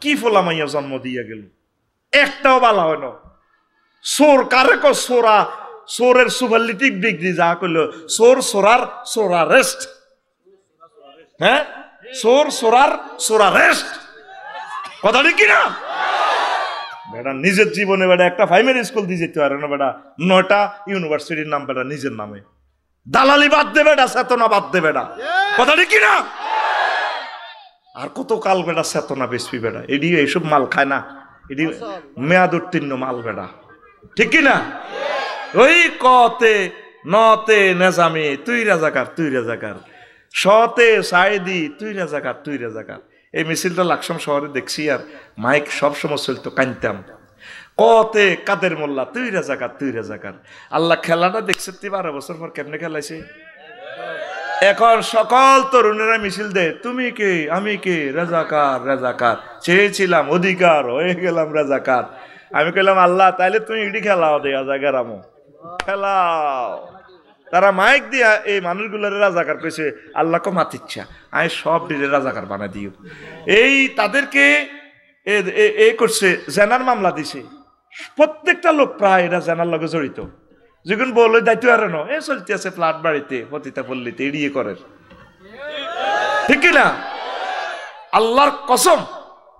কি ফোলা মাইয়া জন্ম দিয়া গেল, একটাও বালা হয় না। সোর কারে কো সোরা, সোরের সুপারলেটিভ ডিগ্রি যা কইল, সোর সোরার সোরা রেস্ট। হ্যাঁ, সোর সোরার সোরা রেস্ট, কথা ঠিক না? বেটা নিজের জীবনে বেটা একটা প্রাইমারি স্কুল দিয়ে যেতে পারে না, বেটা 9টা ইউনিভার্সিটির নাম বেটা নিজের নামে। দালালি বাদ দে বেটা, চেতনা বাদ দে বেটা, কথা ঠিক না? আর কত কাল বেটা চেতনা বেশি বেটা, এডি এইসব মাল খায় না, এডি মেয়াদ উত্তীর্ণ মাল বেটা, ঠিক কিনা? ওই কতে নতে নেজামি তুই রাজাকার, তুই রাজাকার, সতে সাইদি তুই রাজাকার, তুই রাজাকার। এই মিছিলটা লাকসাম শহরে দেখছি, আর মাইক সবসময় চলতো, কানতাম। কতে কাদের মোল্লা তুই রাজাকার, তুই রাজাকার। আল্লাহ খেলাটা দেখছে 12 বছর পর কেমনে খেলাইছে। এখন সকল তরুণেরা মিছিল দে, তুমি কে আমি কে, রাজাকার রাজাকার, চেয়েছিলাম অধিকার হয়ে গেলাম রাজাকার। আমি কইলাম আল্লাহ তাইলে তুমি ইডি খেলাও, দে রাজাকার আমো খেলাও। তারা মাইক দিয়া এই মানুষগুলোর রাজাকার কইছে, আল্লাহ কো মাতিচ্ছা আমি সব ডিরে রাজাকার বানাই দিও। এই তাদেরকে এ করছে, জেনার মামলা দিছে। প্রত্যেকটা লোক প্রায় এরা জেনার লগে জড়িত। যখন বলে দায়িত্ব আর ন এ চলতে আছে ফ্ল্যাট বাড়িতে, পতিতা পল্লীতে এড়িয়ে করে, ঠিক কিনা? আল্লাহর কসম,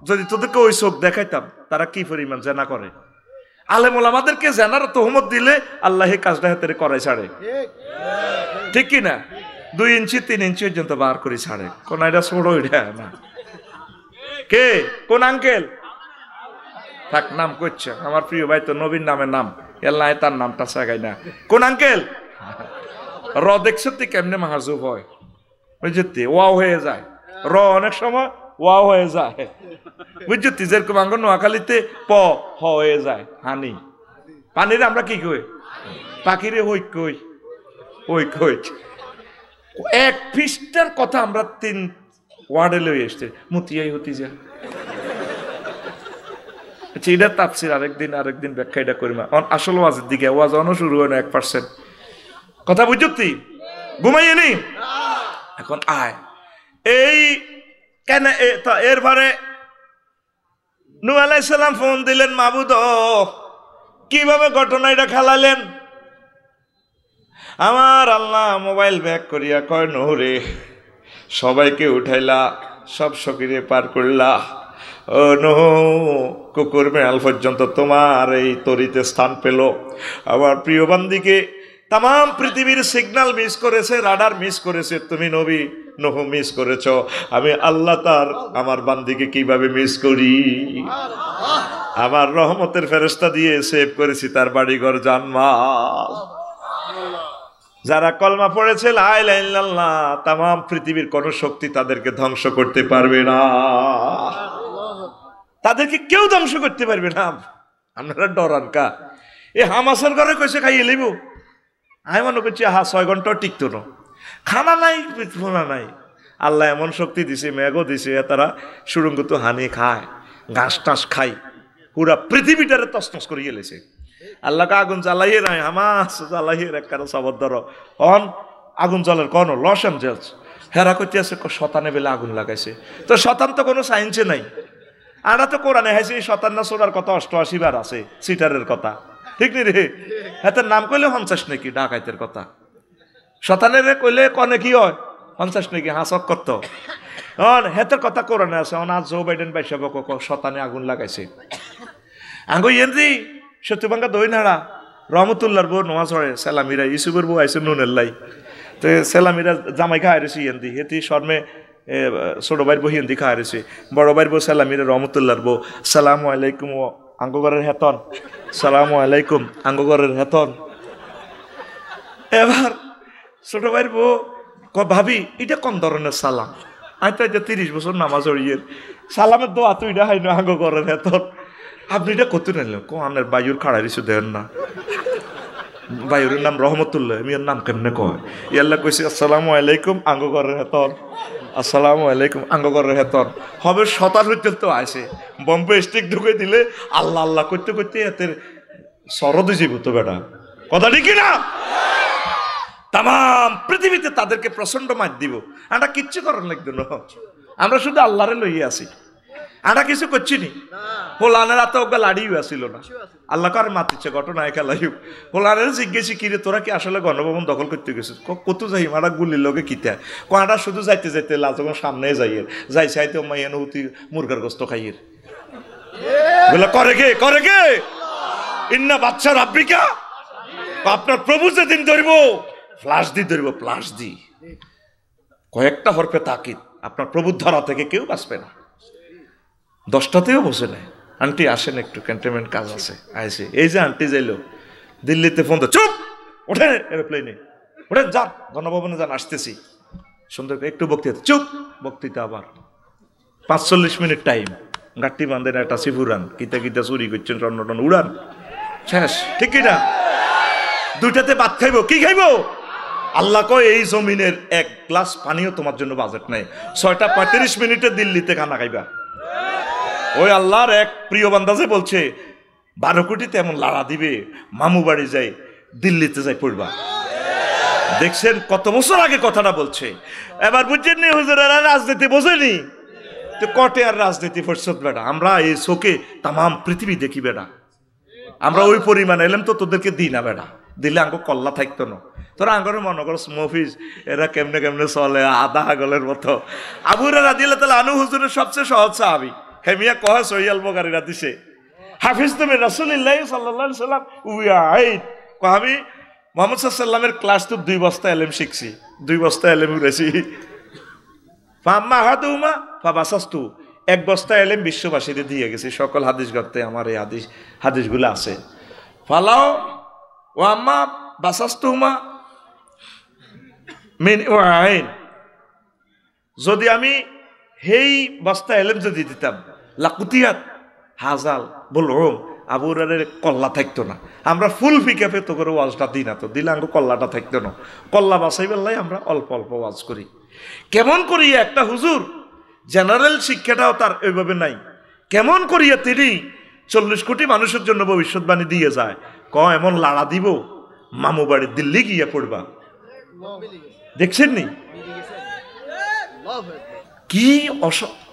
যদি তোদেরকে ওই চোখ দেখাইতাম তারা কি পরিমাণ জেনা করে। আলেম ওলামাদেরকে জেনার তহমত দিলে আল্লাহ কাজটা হাতে করাই ছাড়ে, ঠিক কিনা? 2 ইঞ্চি 3 ইঞ্চি পর্যন্ত বার করে ছাড়ে। কোন এটা ছোড়ো এটা না। কে কোন আঙ্কেল? থাক, নাম করছে আমার প্রিয় ভাই, তো নবীন নামের নাম এল্লাই, তার নামটা সাগাই না। কোন আঙ্কেল? র দেখছো তুই কেমনে মাহাজুব হয়, বুঝতি? ওয়াও হয়ে যায়, র অনেক সময় ওয়াও হয়ে যায়, বুঝতি? যেরকম আঙ্গ নোয়াখালীতে প হ হয়ে যায়, হানি। পানিরে আমরা কি কই? পাখিরে হই কই, ওই কই। এক পৃষ্ঠার কথা আমরা 3 ওয়ার্ডে লই এসছে, মতিয়াই হতি যা। আচ্ছা, এটা তাফসির আরেকদিন ব্যাখ্যা এটা করি। আসল ওয়াজের দিকে, ওয়াজ অন শুরু হয় না 1%। কথা বুঝতি? ঘুমাইয়ে নি এখন আয়। এই কেন এরপরে নূহ আলাইহিস সালাম ফোন দিলেন, মাবুদ কিভাবে ঘটনা এটা খেলালেন? আমার আল্লাহ মোবাইল ব্যাক করিয়া কয়, নূহ রে, সবাইকে উঠাইলা, সব সকিরে পার করলা, ও নূহ কুকুর মেয়াল পর্যন্ত তোমার এই তরিতে স্থান পেল। আমার প্রিয় বান্দিকে তাম পৃথিবীর সিগন্যাল মিস করেছে, রাডার মিস করেছে, তুমি নবী নূহ মিস করেছ। আমি আল্লাহ তার আমার বান্দিকে কিভাবে মিস করি? আমার রহমতের ফেরেশতা দিয়ে সেভ করেছি তার বাড়িঘর জান্নাত। যারা কলমা পড়েছে লা ইলাহা ইল্লাল্লাহ, তাম পৃথিবীর কোন শক্তি তাদেরকে ধ্বংস করতে পারবে না, তাদেরকে কেউ ধ্বংস করতে পারবে না। আপনারা ডরান কা? এ হামাসের ঘরে কইছে খাইয়ে লিব, আমি মনে করছি 6 ঘন্টা টিকতো না, খানা নাই পিঠা নাই। আল্লাহ এমন শক্তি দিছে, মেঘও দিছে, তারা সুরঙ্গ তো হানি খায়, ঘাস টাস খায়, পুরা পৃথিবীটারে তছনছ করে গেলেছে। আল্লাহকে আগুন জ্বালাইয়ে নাই, হামাস জ্বালাইয়ে একখানা সবর ধরো অন আগুন জ্বলের কোন লস এঞ্জেলস হেরা করতে আছে, শতানে বেলে আগুন লাগাইছে। তো শতান তো কোনো সায়েন্সে নাই, আরা তো কোরআনে হাইছে শতান না সোরার কথা 88 বার আছে, সিটারের কথা, ঠিক নি রে? হাতের নাম কইলে 50 নাকি, ডাকাইতের কথা শতানের কইলে কনে কি হয় 50 নাকি, হাসক করতো। হেতের কথা কোরআনে আছে। আজ জো বাইডেন বাইসাব শতানে আগুন লাগাইছে। আঙ্গো ইয়েন্দি সত্যবাঙ্গা দই নাড়া রহমতুল্লাহর বউ নোয়া ছড়ে, সেলামিরা ইসুবের বউ আইসে নুনের লাই, তো সেলামিরা জামাই খাওয়া রয়েছে ইয়েন্দি, হেতি শর্মে ছোট ভাইয়ের বউ হিন্দি খাওয়া রয়েছে, বড় ভাইয়ের বউ সেলামিরা রহমতুল্লাহর বউ, সালামু আলাইকুম আঙ্গঘরের হেতন, সালামু আলাইকুম আঙ্গঘরের হেতন। এবার ছোট ভাইয়ের বউ ভাবি এটা কোন ধরনের সালাম? আমি তো 30 বছর নামাজ পড়িয়ে সালামের দোয়া তুই এটা হাই না আঙ্গঘরের হেতন, আপনি এটা কত নিলেন? কোনের বায়ুর খাড়া দিছু দেন না, বায়ুরের নাম রহমতুল্লাহ, আমি এর নাম কেমনে কয়? ইয়াল্লা কইছি আসসালামু আলাইকুম আঙ্গঘরের হেতন, আসসালামু আলাইকুম আঙ্গঘরের হেতন। হবে 17 তো আসে, বম্বে স্টিক ঢুকে দিলে আল্লাহ আল্লাহ করতে করতে এতের সরদ জীব তো বেটা, কথা ঠিক না? তাম পৃথিবীতে তাদেরকে প্রচন্ড মার দিব, আমরা কিচ্ছু করার লাগবে না, আমরা শুধু আল্লাহরে লইয়ে আসি। আটা কিছু করছি নি হোলানের হাতে ওকে লাড়িও আসিল না আল্লাহ কার মাতিচ্ছে ঘটনা খেলাই হোলানের জিজ্ঞেসি কিরে তোরা কি আসলে গণভবন দখল করতে গেছিস কত যাই মারা গুলির লোকে কিতা কোয়াটা শুধু যাইতে যাইতে যখন সামনে যাইয়ের যাই চাইতে মাইয়ান উতি মুরগার গোস্ত খাইয়ের বলে করে গে ইন্না বাচ্চা রাব্বিকা আপনার প্রভু যেদিন ধরব ফ্লাশ দি কয়েকটা হরফে তাকিদ আপনার প্রভুর ধরা থেকে কেউ বাঁচবে না 10টাতেও বসে নেয় আন্টি আসেন একটু ক্যান্টনমেন্ট কাজ আছে আইসে এই যে আন্টি যাইলো দিল্লিতে ফোন তো চুপ ওঠেন এরোপ্লেনে ওঠেন যান গণভবনে যান আসতেছি সুন্দর একটু বক্তৃতা চুপ বক্তৃতা আবার 45 মিনিট টাইম গাট্টি বান্ধেন একটা সিফুরান কিতা চুরি করছেন স্বর্ণটন উড়ান শেষ ঠিক কিনা 2টাতে ভাত খাইবো কি খাইবো আল্লাহ কয় এই জমিনের 1 গ্লাস পানিও তোমার জন্য বাজেট নাই 6টা 35 মিনিটে দিল্লিতে খানা খাইবা ওই আল্লাহর এক প্রিয় বান্দা যে বলছে 12 কোটিতে এমন লাড়া দিবে মামু বাড়ি যাই দিল্লিতে যাই পড়বা দেখছেন কত বছর আগে কথাটা বলছে এবার বুঝছেন নি হুজুরেরা রাজনীতি বোঝেনি তো কটে আর রাজনীতি ফরসত বেটা আমরা এই চোখে তাম পৃথিবী দেখি বেটা আমরা ওই পরিমাণ এলাম তো তোদেরকে দিই না বেটা দিলে আঙ্গ কল্লা থাকতো না তোরা আঙ্গরে মনে করো মফিজ এরা কেমনে চলে আধা আগলের মতো আবুরা দিলে তাহলে আনু হুজুরের সবচেয়ে সহজ সাহাবী হেমিয়া কহে সহিয়াল বকারিরা দিছে হাফিজ তুমি রাসূলুল্লাহ সাল্লাল্লাহু আলাইহি সাল্লাম উইয়াইদ আমি মুহাম্মদ সাল্লাল্লাহু আলাইহি সাল্লামের ক্লাস তো 2 বস্তা এলেম শিখছি 2 বস্তা এলেম উড়েছি ফাম্মা হাদুমা ফাবাসাস্তু 1 বস্তা এলেম বিশ্ববাসীকে দিয়ে গেছি সকল হাদিস গ্রন্থে আমার এই হাদিসগুলো আছে ফালাও ও আম্মা বাসাস্তুমা মিন ওয়াইন যদি আমি হেই বস্তা এলেম যদি দিতাম লাকুতিয়াত হাজাল বলরম আবুরারের কল্লা থাকতো না আমরা ফুল ফিকা পেতো করে ওয়াজটা দিই না তো দিলে আঙ্গো কল্লাটা থাকতো না কল্লা বাসাই বেলাই আমরা অল্প ওয়াজ করি কেমন করিয়া একটা হুজুর জেনারেল শিক্ষাটাও তার এইভাবে নাই কেমন করিয়া তিনি 40 কোটি মানুষের জন্য ভবিষ্যৎবাণী দিয়ে যায় এমন লাড়া দিব মামু বাড়ি দিল্লি গিয়া পড়বা দেখছেন নি কি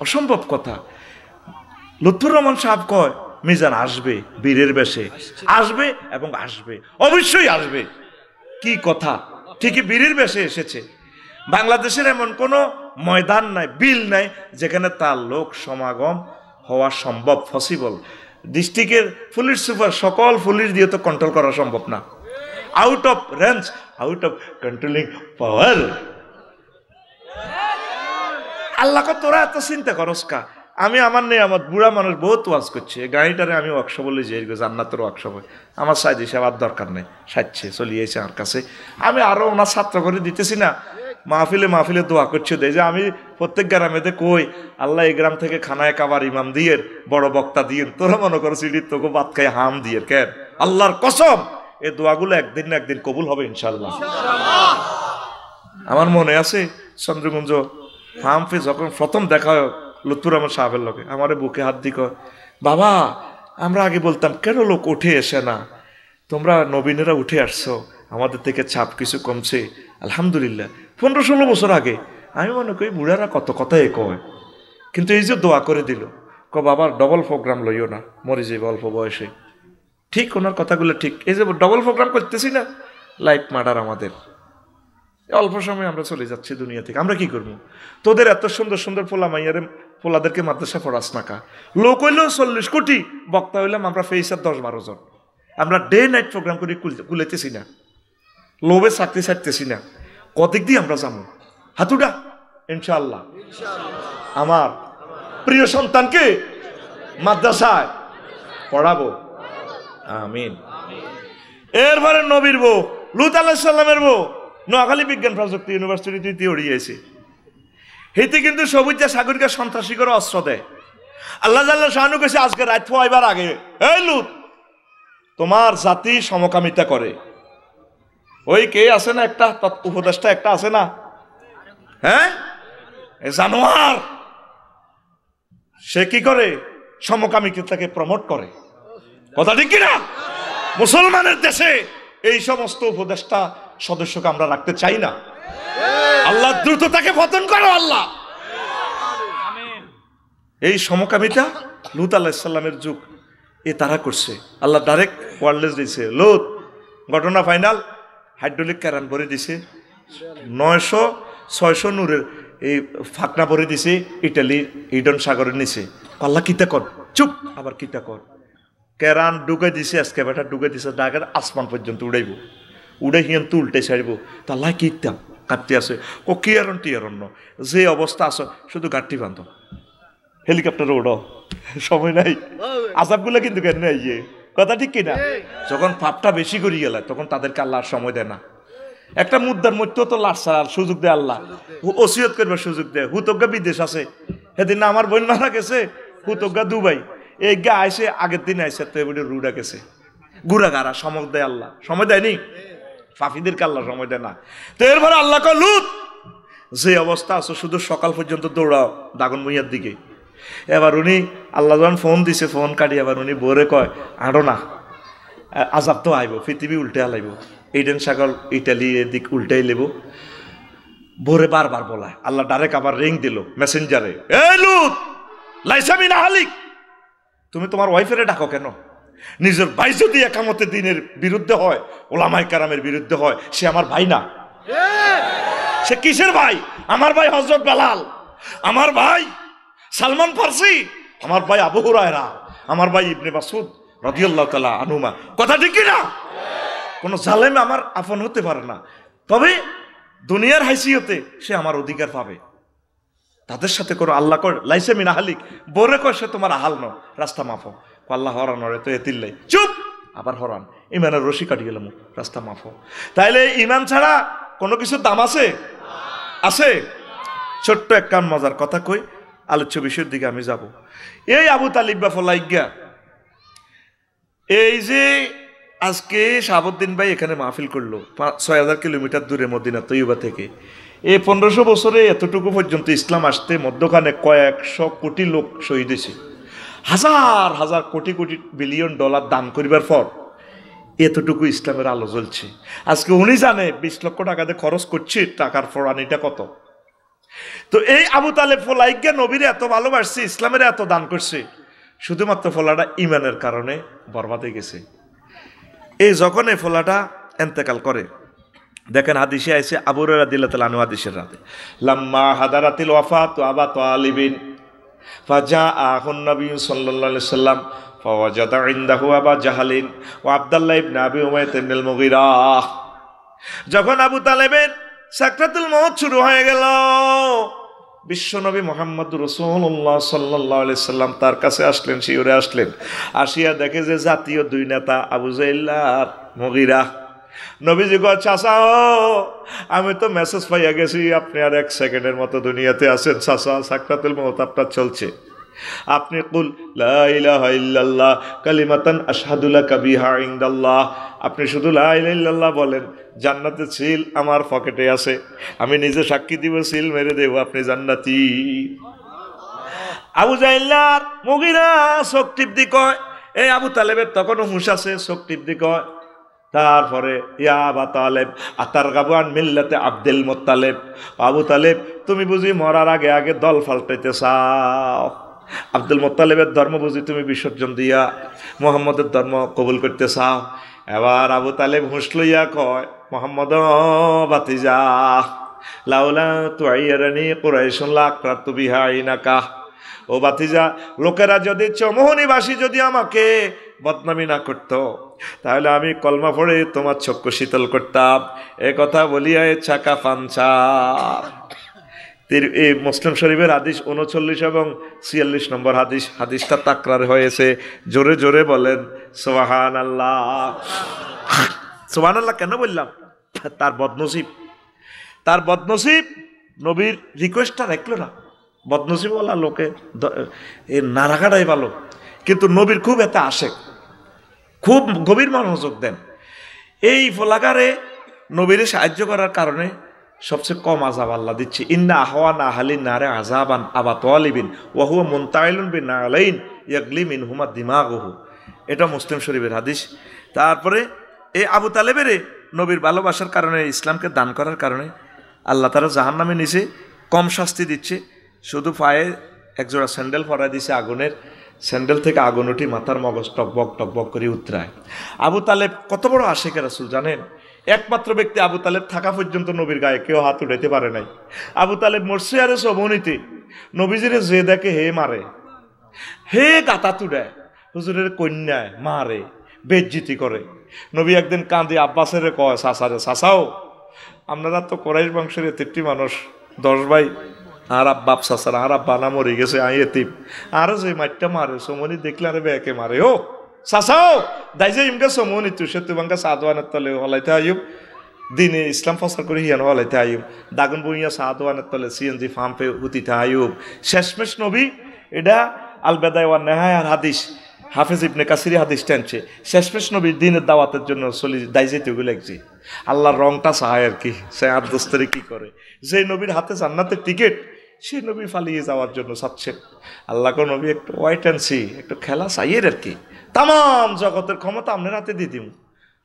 অসম্ভব কথা লুৎফুর রহমান সাহেব কয় মিজান আসবে বীরের বেশে আসবে এবং আসবে অবশ্যই আসবে কি কথা ঠিকই বীরের বেশে এসেছে বাংলাদেশের এমন কোনো ময়দান নাই বিল নাই যেখানে তার লোক সমাগম হওয়া সম্ভব পসিবল ডিস্ট্রিক্টের পুলিশ সুপার সকল পুলিশ দিয়ে তো কন্ট্রোল করা সম্ভব না out of range out of controlling power আল্লাহকে তোরা এত চিন্তা করস কা আমি আমার নেই আমার বুড়া মানুষ বহুত ওয়াজ করছে গাড়িটারে আমি ওয়ার্কশপ বলে যে জান্নাতের ওয়ার্কশপ আমার সাইজ সেবার দরকার নেই সাজছে চলিয়েছে আমার কাছে আমি আরো ওনার ছাত্র করে দিতেছি না মাহফিলে দোয়া করছে দেয় যে আমি প্রত্যেক গ্রামেতে কই আল্লাহ এই গ্রাম থেকে খানায় কাবার ইমাম দিয়ে বড় বক্তা দিয়ে তোরা মনে করো সিডির তোকে বাদ খাই হাম দিয়ে কেন আল্লাহর কসম এই দোয়াগুলো একদিন না একদিন কবুল হবে ইনশাল্লাহ আমার মনে আছে চন্দ্রগঞ্জ হামফে যখন প্রথম দেখা হয় লুৎফুর রহমান সাহেবের লোকে আমার বুকে হাত দিক বাবা আমরা আগে বলতাম কেন লোক উঠে এসে না তোমরা নবীনেরা উঠে আসছো আমাদের থেকে ছাপ কিছু কমছে আলহামদুলিল্লাহ 15-16 বছর আগে আমি মনে করি বুড়ারা কত কথাই কয় কিন্তু এই যে দোয়া করে দিল বাবার ডবল প্রোগ্রাম লইও না মরে যাবে অল্প বয়সে ঠিক ওনার কথাগুলো ঠিক এই যে ডবল প্রোগ্রাম করতেছি না লাইফ মার্ডার আমাদের অল্প সময় আমরা চলে যাচ্ছি দুনিয়া থেকে আমরা কি করবো তোদের এত সুন্দর সুন্দর পোলাদেরকে মাদ্রাসা পড়াস না কা লোক হইলেও 40 কোটি বক্তা হইলাম আমরা ফেসার 10-12 জন আমরা ডে নাইট প্রোগ্রাম করে কুলেতেছি না লোভে চাকরি ছাড়তেছি না কদিক দিয়ে আমরা যাবো হাতুডা ইনশাআল্লাহ আমার প্রিয় সন্তানকে মাদ্রাসায় পড়াবো আমিন এরপরে নবীর বউ লুত আলাইহিস সালামের বউ নোয়াখালী বিজ্ঞান প্রযুক্তি ইউনিভার্সিটিতে উড়িয়েছে হেতে কিন্তু সবুজা সাগরিকা সন্ত্রাসী করে অস্ত্র দেয় আল্লাহ জাল্লাহ শাহানু কেছে আজকে রাত পোয়াইবার আগে এই লুত তোমার জাতি সমকামিতা করে ওই কে আছে না একটা উপদেষ্টা একটা আছে না হ্যাঁ জানোয়ার সে কি করে সমকামিতাকে প্রমোট করে কথা ঠিক কিনা মুসলমানের দেশে এই সমস্ত উপদেষ্টা সদস্যকে আমরা রাখতে চাই না আল্লাহ দ্রুত তাকে পতন করো আল্লাহ এই সমকামিতা লুত আলাইহিস সালামের যুগ এ তারা করছে। আল্লাহ ডাইরেক্ট ওয়ারলেস দিছে, লুত ঘটনা ফাইনাল হাইড্রোলিক ক্যারান ভরে দিছে, 900-600 নূরের এই ফাঁকনা ভরে দিছে ইটালির ইডন সাগরের নিচে। আল্লাহ কিতা কর, চুপ, আবার কিতা কর, ক্যারান ঢুকে দিছে, আজকে বেটা ঢুকে দিছে, ডাকের আসমান পর্যন্ত উড়াইব, উড়ে হিয়ান তো উল্টে ছাড়ব। তো আল্লাহ কিতাম কাঁপতে আছে, ও কিয়ারণ টিয়ারণ্য যে অবস্থা আছে শুধু গাঠটি বান্ধ, হেলিকপ্টার ওড়ো, সময় নাই। আজাবগুলো কিন্তু কেন ইয়ে কথা ঠিক কিনা? যখন পাপটা বেশি করি গেল তখন তাদেরকে আল্লাহ আর সময় দেয় না। একটা মুদ্রার মধ্যেও তো লাশ ছাড়ার সুযোগ দেয় আল্লাহ, ওসিয়ত করবার সুযোগ দেয়। হুতজ্ঞা বিদেশ আছে, সেদিন না আমার বোন মারা গেছে, হুতজ্ঞা দুবাই, এই গা আইসে আগের দিন আইসে তো এবারে রুডা গেছে, গুড়া গাড়া সময় দেয় আল্লাহ, সময় দেয়নি পাপীদেরকে আল্লাহ সময় দেয় না। তো এরপরে আল্লাহ কয় লুত যে অবস্থা আছে শুধু সকাল পর্যন্ত দৌড়াও দাগন মুইয়ার দিকে। এবার উনি আল্লাহ যখন ফোন দিছে, ফোন কাটি এবার উনি বোরে কয় আড়ো না, আজাব তো আইব, পৃথিবী উল্টে আলাইব, ইডেন সাগর ইটালি এদিক উল্টাই লেব। ভোরে বারবার বলায়, আল্লাহ ডাইরেক্ট আবার রিং দিল মেসেঞ্জারে, এই লুত লাইসা মিন আহলিক, তুমি তোমার ওয়াইফেরে ডাকো কেন? নিজের ভাই যদি একামতে দিনের বিরুদ্ধে হয়, ওলামায়ে কেরামের বিরুদ্ধে হয়, সে আমার ভাই না? সে কিসের ভাই? আমার ভাই হযরত বেলাল, আমার ভাই সালমান ফার্সি, আমার ভাই আবু হুরায়রা, আমার ভাই ইবনে মাসউদ রাদিয়াল্লাহু তাআলা আনহুমা। কথা ঠিক কি না? কোন জালেম আমার আপন হতে পারে না, তবে দুনিয়ার হাইসিয়তে সে আমার অধিকার পাবে। তাদের সাথে কোনো আল্লাহ কর লাইসা মিন আহলিক, বরে কর সে তোমার আহাল ন, রাস্তা মাফো। আল্লাহ হরানরে তো এতিল্লাই, চুপ, আবার হরান, ইমানের রশি কাটি গেলাম, রাস্তা মাফো। তাইলে ইমান ছাড়া কোনো কিছুর দাম আছে? আছে। ছোট্ট এক কান মজার কথা কই, আলোচ্য বিষয়ের দিকে আমি যাব। এই আবু তালিব বা ফলাইগা, এই যে আজকে শাহাবুদ্দিন ভাই এখানে মাহফিল করলো 6000 কিলোমিটার দূরে মদিনা তৈয়বা থেকে, এই 1500 বছরে এতটুকু পর্যন্ত ইসলাম আসতে মধ্যখানে কয়েকশো কোটি লোক শহীদ হয়েছে, হাজার হাজার কোটি কোটি বিলিয়ন ডলার দান করিবার পর এতটুকু ইসলামের আলো জ্বলছে। আজকে উনি জানে 20 লক্ষ টাকাতে খরচ করছে, টাকার ফোরানিটা কত। তো এই আবু তালেব ফলাইগা নবীরে এত ভালোবাসছে, ইসলামের এত দান করছে, শুধুমাত্র ফলাটা ইমানের কারণে বরবাদ হয়ে গেছে। এই যখন এই ফলাটা এন্তেকাল করে, দেখেন হাদিসে আইছে, আবু হুরায়রা রাদিয়াল্লাহু তাআলা আনহু হাদিসের রাতে, লাম্মা হাদারাতিল ওয়াফাতু আবা তালিবিন ফাজাআহুন নবী সাল্লাল্লাহু আলাইহি ওয়াসাল্লাম ফাওয়াজাদা ইনদাহু আবা জাহালিন ওয়া আব্দুল্লাহ ইবনে আবি উমাইয়া ইবনে আল মুগীরা। যখন আবু তালেবের সাকরাতুল মউত শুরু হয়ে গেল, বিশ্বনবী মুহাম্মদ রাসূলুল্লাহ সাল্লাল্লাহু আলাইহি সাল্লাম তার কাছে আসলেন, শিওরে আসলেন, আসিয়া দেখে যে জাতীয় দুই নেতা আবু জাহল আর মুগীরা। নবীজি কয়, চাচা আমি তো মেসেজ পাইয়া গেছি আপনি আর 1 সেকেন্ডের মতো দুনিয়াতে আছেন, চাচা সাকরাতুল মউত আপনার চলছে, আপনি কুল লা ইলাহা ইল্লাল্লাহ কালিমাতান আশহাদু লাকা বিহা ইনদাল্লাহ, আপনি শুধু লা ইলাহা ইল্লাল্লাহ বলেন, জান্নাতে সিল আমার পকেটে আছে, আমি নিজে সাক্ষী দিব, সিল মেরে দেব, আপনি জান্নাতি। আবু জাহল আর মুগীরা চোখ টিপদি কয়, এই আবু তালেবের তখনও হুঁশ আছে, চোখ টিপদি কয়। তারপরে ইয়া আবা তালেব আতারগাবু আন মিল্লাতে আব্দুল মুত্তালিব, আবু তালেব তুমি বুঝি মরার আগে আগে দল পাল্টাইতে চাও, আব্দুল মুত্তালিবের ধর্ম বুঝি তুমি বিসর্জন দিয়া মুহাম্মদের ধর্ম কবুল করতে চাও। এবার আবু তালেব হুঁশ লইয়া কয়, মুহাম্মদ ভাতিজা লাউলা তুআইয়ারানি কুরাইশুন লাকরাতু বিহা ইনাকা, ও ভাতিজা লোকেরা যদি চমোহনীবাসী যদি আমাকে বদনামি না করত, তাহলে আমি কলমা পড়ে তোমার চক্ষু শীতল করতাম। এ কথা বলিয়া ছাকা পাঞ্চা। এই মুসলিম শরীফের হাদিস 39 এবং 46 নম্বর হাদিস, হাদিসটা তাকরার হয়েছে, জোরে জোরে বলেন সুবহানাল্লাহ। সুবহানাল্লাহ কেন বললাম? তার বদনসিব, তার বদনসিব নবীর রিকোয়েস্টটা রাখলো না। বদনসিব বলা লোকে না রাখাটাই ভালো, কিন্তু নবীর খুব এতে আশেক, খুব গভীর মনোযোগ দেন। এই ফলাগারে নবীরে সাহায্য করার কারণে সবচেয়ে কম আযাব আল্লাহ দিচ্ছে। ইন্না আহওয়ানা আহলিন নারে আযাবান আবা তালিবিন ওয়া হুয়া মুনতাইলুন বিনালাইন ইয়াগলি মিনহুমা দিমাগুহু, এটা মুসলিম শরীফের হাদিস। তারপরে এই আবু তালেবের নবীর ভালোবাসার কারণে, ইসলামকে দান করার কারণে আল্লাহ তাআলা জাহান্নামে নিচে কম শাস্তি দিচ্ছে, শুধু পায়ে একজোড়া স্যান্ডেল পরাই দিছে আগুনের, স্যান্ডেল থেকে আগুন উঠি মাথার মগজ টকবক করে উতরায়। আবু তালেব কত বড় আশিক রাসূল জানেন? একমাত্র ব্যক্তি আবু তালেব থাকা পর্যন্ত নবীর গায়ে কেউ হাত উঠাইতে পারে নাই। আবু তালেব মরছে আরে সমনিতে নবীজিরে যে দেখে হে মারে, হে গাতা তুড়ায়, হুজুরের কন্যায় মারে, বেজ্জিতি করে। নবী একদিন কাঁদে আব্বাসের কয়, সাসারে, সাসাও আপনারা তো কোরাইশ বংশের এতিমটি মানুষ, 10 ভাই, আর আব্বাপ সাসারা, আর আব্বা না মরে গেছে, আই এতিম, আর যে মাইটটা মারে সমনি দেখলে আরে বেকে মারে, ও সাসাও দাই যে ইমকে সমনি তু সে তুমাঙ্কা সাদওয়ানের তলে হলাইতে আইব, দিনে ইসলাম প্রচার করে হিয়ানো হলাইতে আইব, দাগুন বইয়া সাদওয়ানের তলে সিএনজি ফার্মে হুতিতে আইব। শেষমেশ নবী, এটা আল বেদায় ওয়ান নেহায়ার হাদিস, হাফেজ ইবনে কাসিরি হাদিস টানছে, শেষমেশ নবীর দিনের দাওয়াতের জন্য চলি দাই যেতে লাগছে। আল্লাহর রংটা চায় আর কি, সে আর দোস্তরে কি করে, যে নবীর হাতে জান্নাতের টিকিট সেই নবী পালিয়ে যাওয়ার জন্য চাচ্ছে। আল্লাহকে নবী একটু ওয়াইট অ্যান্ড সি, একটু খেলা চাইয়ের আর কি, তাম জগতের ক্ষমতা আপনার হাতে দিয়ে দিব,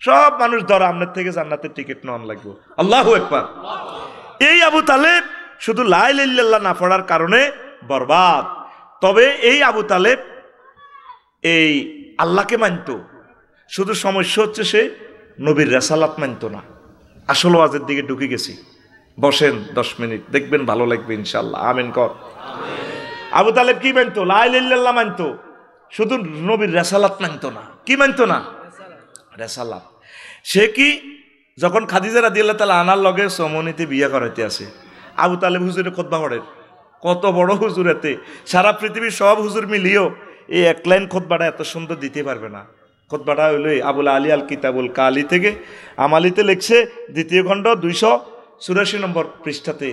সব মানুষ ধরা আপনার থেকে জান্নাতের টিকিট নেওয়ান লাগবে। আল্লাহু আকবার। এই আবু তালেব শুধু লা ইলাহা ইল্লাল্লাহ না পড়ার কারণে বরবাদ। তবে এই আবু তালেব এই আল্লাহকে মানত, শুধু সমস্যা হচ্ছে সে নবীর রেসালাত মানত না। আসল ওয়াজের দিকে ঢুকে গেছি, বসেন 10 মিনিট, দেখবেন ভালো লাগবে ইনশাআল্লাহ। আমিন কর। আবু তালেব কি মানত? লা ইলাহা ইল্লাল্লাহ মানত, শুধু নবীর রেসালাত মানত না। কি মানত না? রেসালাত। সে কি যখন খাদিজা রাদিয়াল্লাহু তাআলা আনার লগে সমনিতে বিয়ে করাইতে আছে, আবু তালেব হুজুরে খুতবা পড়েন, কত বড় হুজুর, এতে সারা পৃথিবীর সব হুজুর মিলিয়েও এই এক লাইন খুতবাটা এত সুন্দর দিতে পারবে না। খুতবাটা হইল আবুল আলী আল কিতাবুল কালি থেকে, আমালিতে লিখছে 2য় খণ্ড 284 নম্বর পৃষ্ঠাতে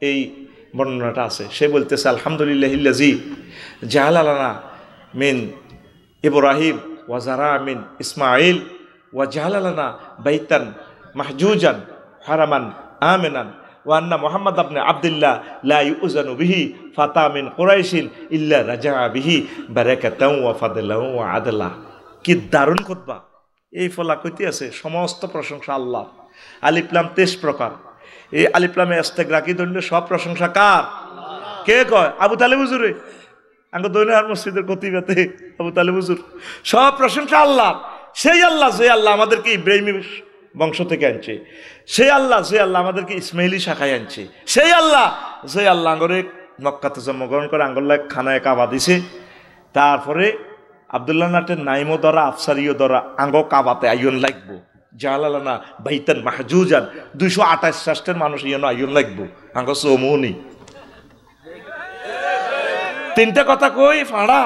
এই বর্ণনাটা আছে। সে বলতেছে, আলহামদুলিল্লাহিল্লাযী জাআলা লানা মিন ইব্রাহিম ওয়া যারা মিন ইসমাঈল ওয়া জাআলা লানা বাইতান মাহজুজান হারামান আমিনান ওয়া আন্না মুহাম্মদ ইবনে আব্দুল্লাহ লা ইউজানু বিহি ফাতা মিন কুরাইশিন ইল্লা রাজাআ বিহি বারাকাতাও ওয়া ফাদলাও ওয়া আদলা। কি দারুণ খুতবা! এই ফলা কইতে আছে সমস্ত প্রশংসা আল্লাহ। আলিফ লাম 23 প্রকার, এই আলিফ লামে ইস্তেক রাখি ধরলে সব প্রশংসা কার? কে কয়? আবু তালেব হুজুরে। আঙ্গ দৈনার মসজিদের কতিবাতে আবু তালেব হুজুর। সব প্রশংসা আল্লাহ। সেই আল্লাহ যে আল্লাহ আমাদেরকে ইব্রাহিমী বংশ থেকে আনছে, সেই আল্লাহ যে আল্লাহ আমাদেরকে ইসমাইলি শাখায় আনছে, সেই আল্লাহ যে আল্লাহ আঙ্গরে মক্কাতে জন্মগ্রহণ করে আঙ্গল্লাহ খানায় কাবা দিছে, তারপরে আব্দুল্লাহ নাটের নাইমো দ্বারা আফসারিও দ্বারা আঙ্গ কাবাতে আইন লাগবো, জালালানা বাইতান মাহজুজান 228 রাষ্ট্রের মানুষ ইয়নো আইন লাগবো আঙ্গ চৌমুনি। 3টা কথা কই ফাঁড়া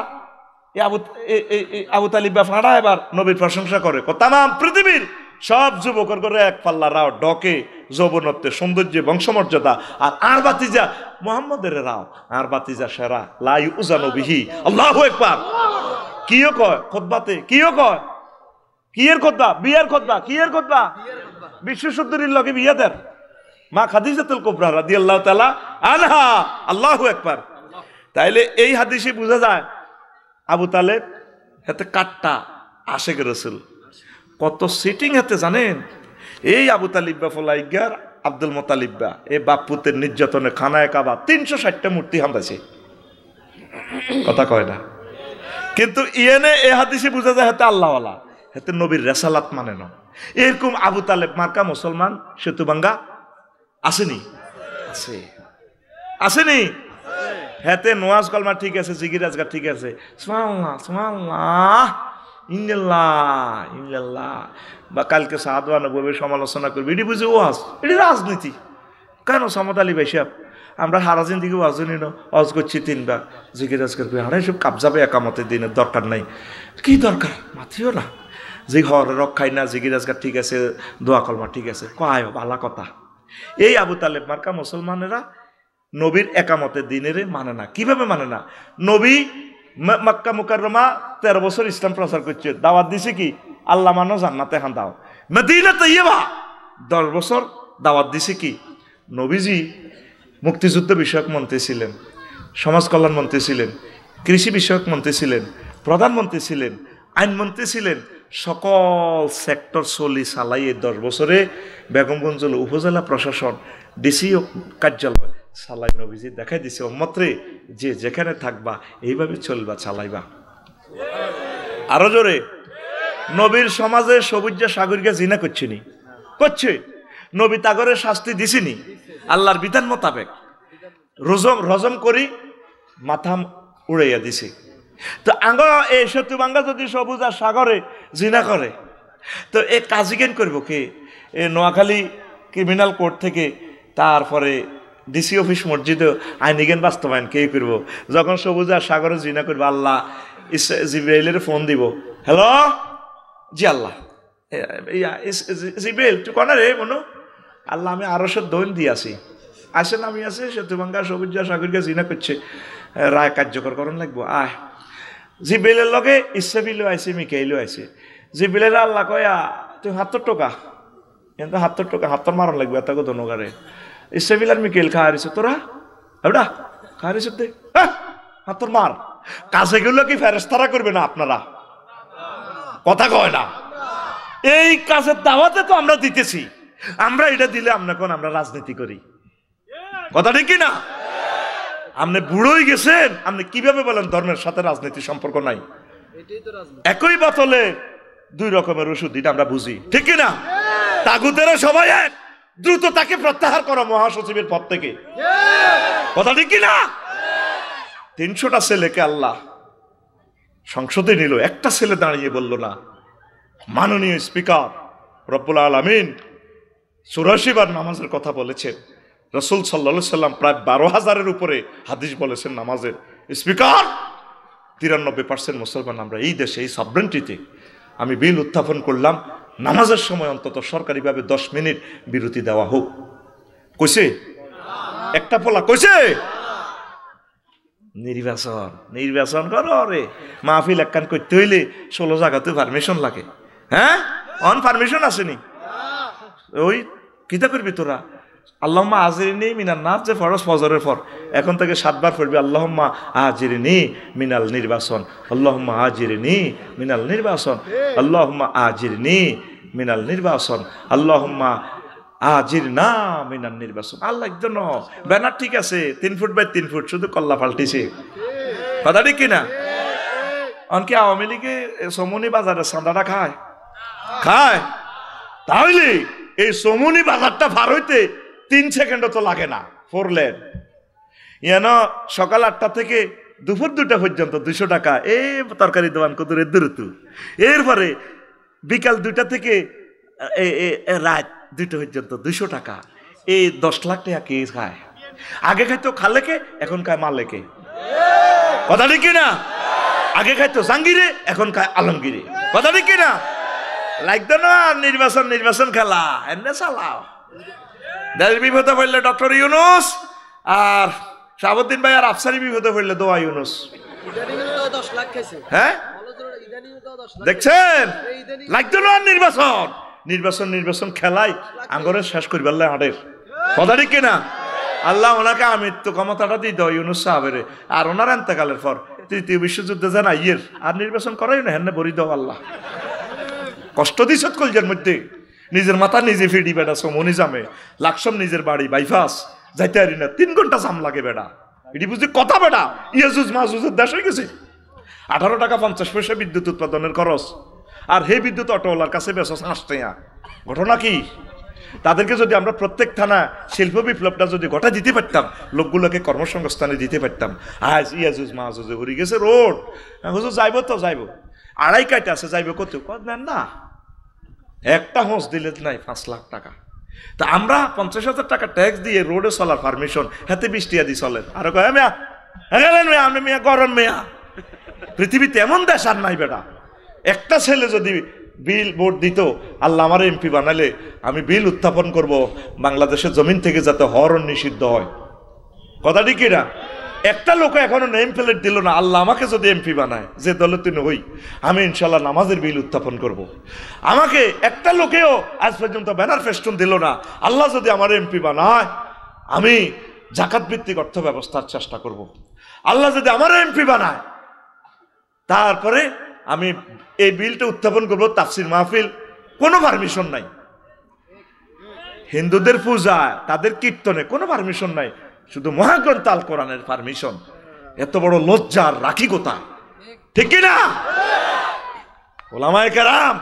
আবু তালিবা ফাঁড়া এবার নবীর প্রশংসা করে, তামাম পৃথিবীর সব যুবকর করে এক পাল্লা রাও ডকে যৌবনত্বে সৌন্দর্যে বংশমর্যাদা, আর বাতিজা মুহাম্মদের রাও, আর বাতিজা সেরা লা ইউজানু বিহি। আল্লাহু আকবার। কিও কয় খুতবাতে, কিও কয় কিয়ের খুতবা? বিয়ের খুতবা। কিয়ের খুতবা? বিশ্ব সুন্দরীর লগে বিয়াদের মা খাদিজাতুল কুবরা রাদিয়াল্লাহু তাআলা আনহা। আল্লাহু আকবার। তাইলে এই হাদিসে বোঝা যায় আবু তালেব হাতে কাটটা আশেক রাসূল, কত সিটিং হাতে জানেন। এই আবু তালিব্বা ফলাইগার আব্দুল মোতালিব্বা এই বাপুতের নির্যাতনে খানায় কাবা 360টা মূর্তি হামদাছে, কথা কয় না। কিন্তু ইয়েনে এ হাদিসে বোঝা যায় হাতে আল্লাহওয়ালা, হাতে নবীর রেসালাত মানে না। এরকম আবু তালেব মার্কা মুসলমান সেতুবাঙ্গা আসেনি? আছে, আসেনি? হাতে নোয়াজ কলমা ঠিক আছে, জিকির আজগার ঠিক আছে, সুবহানাল্লাহ সুবহানাল্লাহ ইন্নাল্লাহ ইন্নাল্লাহ, বা কালকে সাদওয়া নববী সমালোচনা করবে, এটি বুঝে ওয়াজ, এটি রাজনীতি। কেন সামত আলী ভাই সাহেব আমরা হারাজিন দিকে ওয়াজ নিন ওয়াজ করছি 3বার, জিকির আজগার করে হারাই সব কাবজাবে একামতের দিনের দরকার নাই। কি দরকার? মাথিও না যে ঘর রক্ষাই না, জিকির আজগার ঠিক আছে, দোয়া কলমা ঠিক আছে, কয় ভালা কথা। এই আবু তালেব মার্কা মুসলমানেরা নবীর একামতের দিনের মানে না। কিভাবে মানে না? নবী মক্কা মুকাররমা 13 বছর ইসলাম প্রচার করছে, দাওয়াত দিছে কি আল্লাহ মানো জান্নাতে হান দাও। মদিনা তাইয়্যিবা 10 বছর দাওয়াত দিছে কি? নবীজি মুক্তিযুদ্ধ বিষয়ক মন্ত্রী ছিলেন, সমাজ কল্যাণ মন্ত্রী ছিলেন, কৃষি বিষয়ক মন্ত্রী ছিলেন, প্রধানমন্ত্রী ছিলেন, আইনমন্ত্রী ছিলেন, সকল সেক্টর চলি চালাই এই 10 বছরে বেগমগঞ্জ উপজেলা প্রশাসন, ডিসি কার্যালয়, সালাই নবীজি দেখাই দিছে উম্মত রে, যে যেখানে থাকবা এইভাবে চলবা, চালাইবা। আরো জোরে, নবীর সমাজে সবুজা সাগরিকা জিনা করছেনি, করছে। নবী তাগরে শাস্তি দিছিনি আল্লাহর বিধান মোতাবেক, রজম করি মাথা উড়াইয়া দিছে। তো আঙ্গ এই সত্যবাঙ্গা যদি সবুজ আর সাগরে জিনা করে, তো এ কাজী কেন করবো কে? এ নোয়াখালী ক্রিমিনাল কোর্ট থেকে তারপরে ডিসি অফিস মসজিদে আইনিগেন বাস্তবায়ন কে করব? যখন সবুজ আর সাগরে জিনা করবো, আল্লাহ জিব্রাইলের ফোন দিব, হ্যালো জি আল্লাহ, জিব্রাইল তুই কনা রে মনো? আল্লাহ আমি আরশের দৈন দিয়ে আসি, আসেন আমি আছে সত্যবাঙ্গা সবুজ আর সাগরকে জিনা করছে, রায় কার্যকর করণ লাগবো। আয় জিব্রাইলের লগে ইসরাফিলও আইছে, মিকাইলও আইছে। জিব্রাইলের আল্লাহ কয়া তুই 70 টাকা, কিন্তু 70 টাকা হাতর মারণ লাগবে এত ধনকারে। ইসরাফিল আর মিকাইল খাওয়ারিছে, তোরা এবার খাওয়ারিছে দে হাতর মার। কাছে গুলো কি ফেরেশতারা করবে না? আপনারা কথা কয় না? এই কাজের দাওয়াতে তো আমরা দিতেছি, আমরা এটা দিলে আমরা রাজনীতি করি, কথা ঠিক না? আপনি বুড়োই গেছেন, আপনি কিভাবে বলেন ধর্মের সাথে রাজনীতি সম্পর্ক নাই? একই বোতলে 2 রকমের ওষুধ, এটা আমরা বুঝি, ঠিক কিনা? তাগুতেরা সবাই এক, দ্রুত তাকে প্রত্যাহার করো মহাসচিবের পদ থেকে, কথা ঠিক কিনা? 300টা ছেলেকে আল্লাহ সংসদে নিল, একটা ছেলে দাঁড়িয়ে বলল না, মাননীয় স্পিকার রব্বুল আলামিন 84 বার নামাজের কথা বলেছেন, রাসূল সাল্লাল্লাহু আলাইহি সাল্লাম প্রায় 12,000-এর উপরে হাদিস বলেছেন নামাজের। স্পিকার 93% মুসলমান আমরা এই দেশে, এই সভরেন্টিতে আমি বিল উত্থাপন করলাম, নামাজের সময় অন্তত সরকারিভাবে 10 মিনিট বিরতি দেওয়া হোক। কইছে একটা পোলা, কইছে নির্বাচন করো রে, মাহফিল একখান করতে হইলে 16 জায়গাতে পারমিশন লাগে। হ্যাঁ, অন পারমিশন আসেনি? ওই কিতা করবি তোরা? আল্লাহুম্মা আজিরনি মিনান নার যে ফরজ ফজরের পর, এখন থেকে 7 বার পড়বি আল্লাহুম্মা আজিরনি মিনাল নির্বাচন, আল্লাহুম্মা আজিরনি মিনাল নির্বাচন, আল্লাহুম্মা আজিরনি মিনাল নির্বাচন, আল্লাহুম্মা আজিরনা মিনাল নির্বাচন। আল্লাহ একজন ব্যানার ঠিক আছে 3 ফুট বাই 3 ফুট, শুধু কল্লা পাল্টিছে, কথা ঠিক কিনা? অনকে আওয়ামী লীগে সমনি বাজারে চাঁদাটা খায়, তাহলে এই সমনি বাজারটা পার হইতে 3 সেকেন্ডও তো লাগে না। 4 লেন সকাল 8টা থেকে দুপুর 2টা পর্যন্ত 200 টাকা এই তরকারি দোকান কদুরের দূরত্ব। এরপরে বিকাল 2টা থেকে রাত 2টা পর্যন্ত 200 টাকা। এই 10 লাখ টাকা কে খায়? আগে খাইতো খালেকে, এখন খায় মালেকে, কথা ঠিক কিনা? আগে খাইতো জাঙ্গিরে, এখন খায় আলমগিরে, কথা ঠিক কিনা? লাগতো না নির্বাচন খেলা, এনে চালাও। দেশ বিপদে পড়লে ডক্টর ইউনুস, আর শাহাবুদ্দিন ভাই আর আফসারি বিপদে পড়লে দোয়া ইউনুস। হ্যাঁ দেখছেন, লাগতো না নির্বাচন খেলাই আঙ্গরে শেষ করি বললে হাটের, কথা ঠিক কিনা? আল্লাহ ওনাকে আমৃত্যু ক্ষমতাটা দিই দাও ইউনুস সাহাবের, আর ওনার এন্তেকালের পর 3য় বিশ্বযুদ্ধে যেন আইয়ের আর নির্বাচন করাই না, হেন বরি দাও আল্লাহ। কষ্ট দিছ কলজের মধ্যে, নিজের মাথা নিজে ফিডি বেড়া, সমনি জামে লাকসম নিজের বাড়ি বাইপাস যাইতে পারি না, 3 ঘন্টা জাম লাগে বেড়া, এটি বুঝি কথা বেড়া। ইয়াজুজ মাহুজের দেশ হয়ে গেছে, 18 টাকা 50 পয়সা বিদ্যুৎ উৎপাদনের খরচ, আর হে বিদ্যুৎ অটোওয়ালার কাছে বেশ 5 টাকা। ঘটনা কি? তাদেরকে যদি আমরা প্রত্যেক থানা শিল্প বিপ্লবটা যদি ঘটা দিতে পারতাম, লোকগুলোকে কর্মসংস্থানে দিতে পারতাম, আজ ইয়াজুজ মাহুজে হয়ে গেছে রোড, হুজুর যাইব তো যাইব, 2.5 কাইটা আছে, যাইব কত নেন না, একটা হোঁস দিলে নাই 5 লাখ টাকা। তা আমরা 50,000 টাকা ট্যাক্স দিয়ে রোডে চলার পারমিশন হাতে 20 টাকা দিয়ে চলেন, আর কয় মেয়া আপনি মেয়া গরম মেয়া। পৃথিবীতে এমন দেশ আর নাই বেটা। একটা ছেলে যদি বিল ভোট দিত, আল্লাহ আমার এমপি বানালে আমি বিল উত্থাপন করব বাংলাদেশের জমিন থেকে যাতে হরণ নিষিদ্ধ হয়, কথা ঠিক না? একটা লোক এখনো নেম প্লেট দিল না, আল্লাহ আমাকে যদি এমপি বানায়, যে দলে তিনি হই, আমি ইনশাল্লাহ নামাজের বিল উত্থাপন করব। আমাকে একটা লোকেও আজ পর্যন্ত ব্যানার ফেস্টুন দিল না, আল্লাহ যদি আমার এমপি বানায়, আমি জাকাত ভিত্তিক অর্থ ব্যবস্থার চেষ্টা করব। আল্লাহ যদি আমার এমপি বানায়, তারপরে আমি এই বিলটা উত্থাপন করব। তাফসির মাহফিল কোনো পারমিশন নাই, হিন্দুদের পূজা তাদের কীর্তনে কোনো পারমিশন নাই, শুধু মহাগ্রন্থ আল কোরআনের পারমিশন। এত বড় লজ্জার রাখি কোথায়? ঠিক কিনা? ওলামায়ে কেরাম,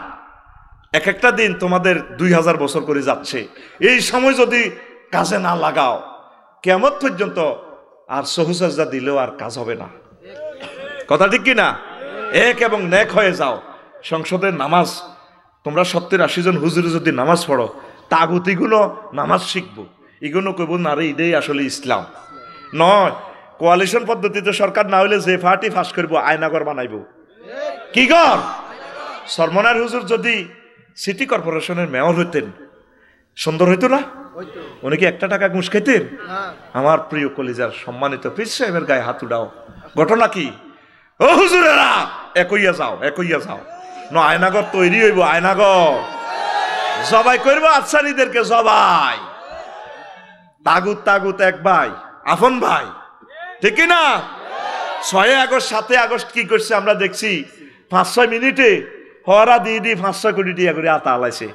এক একটা দিন তোমাদের 2000 বছর করে যাচ্ছে, এই সময় যদি কাজে না লাগাও কিয়ামত পর্যন্ত আর সহুসাজদা দিলেও আর কাজ হবে না। কথা ঠিক কিনা? এক এবং নেক হয়ে যাও। সংসদের নামাজ তোমরা 70-80 জন হুজুরে যদি নামাজ পড়ো, তাগুতিগুলো নামাজ শিখবো, এগুলো কইব না রে এটাই আসলে ইসলাম নয়। কোয়ালিশন পদ্ধতিতে সরকার না হইলে যে পার্টি ফাঁস করবো আয়নাগর বানাইব। কি কর সরমনার হুজুর যদি সিটি কর্পোরেশনের মেয়র হইতেন সুন্দর হইতো না? উনি কি একটা টাকা ঘুষ খাইতেন? আমার প্রিয় কলিজার সম্মানিত পীর সাহেবের গায়ে হাত উঠাও। ঘটনা কি? ও হুজুরেরা একইয়া যাও ন আয়নাগর তৈরি হইব। আয়নাগর জবাই করবো আচ্ছানিদেরকে, জবাই। তাগুত এক ভাই, আফন ভাই, ঠিক না? 6 আগস্ট 7 আগস্ট কি করছে আমরা দেখছি। 5-6 মিনিটে হরা দিয়ে 5-6 কোটি টাকা করে আতা আলাইছে।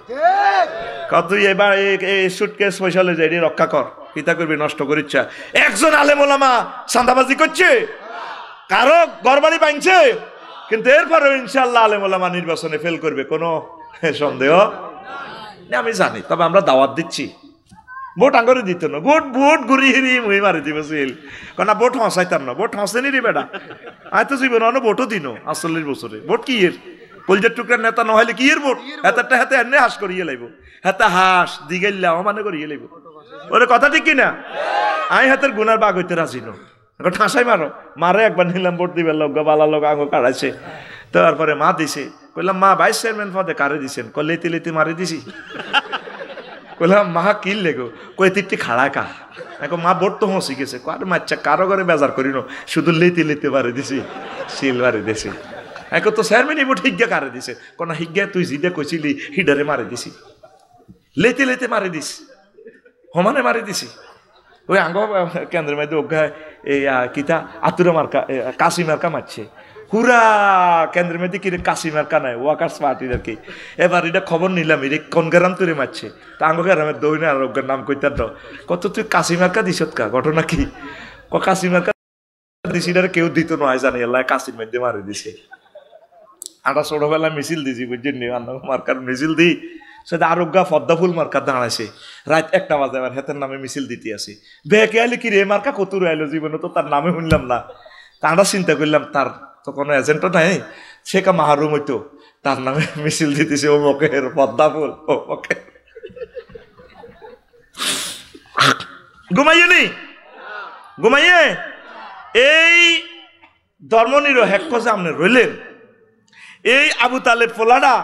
কত এবার এই সুটকেস পয়সা লয়ে যাই রক্ষা কর, কিতা করবি, নষ্ট করিচ্ছা। একজন আলেম ওলামা চাঁদাবাজি করছে, কারো ঘরবাড়ি ভাঙছে, কিন্তু এরপরেও ইনশাআল্লাহ আলেম ওলামা নির্বাচনে ফেল করবে, কোনো সন্দেহ আমি জানি। তবে আমরা দাওয়াত দিচ্ছি, ভোট আঙ্গরে দিত না, ভোট ঘুরি হিরি মুই মারি দিবছিল কেন ভোট হসাইতাম না। ভোট হসেনি রে বেটা, আয় তো জীবন অন্য ভোটও দিন 48 বছরে। ভোট কি এর কলজার টুকরার নেতা নহলে কি এর ভোট? হাতে হাতে এনে হাস করিয়ে লাইব, হাতে হাস দিগাইল্লা মানে করিয়ে লাইব। ওরে কথা ঠিক কিনা? আই হাতের গুনার বাঘ হইতে রাজি নো, ঠাঁসাই মারে একবার নিলাম ভোট দিবে, লোক বালা লোক আঙ্গ কাড়াইছে। তারপরে মা দিছে, কইলাম মা ভাইস চেয়ারম্যান পদে কারে দিছেন? কলেতে লেতে মারি দিছি। কইলাম মা কি লেগো? কই তিনটি খাড়া কা। এখন মা ভোট তো হসি গেছে, কার মাচ্চা কারো ঘরে বেজার করিন, শুধু লেতে মারি দিছি, শিল মারি দিছি। এখন তো চেয়ারম্যানই ভোট হিজ্ঞা কারে দিছে? কোন হিজ্ঞা তুই জিদে কইছিলি হিডারে মারি দিছি, লেতে মারি দিস, সমানে মারি দিছি। ওই আঙ্গ কেন্দ্রের মধ্যে অজ্ঞায় এই কিতা আতুরা মার্কা কাশি মার্কা মারছে পুরা কেন্দ্রের মধ্যে কিরে কাশি মার্কা নাই ওয়াকার্স পার্টির আর কি। এবার এটা খবর নিলাম এর কোন গ্রাম তুলে মারছে, তা আঙ্গ গ্রামের দৌড়ে আর অজ্ঞার নাম কইতার দাও। কত তুই কাশি মার্কা দিস কা? ঘটনা কি? কাশি মার্কা দিছি কেউ দিত নয় জানি, আল্লাহ কাশির মধ্যে মারি দিছে। আটা ছোটবেলায় মিছিল দিছি বুঝছেন, মার্কার মিছিল দিই সেটা আরোগ্যা পদ্মা ফুল মার্কা দাঁড়াইছে রাত 1টা বাজে, আবার হেতের নামে মিছিল দিতে আসি। বেকে আইলে কি রে মার্কা কতুর আইলো, জীবনে তো তার নামে শুনলাম না। তা আমরা চিন্তা করলাম তার তো কোনো এজেন্টও নাই, সে কা মাহরুম হইতো, তার নামে মিছিল দিতেছে অমকের পদ্মা ফুল অমকের। ঘুমাইয়ে এই ধর্মনিরপেক্ষ যে আপনি রইলেন, এই আবু তালেব ফোলাডা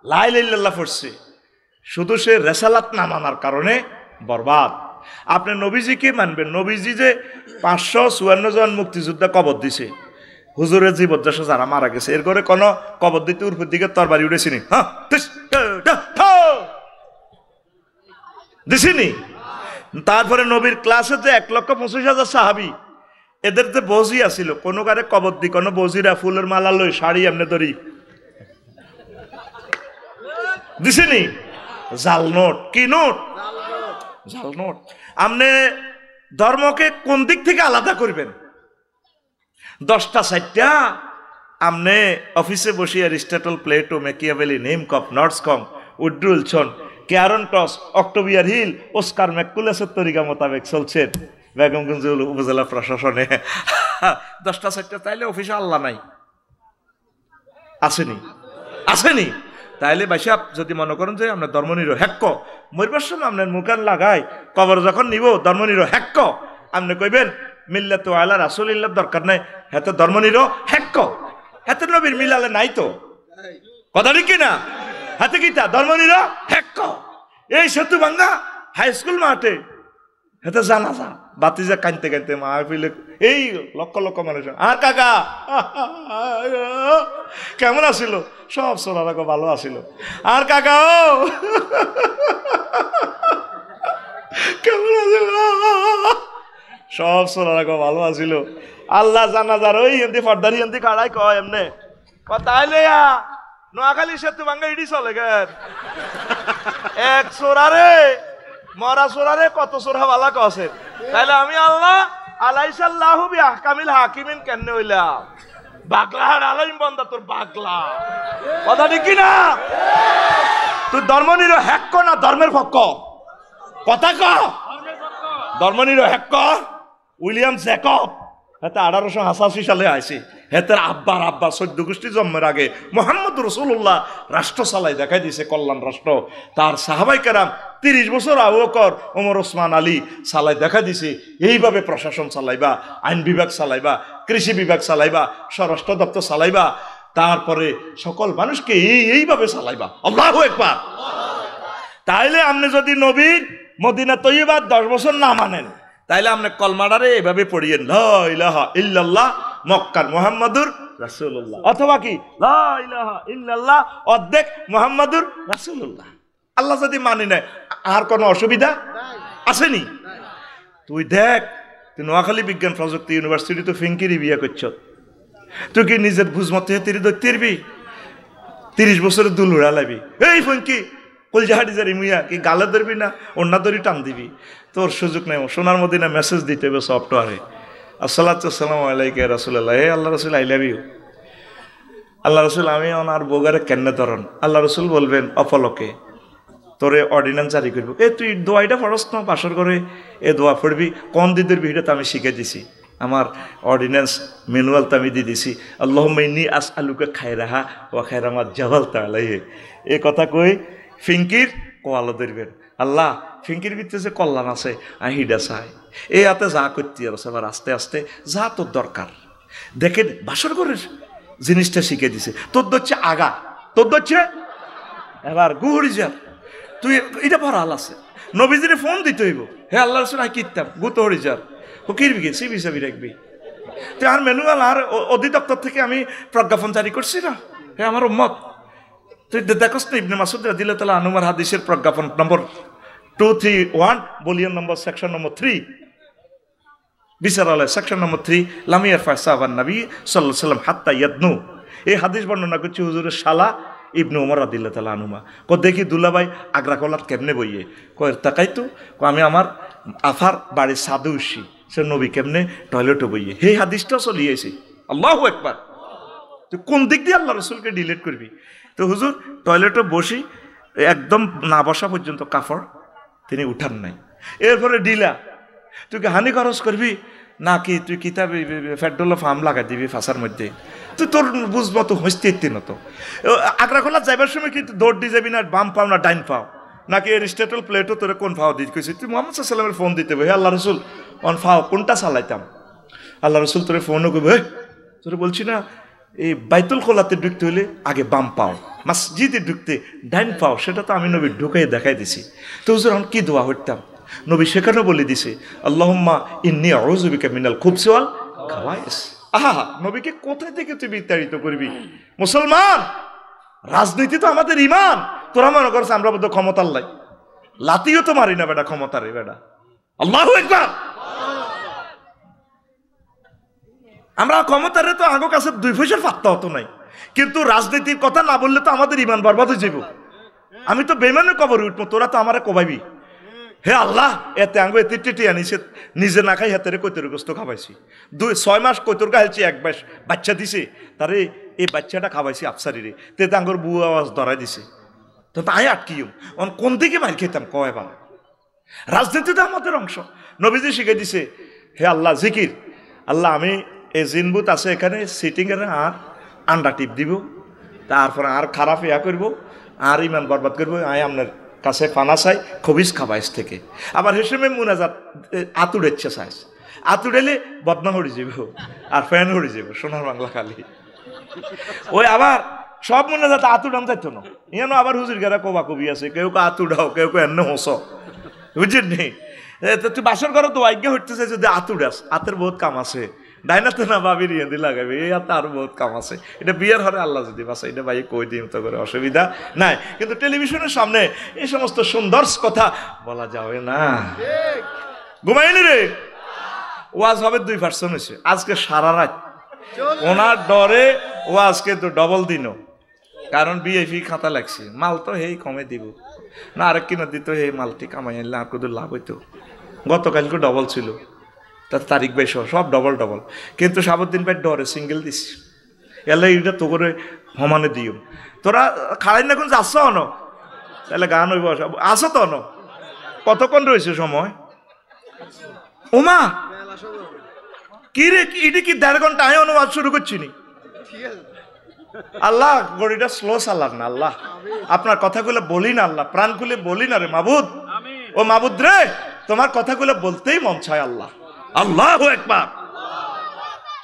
লা ইলাহা ইল্লাল্লাহ পড়ছে, শুধু সে রেসালাত না মানার কারণে বরবাদ। আপনি নবীজিকে মানবেন, নবীজি যে 554 জন মুক্তিযোদ্ধা কবর দিছে, হুজুরের জীবদ্দশা যারা মারা গেছে, এর করে কোনো কবর দিতে উপর দিকে তরবারি উঠেছিনি? হ্যাঁ দিছিনি। তারপরে নবীর ক্লাসে যে 1,25,000 সাহাবি, এদের যে বজি আছিল, কোনো কারে কবর দি কোনো বজিরা ফুলের মালা লই শাড়ি এমনি ধরি দিছিনি? জাল নোট। কি নোট? জাল নোট। আপনি ধর্মকে কোন দিক থেকে আলাদা করবেন? 10টা 4টা আপনি অফিসে বসে অ্যারিস্টটল, প্লেটো, ম্যাকিয়াভেলি, নেমকপ, নর্সকম, উড্রুলসন, ক্যারন ক্রস, অক্টোবিয়ার হিল, ওস্কার ম্যাকুলাসের তরিকা মোতাবেক চলছেন বেগমগঞ্জ উপজেলা প্রশাসনে। 10টা 4টা তাইলে অফিসে আল্লাহ নাই? আসেনি? তাইলে বাইসাব যদি মনে করেন যে আপনার ধর্মনিরপেক্ষ, মরবার সময় আপনার মুখান লাগাই কবর যখন নিব ধর্মনিরপেক্ষ, আপনি কইবেন মিল্লাতু আলা রাসূলিল্লাহ দরকার নাই, হাতে ধর্মনিরপেক্ষ, হাতে নবীর মিলালে নাই তো। কথা ঠিক কিনা? হাতে কিতা ধর্মনিরপেক্ষ। এই সেতু ভাঙ্গা হাই স্কুল মাঠে হাতে জানাজা বাতিজা কানতে কানতে মাহফিলে এই লক্ষ লক্ষ মানুষ। আর কাকা কেমন আছিল? সব সোনারা ভালো আছিল। আর কাকা কেমন আছিল? সব সোনারা ভালো আছিল। আল্লাহ জানাজার ওই হিন্দি ফর্দারি হিন্দি কাড়াই কয় এমনে তাইলে নোয়াখালী সেতু ভাঙ্গা ইডি চলে গেল এক সোরারে মরা সোরারে কত সোরা বালা কছে, তাইলে আমি আল্লাহ আলাইসাল্লাহু বিআহকামিল হাকিমিন কেন হইলাম? বাগলা হার আলাইম বান্দা তোর বাগলা, কথা ঠিক কি না? তুই ধর্মনিরপেক্ষ না ধর্মের পক্ষ? কথা ক, ধর্মনিরপেক্ষ। উইলিয়াম জ্যাকব হেতে 1888 সালে আইছে, হেতের আব্বার আব্বা 14 গোষ্ঠী জন্মের আগে মুহাম্মদ রাসূলুল্লাহ রাষ্ট্র চালাই দেখাই দিছে, কল্যাণ রাষ্ট্র। তার সাহাবাই কেরাম 30 বছর আবু বকর, ওমর, ওসমান, আলী চালাই দেখা দিছে এইভাবে প্রশাসন চালাইবা, আইন বিভাগ চালাইবা, কৃষি বিভাগ চালাইবা, স্বরাষ্ট্র দপ্তর চালাইবা, তারপরে সকল মানুষকে এইভাবে চালাইবা। আল্লাহু আকবার। তাইলে আপনি যদি নবীর মদিনা তৈয়বা 10 বছর না মানেন, তাইলে আপনি কলমাটারে এভাবে পড়িয়েন, লা ইলাহা ইল্লাল্লাহ মক্কার মুহাম্মাদুর রাসূলুল্লাহ, অথবা কি লা ইলাহা ইল্লাল্লাহ অর্ধেক মুহাম্মাদুর রাসূলুল্লাহ। আল্লাহ যদি মানি নেয় আর কোনো অসুবিধা আসেনি? তুই দেখ, তুই নোয়াখালী বিজ্ঞান প্রযুক্তি ইউনিভার্সিটি তো ফিঙ্কিরি বিয়া করছ, তুই কি নিজের বুঝমত তিরি ধরতে পারবি? 30 বছরের দুল উড়ালাবি, এই ফিঙ্কি কলজাহাটি জারি মুইয়া কি গালে ধরবি না অন্য ধরি টান দিবি? তোর সুযোগ নেই। সোনার মদিনা মেসেজ দিতে হবে সফটওয়্যারে, আসসালাতু আসসালামু আলাইকা ইয়া রাসূলুল্লাহ, হে আল্লাহ রাসূল আই লাভ ইউ। আল্লাহ রাসূল আমি ওনার বোগারে কেন্নে ধরন? আল্লাহ রাসূল বলবেন অপলকে তোরে অর্ডিন্যান্স জারি করবো, এ তুই দোয়াইটা ফরস না বাসর করে এ দোয়া পড়বি, কোন দিদের ভিডিও তো আমি শিখে দিছি, আমার অর্ডিন্যান্স ম্যানুয়াল তো আমি দিয়ে দিছি। আল্লাহুম্মা ইন্নী আসআলুকা খায়রাহা ওয়া খায়রা মা জাবালতা আলাইহি। এই কথা কই ফিঙ্কির কোয়ালো ধরবেন, আল্লাহ ফিঙ্কির ভিতরে যে কল্যাণ আছে আমি হিডা চাই, এই হাতে যা করতে আছে এবার আস্তে আস্তে যা তোর দরকার। দেখেন বাসর ঘরের জিনিসটা শিখে দিছে, তোর হচ্ছে আগা, তোর হচ্ছে এবার গুহরি যা, তুই এটা বড় আল আছে। নবীজিরে ফোন দিতে হইব, হে আল্লাহ রাসূল আই কিতাম গুতো হরিজার ও কিরবি গে সিবি সাবি রাখবি। তুই আর ম্যানুয়াল আর অধিদপ্তর থেকে আমি প্রজ্ঞাপন জারি করছি না, হে আমার উম্মত তুই দেখোস না ইবনে মাসউদ রাদিয়াল্লাহু তাআলা আনহু হাদিসের প্রজ্ঞাপন নম্বর 231 ভলিউম নম্বর সেকশন নম্বর 3 বিচারালয় সেকশন নম্বর 3 লামিয়ার ফাসাবান নবী সাল্লাল্লাহু আলাইহি সাল্লাম হাত্তা ইয়াদনু। এই হাদিস বর্ণনা করছে হুজুরের শালা ইবনে ওমর রাদিয়াল্লাহু তাআলা আনহুমা। কো দেখি দুলাভাই আগ্রা কলার কেমনে বইয়ে, কয় তাকাইতো কো আমি আমার আফার বাড়ির সাদে উঠছি, সে নবী কেমনে টয়লেটে বইয়ে। এই হাদিসটা চলিয়েছে। আল্লাহু আকবার। তুই কোন দিক দিয়ে আল্লাহ রাসূলকে ডিলিট করবি? তো হুজুর টয়লেটে বসি একদম না বসা পর্যন্ত কাফড় তিনি উঠান নাই, এরপরে ডিলা তুই কি হানি খরচ করবি নাকি তুই কিতাবে ফেডরোল ফার্ম লাগাই দিবি ফাঁসার মধ্যে? তুই তোর বুঝবো তো হইতে না। তো আগ্রা খোলা যাইবার সময় কিন্তু দৌড় দিয়ে যাবি না বাম পাও না ডাইন পাও, নাকি এরিস্টটল প্লেটও তোরে কোন ফাও দিয়ে কইছি? তুই মুহাম্মদ সাল্লাল্লাহু আলাইহি ওয়াসাল্লামের ফোন দিতে হবে, হে আল্লাহ রাসূল অন ফাও কোনটা চালাইতাম? আল্লাহ রাসূল তোরে ফোনও করবে, হে তোরে বলছি না এই বাইতুল খোলাতে ঢুকতে হলে আগে বাম পাও, মসজিদে ঢুকতে ডাইন পাও, সেটা তো আমি নবী ঢুকাই দেখাই দিছি। তো হুজুর আমি কি দোয়া করতাম? নবী সেখানেও বলে দিছে আল্লাহুম্মা ইন্নী আউযু বিকা মিনাল খুবসি ওয়াল খাবায়েস। আহা, নবীকে কোথায় থেকে তুই বিতাড়িত করবি? মুসলমান, রাজনীতি তো আমাদের ইমান। তোরা মনে করছ আমরা বোধ ক্ষমতার লাই, লাতিও তো মারি না বেটা ক্ষমতার বেটা। আল্লাহু আকবার। আমরা ক্ষমতারে তো আগো কাছে 2 পয়সার পাত্তা হতো নাই, কিন্তু রাজনীতির কথা না বললে তো আমাদের ইমান বরবাদ হয়ে যাব। আমি তো বেমানে কবরে উঠবো, তোরা তো আমারে কবাইবি। হে আল্লাহ, এতে আঙ্গো এতে টেটে আনিছে, নিজে না খাই হাতেরে কৈতর গোস্ত খাওয়াইছি, 6 মাস কৈতর গাইছি, 1 মাস বাচ্চা দিছে তারে, এই বাচ্চাটা খাওয়াইছি আফসারিরে, তেতে আঙ্গর বউ আওয়াজ ধরাই দিছে। তো তাই আটকিও কোন দিকে মার খেতাম কয় বা? রাজনীতি তো আমাদের অংশ। নবীজি শিখে দিছে, হে আল্লাহ জিকির, আল্লাহ আমি এই জিনবুত আছে এখানে সিটিংয়ের আর আন্ডা টিপ দিব, তারপরে আর খারাপ ইয়া করবো, আর ইমান বরবাদ করবো, আয় আপনার কাছে ফানা চাই খবিস খাবাইস থেকে। আবার হেসেমে মুনাজাত আতুড়েচ্ছে চাইস, আতুড়েলে বদনা হরি যাব আর ফ্যান হরি যাব সোনার বাংলা খালি। ওই আবার সব মুনাজাত আতুড়াম চাইতো না, ইয়ানো আবার হুজুর গেরা কবা কবি আছে, কেউ কে আতুড়াও, কেউ কে এনে হস, বুঝছেন নি? তুই বাসর ঘরে তো আজ্ঞা হইতে চাই যদি আতুড়াস, হাতের বহুত কাম আছে, ডাইনাতে না বাবির ইয়ে দিয়ে লাগাবে, এই হাতে আরো বহুত কাম আছে। এটা বিয়ের হরে আল্লাহ যদি বাসা, এটা ভাই কই দিন তো করে অসুবিধা নাই, কিন্তু টেলিভিশনের সামনে এই সমস্ত সুন্দর কথা বলা যাবে না। ঘুমাইনি রে, ওয়াজ হবে 2% হয়েছে আজকে সারা রাত, ওনার ডরে ও আজকে তো ডবল দিনও, কারণ বিএফি খাতা লাগছে, মাল তো হেই কমে দিব। না আরেক কিনা দিত, হে মালটি কামাই আনলে আর কত লাভ হইতো। গতকালকে ডবল ছিল, তাতে তারিখ ভাই সব ডবল ডবল, কিন্তু সাবুদ্দিন ভাই ডরে সিঙ্গেল দিস, এলে এইটা তো করে সমানে দিও। তোরা খাড়াই না কোন যাচ্ছ অন, তাহলে গান হইব আসো তো অন, কতক্ষণ রয়েছে সময়? ওমা কি রে, এটা কি 1.5 ঘন্টা আমি অনুবাদ শুরু করছি নি। আল্লাহ গড়িটা স্লো চালাক না আল্লাহ, আপনার কথাগুলো বলি না আল্লাহ, প্রাণ খুলে বলি না রে মাবুদ। ও মাবুদ রে, তোমার কথাগুলো বলতেই মন চায় আল্লাহ। আল্লাহু আকবার।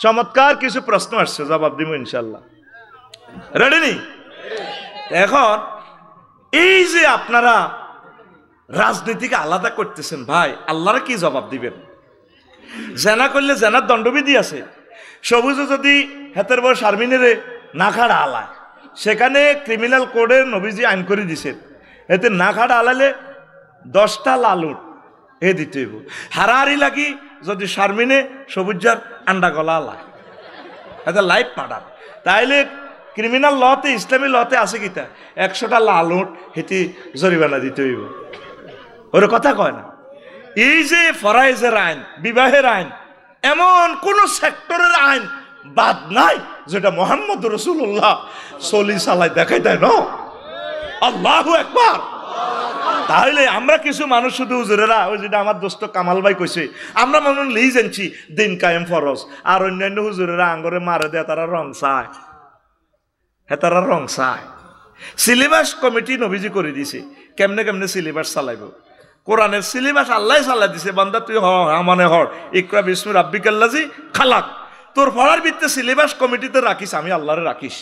চমৎকার কিছু প্রশ্ন আসছে, জবাব দিব ইনশাল্লাহ। রেডি নি? এখন এই যে আপনারা রাজনীতিকে আলাদা করতেছেন ভাই, আল্লাহরা কি জবাব দিবেন? জেনা করলে জেনার দণ্ডবিধি আছে। সবুজ যদি হেতের বর শারমিনেরে না খাড়া আলায়, সেখানে ক্রিমিনাল কোডে নবীজি আইন করে দিছে, এতে না খাড়া আলালে 10টা লালুট এ দিতে হইব। হারাহারি লাগি যদি শারমিনে সবুজার আন্ডা গলা আলায়, এতে লাইফ মার্ডার। তাইলে ক্রিমিনাল লতে, ইসলামী লতে আছে কিতা 100টা লালুট হেতি জরিমানা দিতে হইব। ওর কথা কয় না। এই যে ফরাইজের আইন, বিবাহের আইন, এমন কোন সেক্টরের আইন বাদ নাই যেটা মোহাম্মদ রাসূলুল্লাহ চলি চালাই দেখাই দেয় না। আল্লাহু আকবার। তাহলে আমরা কিছু মানুষ শুধু হুজুরেরা, ওই যেটা আমার দোস্ত কামাল ভাই কইছে, আমরা মনে লিজ আনছি দিন কায়েম ফরজ, আর অন্যান্য হুজুরেরা আঙ্গরে মারে দেয়, তারা রং চায়, হ্যাঁ তারা রং চায়। সিলেবাস কমিটি নবীজি করে দিছে, কেমনে কেমনে সিলেবাস চালাইব। কোরআনের সিলেবাস আল্লাহ চালাই দিছে, বান্দা তুই মানে হর ইকরা বিস্মি রাব্বিকাল্লাযী খালাক। তোর পড়ার ভিত্তিতে সিলেবাস কমিটিতে রাখিস, আমি আল্লাহরে রাখিস।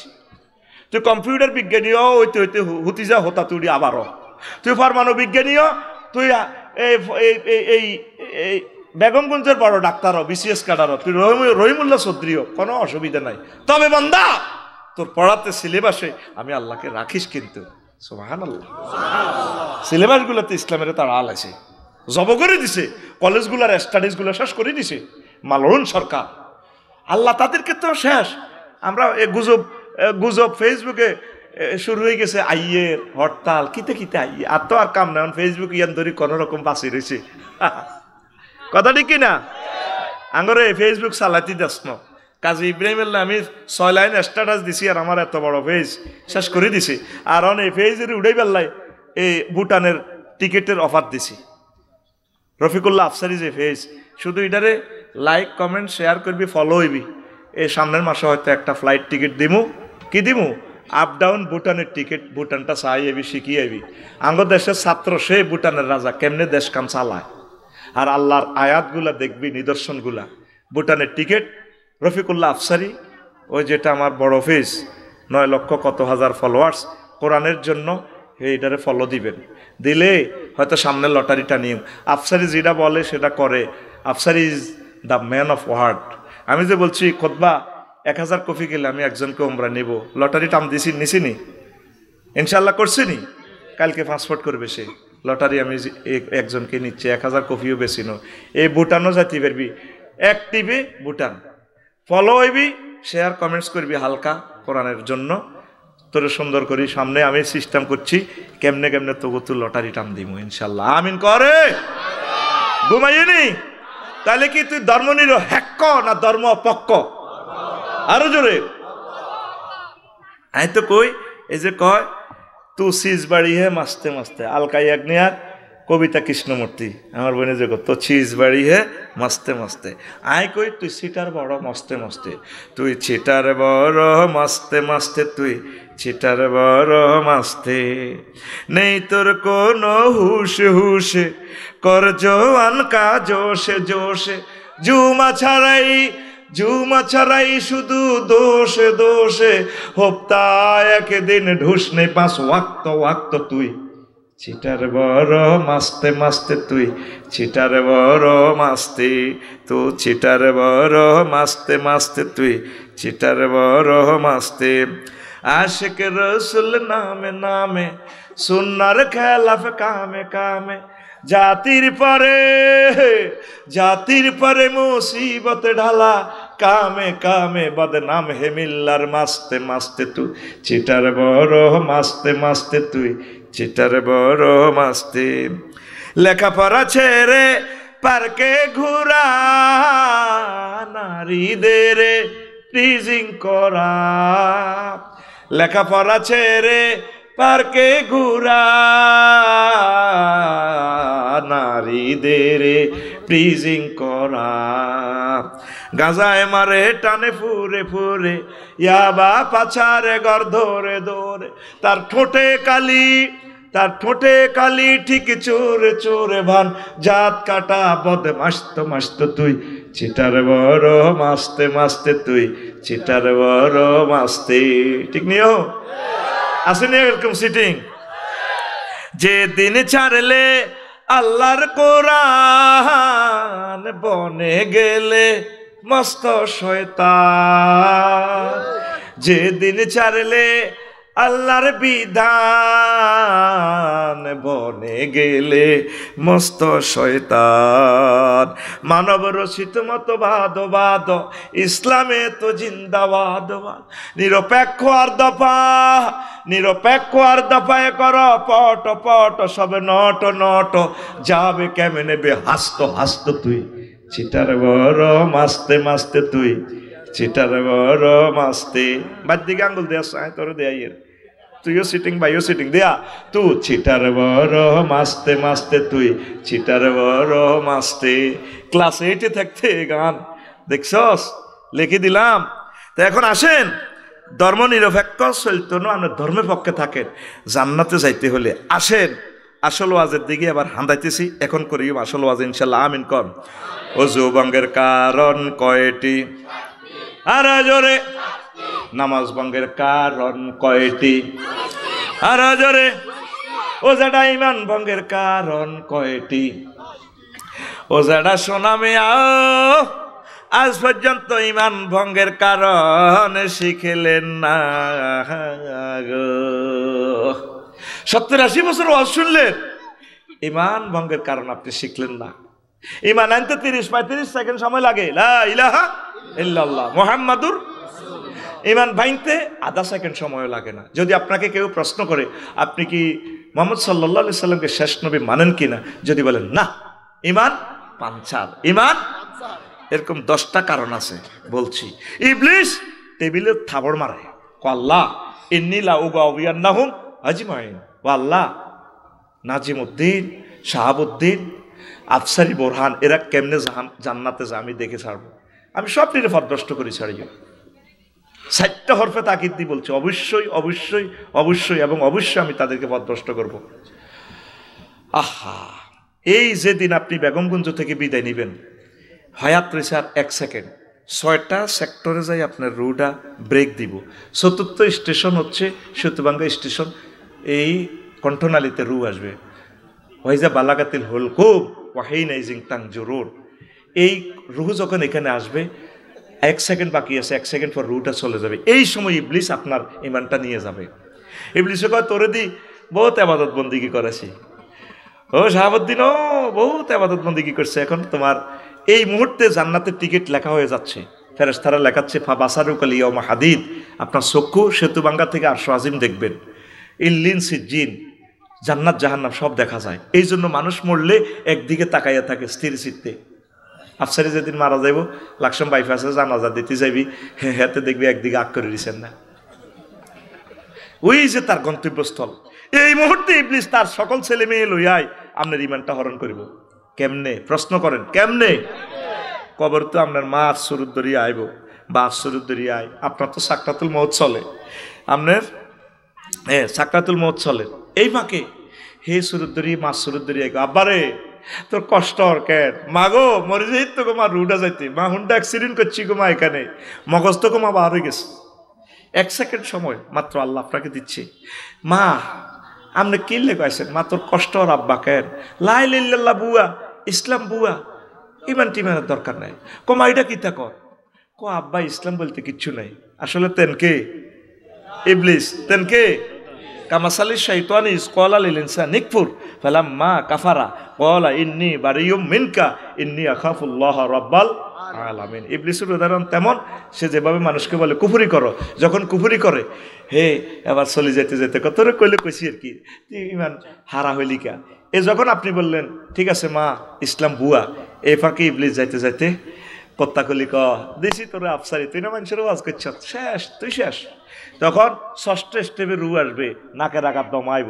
তুই কম্পিউটার বিজ্ঞানীও হইতে হইতে হুতি যা হতা তুই আবারও, তুই পরমাণু বিজ্ঞানীও, তুই এই বেগমগঞ্জের বড় ডাক্তারও, বিসিএস ক্যাডারও, তুই রহিমুল্লাহ চৌধুরীও, কোনো অসুবিধা নাই। তবে বান্দা তোর পড়াতে সিলেবাসে আমি আল্লাহকে রাখিস। কিন্তু সুবহানাল্লাহ, সিলেবাসগুলোতে ইসলামের তার আল আছে, জব করে দিছে, কলেজগুলোর স্টাডিজগুলো শেষ করে দিছে মালরুন সরকার। আল্লাহ তাদেরকে তো শেষ। আমরা গুজব ফেসবুকে শুরু হয়ে গেছে, আইয়ের হরতাল কিতে কিতে আইয়ে, আর তো আর কাম নাই, ফেসবুক ইয়ান ধরি কোন রকম বাঁচি রয়েছে। কথা ঠিক কিনা? আঙ্গরে ফেসবুক চালাইতে যাস না। কাজী ইব্রাহিমের আমি 6 লাইন স্ট্যাটাস দিছি, আর আমার এত বড় পেজ শেষ করে দিছি। আর এই পেজের উড়াই বেল্লাই এই ভুটানের টিকিটের অফার দিছি। রফিকুল্লাহ আফসারি যে পেজ, শুধু এটারে লাইক কমেন্ট শেয়ার করবি, ফলো হইবি। এই সামনের মাসে হয়তো একটা ফ্লাইট টিকিট দিমু, কি দিমু, আপ ডাউন ভুটানের টিকিট, ভুটানটা চাই এবি, শিখিয়ে এবি। আঙ্গ দেশের ছাত্র সে ভুটানের রাজা কেমনে দেশ কাম চালায়, আর আল্লাহর আয়াতগুলা দেখবি, নিদর্শনগুলা। ভুটানের টিকিট রফিকুল্লাহ আফসারি, ওই যেটা আমার বড় ফেজ, 9 লক্ষ কত হাজার ফলোয়ার্স, কোরআনের জন্য এইটারে ফলো দিবেন। দিলে হয়তো সামনে লটারিটা নিয়ে আফসারি যেটা বলে সেটা করে। Afsari is the man of word. আমি যে বলছি খুতবা 1000 কপি গেলে আমি একজনকে উমরা নেব, লটারি টাম দিছি, নিছিনি ইনশাল্লাহ, করছিনি। কালকে পাসপোর্ট করবে সে, লটারি আমি একজনকে নিচ্ছে, 1000 কপিও বেশি নো। এই ভুটানও যাইতে পারবি, অ্যাক্টিভে ভুটান ফলো হইবি, শেয়ার কমেন্টস করবি হালকা কোরআনের জন্য। তোরে সুন্দর করি সামনে আমি সিস্টেম করছি, কেমনে কেমনে তবু তুই লটারি টান দিব ইনশাল্লাহ। আমিন করে ঘুমাইনি। তাহলে কি তুই ধর্ম নিরপেক্ষ না ধর্ম পক্ষ? আরো জোরে আই তো কই, এই যে কয় তু চিজ বাড়ি হে মাস্তে মাস্তে, আলকাই আগ্নিয়ার কবিতা কৃষ্ণমূর্তি আমার বোনে যে তো চিজ বাড়ি হে মাস্তে মাস্তে। আই কই তুই চিটার বড় মস্তে মস্তে, তুই চিটার বড় মাস্তে মাস্তে, তুই চিটার বড় মাস্তে। নেই তোর কোনো হুশ হুশে, কর জওয়ান কা জোশে জোশে, জুমা ছাড়াই শুধু দোষে দোষে, হপ্তায় একদিন ঢুসনে 5 ওয়াক্ত ওয়াক্ত, তুই চিটার বড় মাস্তে মাস্তে, তুই চিটার বড় মাস্তে, তো চিটার বড় মাস্তে মাস্তে, তুই চিটার বড় মাস্তে। আশিক রসুল নামে নামে, সুন্নার খেলাফ কামে কামে, জাতির পরে মুসিবত ঢালা, কামে কামে বদনাম হে মিল্লার মাস্তে মাস্তে তুই চিটার বড় মাস্তে মাস্তে তুই চিটার বড় মাস্তে লেখাপড়া ছেড়ে পার্কে ঘুরা নারীদের প্লিজিং করা লেখাপড়া ছেড়ে পার্কে ঘুরা নারীদের প্লিজিং করা গাজায় মারে টানে ফুরে ফুরে ইয়াবা পাছারে ঘর ধরে ধরে তার ঠোঁটে কালি ঠিক চোরে চোরে ভান জাত কাটা বদে মাস্ত মাস্ত তুই চিটার বড় মাস্তে মাস্তে তুই চিটার বড় মাস্তে ঠিক নিও আসেনি এরকম সিটিং যে দিন ছাড়লে আল্লাহর কোরআন বনে গেলে মস্ত শয়তান যে দিন ছাড়লে আল্লাহর বিধান বনে গেলে মস্ত শয়তান মানব রচিত মতবাদ ইসলামে তো জিন্দাবাদ নিরপেক্ষ আর দফায় কর পট পট সবে নট নট যাবে কেমনে বে হাসত তুই চিটার বড় মাস্তে মাস্তে তুই চিটার বড় মাস্তে বাদ দিকে আঙ্গুল দেয়া সাই তোর দেয়াইয়ের তুইও সিটিং ভাইও সিটিং দেয়া তুই চিটার বড় মাস্তে মাস্তে তুই চিটার বড় মাস্তে ক্লাস 8-এ থাকতে গান দেখছস লিখে দিলাম। তো এখন আসেন ধর্ম নিরপেক্ষ চলতো না আমরা ধর্মের পক্ষে থাকেন জান্নাতে যাইতে হলে আসেন আসল ওয়াজের দিকে আবার হাঁদাইতেছি এখন করি আসল ওয়াজ ইনশাল্লাহ আমিন কর ওযু ভঙ্গের কারণ কয়টি আর জোরে নামাজ ভঙ্গের কারণ কয়টি আর জোরে ও যেটা ইমান ভঙ্গের কারণ কয়টি ও যেটা শোনামে আজ পর্যন্ত ইমান ভঙ্গের কারণ শিখলেন না 70-80 বছর ওয়াজ শুনলেন ইমান ভঙ্গের কারণ আপনি শিখলেন না ইমান আনতে 30-35 সেকেন্ড সময় লাগে লা ইলাহা ইল্লাল্লাহ মুহাম্মাদুর ইমান ভাঙতে আধা সেকেন্ড সময় লাগে না। যদি আপনাকে কেউ প্রশ্ন করে আপনি কি মুহাম্মদ সাল্লাল্লাহু আলাইহি সাল্লামকে শেষ নবী মানেন কিনা যদি বলেন না ইমান পাঞ্চার ইমান এরকম 10টা কারণ আছে বলছি। ইবলিস টেবিলে থাবড় মারে আল্লাহ ইন্নী লা উগাউয়ান্নাহুম আজমাইন ও আল্লাহ নাজিমউদ্দিন শাহাবুদ্দিন আফসারি বোরহান এরা কেমনে জান্নাতে যা আমি দেখে ছাড়বো আমি সব নিরে পথভ্রষ্ট করি ছাড়িও 7টা হরফে তাকিদ দিয়ে বলছে অবশ্যই অবশ্যই অবশ্যই এবং অবশ্যই আমি তাদেরকে পথভ্রষ্ট করব। আহা এই যেদিন আপনি বেগমগঞ্জ থেকে বিদায় নেবেন হায়াত রয়েছে আর 1 সেকেন্ড 6টা সেক্টরে যাই আপনার রুটা ব্রেক দিব। 4র্থ স্টেশন হচ্ছে সেতুবাঙ্গা স্টেশন এই কণ্ঠনালীতে রু আসবে ওয়াইজা বালাগাতিল হুলকুম ওয়াহিনাইজিং তানজুরুন এই রুহ যখন এখানে আসবে 1 সেকেন্ড বাকি আছে 1 সেকেন্ড পর রুটা চলে যাবে এই সময় ইবলিস আপনার ইমানটা নিয়ে যাবে। ইবলিসে কয় তোরে দি বহুত ইবাদত বন্দেগী করেছি ও শাহাবুদ্দিন ও বহুত ইবাদত বন্দেগী করছে এখন তোমার এই মুহূর্তে জান্নাতের টিকিট লেখা হয়ে যাচ্ছে ফেরেশতারা লেখাচ্ছে ফাবাসারুকাল ইয়াউমা হাদিদ আপনার চক্ষু সেতুবাঙ্গা থেকে আরশ আজিম দেখবেন ইল্লিন সিজ্জিন জান্নাত জাহান্নাম সব দেখা যায়। এই জন্য মানুষ মরলে একদিকে তাকাইয়া থাকে স্থির চিত্তে। আফসারি যেদিন মারা যাইব লাকসাম বাইপাসে জানাজা দিতে যাইবি হেতে দেখবি একদিকে আগ করে দিচ্ছেন না ওই যে তার গন্তব্যস্থল। এই মুহূর্তে ইবলিস তার সকল ছেলে মেয়ে লইয়াই আপনার ইমানটা হরণ করিব কেমনে প্রশ্ন করেন কেমনে কবর তো আপনার মা আশ্চর্য দরিয়া আইব বা আশ্চর্য দরিয়া আই আপনার তো সাকরাতুল মউত চলে আপনার সাকরাতুল মউত চলে এই মাকে হে সুরুদ্দরি মা সুরুদ্দরি আব্বারে তোর কষ্ট আর কেন মাগো মরে যাই তো গো মা রুডা যাইতে মা হুন্ডা অ্যাক্সিডেন্ট করছি গো মা এখানে মগজ তো গো মা বার হয়ে গেছে 1 সেকেন্ড সময় মাত্র আল্লাহ আপনাকে দিচ্ছে মা আপনি কি লেগাইছেন মা তোর কষ্ট আর আব্বা কেন লা ইলাহা ইল্লাল্লাহ বুয়া ইসলাম বুয়া ইমান টিমানের দরকার নাই কমা এটা কি তা কর কো আব্বা ইসলাম বলতে কিচ্ছু নাই আসলে তেনকে ইবলিস তেনকে কামাসালি শাইতানি ইসকালা লিল ইনসান নিকফুর ফালাম্মা কাফারা ক্বালা ইন্নী বারিয়ুম মিনকা ইন্নী আখাফুল্লাহ রাব্বাল আলামিন। ইবলিসের উদাহরণ তেমন, সে যেভাবে মানুষকে বলে কুফরি করো, যখন কুফরি করে হে এবার চলে যেতে যেতে কত কইলে কইছি আর কি, তুই ইমান হারা হইলি কা। এ যখন আপনি বললেন ঠিক আছে মা ইসলাম বুয়া, এই ফাঁকে ইবলিস যাইতে যাইতে কত্তা কলি ক দেশি তোরা আফসারি, তুই না মানুষের ওয়াজ করছ, শেষ তুই শেষ। তখন ষষ্ঠ স্টেপে রু আসবে, নাকের আঘাত দমাইব,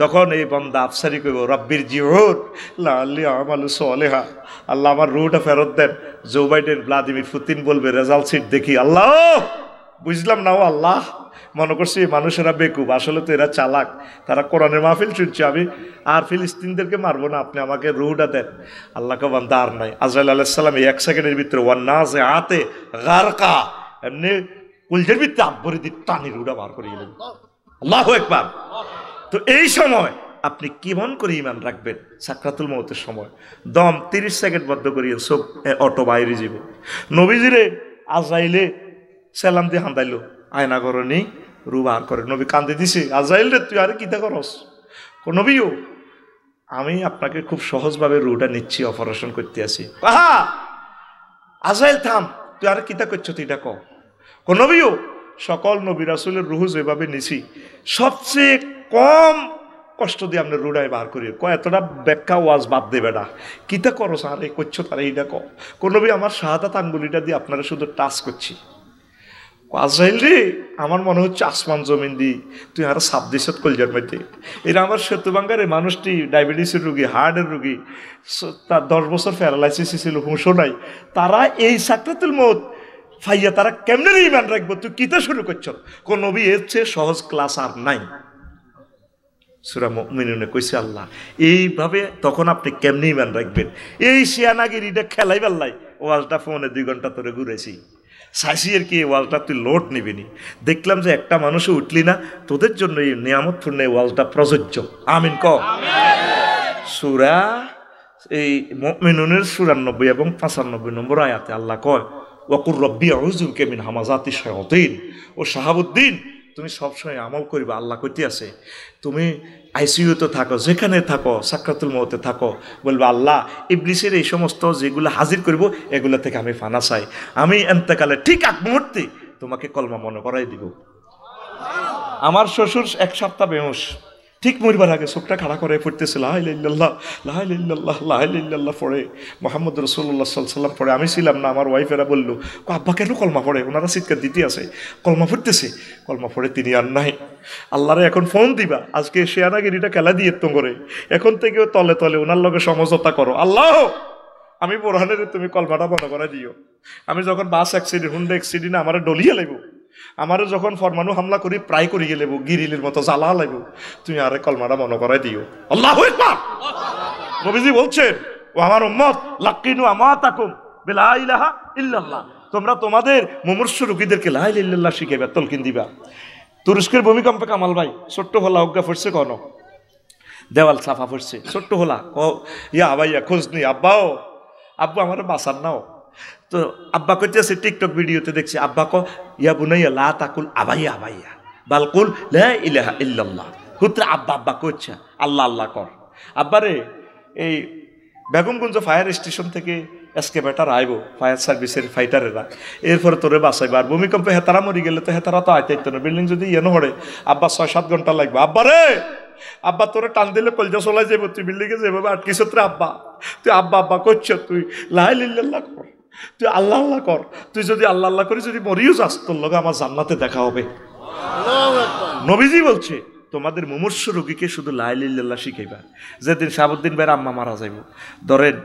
তখন এই বন্দা আফসারি কইব রব্বির জিউর লাল্লি আমালু সলেহা, আল্লাহ আমার রুটা ফেরত দেন। জো বাইডেন ভ্লাদিমির পুতিন বলবে রেজাল্ট শিট দেখি, আল্লাহ বুঝলাম না ও আল্লাহ, মনে করছি মানুষেরা বেকুব, আসলে তো এরা চালাক, তারা কোরআনের মাহফিল শুনছে, আমি আর ফিলিস্তিনদেরকে মারবো না, আপনি আমাকে রুহটা দেন। আল্লাহকে বান্দা আর নাই। আজরাইল আলাইহিস সালাম এই 1 সেকেন্ডের ভিতরে ওয়ান্নাজে আতে গারকা এমনি কুলজের ভিতরে আব্বরে দিয়ে টানি রুহটা বার করে গেলেন। আল্লাহু আকবার। তো এই সময় আপনি কেমন করে ইমান রাখবেন? সাকরাতুল মউতের সময় দম 30 সেকেন্ড বদ্ধ করিয়ে সব অটো বাইরে যাব। নবীজিরে আজরাইলে সালাম দিয়ে হান্দাইলো, আয়না করনি রু বার করে। নবী কান্দে দিছে, আজরাইল রে তুই আরে কিতা করস? নবীও আমি আপনাকে খুব সহজভাবে রুটা নিচ্ছি, অপারেশন করতে আসি। আহা আজরাইল থাম, তুই আরে কিতা করছো তুই এটা কও। নবীও সকল নবী রাসূলের রুহ যেভাবে নিছি সবচেয়ে কম কষ্ট দিয়ে আপনার রুডায় বার করি, এতটা ব্যাখ্যা ওয়াজ বাদ দেবে না, কিতা করো স্যার এই করছো তারা এইটা কোন নবী আমার শাহাদাত আঙ্গুলিটা দিয়ে আপনারা শুধু টাচ করছি। আজরাইল রে আমার মনে হচ্ছে আসমান জমিন দি তুই আর সাপ দিস কলজার মধ্যে। এরা আমার সেতুবাঙ্গারে মানুষটি ডায়াবেটিসের রুগী, হার্টের রুগী, তার 10 বছর প্যারালাইসিস ছিল, হুঁশো নাই, তারা এই সাকরাতুল মউত ফাইয়া তারা কেমনে ইমান রাখবো? তুই কিতা শুরু করছ? কোন নবী এর চেয়ে সহজ ক্লাস আর নাই। সূরা মুমিনুনে কইছে আল্লাহ এইভাবে, তখন আপনি কেমনে ইমান রাখবেন? এই শিয়ানাগিরিটা খেলাই বেল্লাই ওয়াজটা ফোনে 2 ঘন্টা ধরে ঘুরেছি, চাইছি আর কি ওয়াজটা তুই লোড নিবিনি, দেখলাম যে একটা মানুষও উঠলি না, তোদের জন্য এই নিয়ামতপূর্ণ এই ওয়াজটা প্রযোজ্য। আমিন ক। সূরা এই মুমিনুনের 94 এবং 95 নম্বর আয়াতে আল্লাহ কয় ওয়াকুর রব্বি আউযু বিকা মিন হামাযাতি শায়াতিন। ও শাহাবুদ্দিন তুমি সবসময় আমল করিবা, আল্লাহ কইতে আছে তুমি আইসিইউতে থাকো, যেখানে থাকো, সাকরাতুল মউতে থাকো, বলবে আল্লাহ ইবলিসের এই সমস্ত যেগুলো হাজির করব এগুলো থেকে আমি ফানা চাই, আমি এন্তেকালে ঠিক আগ মুহূর্তে তোমাকে কলমা মনে করাই দিব। আমার শ্বশুর 1 সপ্তাহ বেহুশ, ঠিক মরবার আগে চোখটা খাড়া করে পড়তেছে লা ইলাহা ইল্লাল্লাহ লা ইলাহা ইল্লাল্লাহ লা ইলাহা ইল্লাল্লাহ পড়ে, মুহাম্মদ রাসূলুল্লাহ সাল্লাল্লাহু আলাইহি ওয়াসাল্লাম পড়ে। আমি ছিলাম না, আমার ওয়াইফেরা বলল আব্বা কেন কলমা পড়ে? ওনারা চিৎকার দিতে আছে, কলমা পড়তেছে, কলমা পড়ে তিনি আর নাই। আল্লাহরে এখন ফোন দিবা, আজকে শেয়ানাগিরিটা খেলা দিয়ে তো করে, এখন থেকেও তলে তলে ওনার লগে সমঝোতা করো। আল্লাহ আমি বোরহানের তুমি কলমাটা মনে করে দিও, আমি যখন বাস অ্যাক্সিডেন্ট, হুন্ডা অ্যাক্সিডেন্ট আমারে ডলিয়ে লাগবো, আমারও যখন ফরমানু হামলা করি প্রায় করি গেলেব, গিরিলের মতো জ্বালা লাগবো, তুমি আরে কলমাটা মনে করাই দিও। আল্লাহু আকবার। নবীজি বলছেন ও আমার উম্মত লাকিনু আমাতাকুম বিলা ইলাহা ইল্লাল্লাহ, তোমরা তোমাদের মুমূর্ষু রোগীদেরকে লা ইলাহা ইল্লাল্লাহ শিখাইবা, তলকিন দিবা। তুরস্কের ভূমিকম্পে কামাল ভাই ছোট্ট হলা অজ্ঞা পড়ছে, কোন দেওয়াল সাফা পড়ছে, ছোট্ট হলা ও ইয়া আবাইয়া খোঁজ নি আব্বাও, আব্বু আমার বাসার নাও। তো আব্বা কইতেছে টিকটক ভিডিওতে দেখছি, আব্বা ক ইয়া বুনাইয়া লা তাকুল আবাইয়া আবাইয়া বালকুল লা ইলাহা ইল্লাল্লাহ। হুত্রা আব্বা আব্বা কইছে আল্লাহ আল্লাহ কর। আব্বারে এই বেগমগঞ্জ ফায়ার স্টেশন থেকে এসকেভেটার আইব, ফায়ার সার্ভিসের ফাইটারেরা, এরপরে তোরে বাঁচাইবা। আর ভূমিকম্পে হেতারা মরি গেলে তো হেতারা তো আইতাইতো না, বিল্ডিং যদি ইয়ে হরে আব্বা 6-7 ঘন্টা লাগবে। আব্বা রে আব্বা তোরে টান দিলে কলজা চলাই যাবো, তুই বিল্ডিংয়ে যেভাবে আটকিস তোরে আব্বা, তুই আব্বা আব্বা করছ, তুই লা ইলাহা ইল্লাল্লাহ কর, তুই আল্লাহ আল্লাহ কর। তুই যদি আল্লাহ আল্লাহ করে যদি মরিও যাস, তোর লগে আমার জান্নাতে দেখা হবে। নবীজি বলছে তোমাদের মুমূর্ষু রোগীকে শুধু লা ইলাহা ইল্লাল্লাহ শিখাইবা। যেদিন শাহাবুদ্দিন ভাইয়ের আম্মা মারা যাইব, ধরেন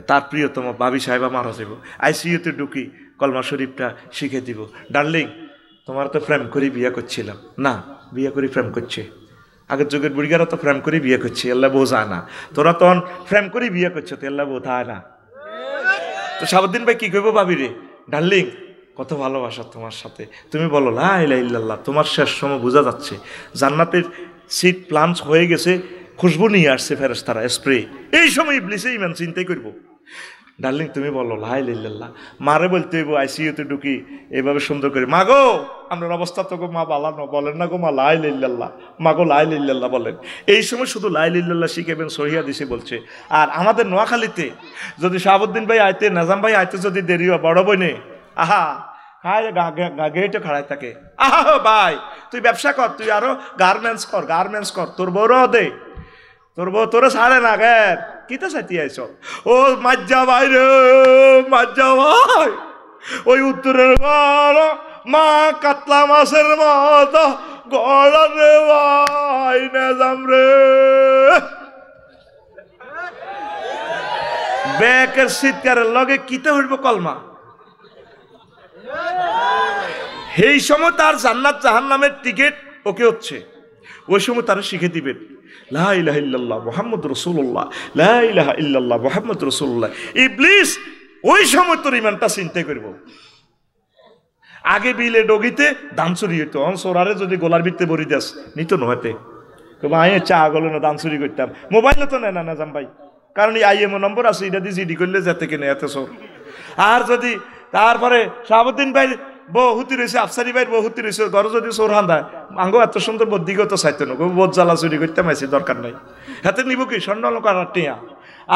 তার প্রিয়তম ভাবি সাহেবা মারা যাইব, আইসিইউতে ঢুকি কলমা শরীফটা শিখে দিব। ডার্লিং তোমার তো প্রেম করে বিয়ে করছিলাম, না বিয়ে করে প্রেম করছে, আগের যুগের বুড়িগারা তো প্রেম করে বিয়ে করছে, আল্লাহ বোঝায় না, তোরা তখন প্রেম করে বিয়ে করছো তো আল্লাহ বোঝায় না। তো শাহাবুদ্দিন ভাই কি কইব ভাবি রে, ডার্লিং কত ভালোবাসা তোমার সাথে, তুমি বলো লা ইলাহা ইল্লাল্লাহ, তোমার শেষ সময় বোঝা যাচ্ছে জান্নাতের সিট প্লান্স হয়ে গেছে, খুশবু নিয়ে আসছে ফেরেশতারা স্প্রে। এই সময় ইবলিসে ইমান চিন্তাই করবো ডার্লিং তুমি বলো লা ইলাহা ইল্লাল্লাহ। মারে বলতে হইব আইসিইউতে ঢুকি এইভাবে সুন্দর করে, মা গো আপনার অবস্থা তো গো মা বালানো, বলেন না গো মা লা ইলাহা ইল্লাল্লাহ, মা গো লা ইলাহা ইল্লাল্লাহ বলেন। এই সময় শুধু লা ইলাহা ইল্লাল্লাহ শিখাবেন, সহিহ হাদিসে বলছে। আর আমাদের নোয়াখালীতে যদি শাহাবুদ্দিন ভাই আইতে, নাজাম ভাই আইতে যদি দেরি হয়, বড় বইনে আহা গেটে খাড়াই থাকে, আহা ভাই তুই ব্যবসা কর, তুই আরো গার্মেন্টস কর, তোর বউরও দে, তোর বউ তোরে ছাড়ে না গের কিতা চাইতে আইস। ও মাজ্জা ভাই রে, মাজ্জা ভাই ওই উত্তরের ঘর মা কাতলা মাছের মতো গলা রে ভাই নেজাম রে। ব্যাকের শীতকারের লগে কিতে হইব কলমা। এই সময় তার জান্নাত জাহান্নামের টিকিট ওকে হচ্ছে, ওই সময় তারা শিখে দিবেন লা ইলাহা ইল্লাল্লাহ মুহাম্মাদুর রাসূলুল্লাহ, লা ইলাহা ইল্লাল্লাহ মুহাম্মাদুর রাসূলুল্লাহ। ইবলিস ওই সময় তোর ইমানটা চিন্তা করব। আগে বিলে ডগিতে দান চুরি হইতো, সোরারে যদি গোলার ভিতরে বড়ি দাস নিত নহতে, আয়ে চা গলে না দান চুরি করতাম। মোবাইলে তো নেয় না নাজাম ভাই, কারণ আইএমও নম্বর আছে, এটা দিয়ে জিডি করলে যেতে কেনে এত সব। আর যদি তারপরে শাহাবুদ্দিন ভাই বউ হুতি রয়েছে, আফসারি ভাইয়ের বউ হুতি রয়েছে, ঘরে যদি চোর হান্দা আঙ্গো এত সুন্দর বদিকে তো চাইতো না, বোধ জ্বালা চুরি করতে মাইছি দরকার নাই, হাতে নিব কি স্বর্ণ অলঙ্কার আর টিয়া।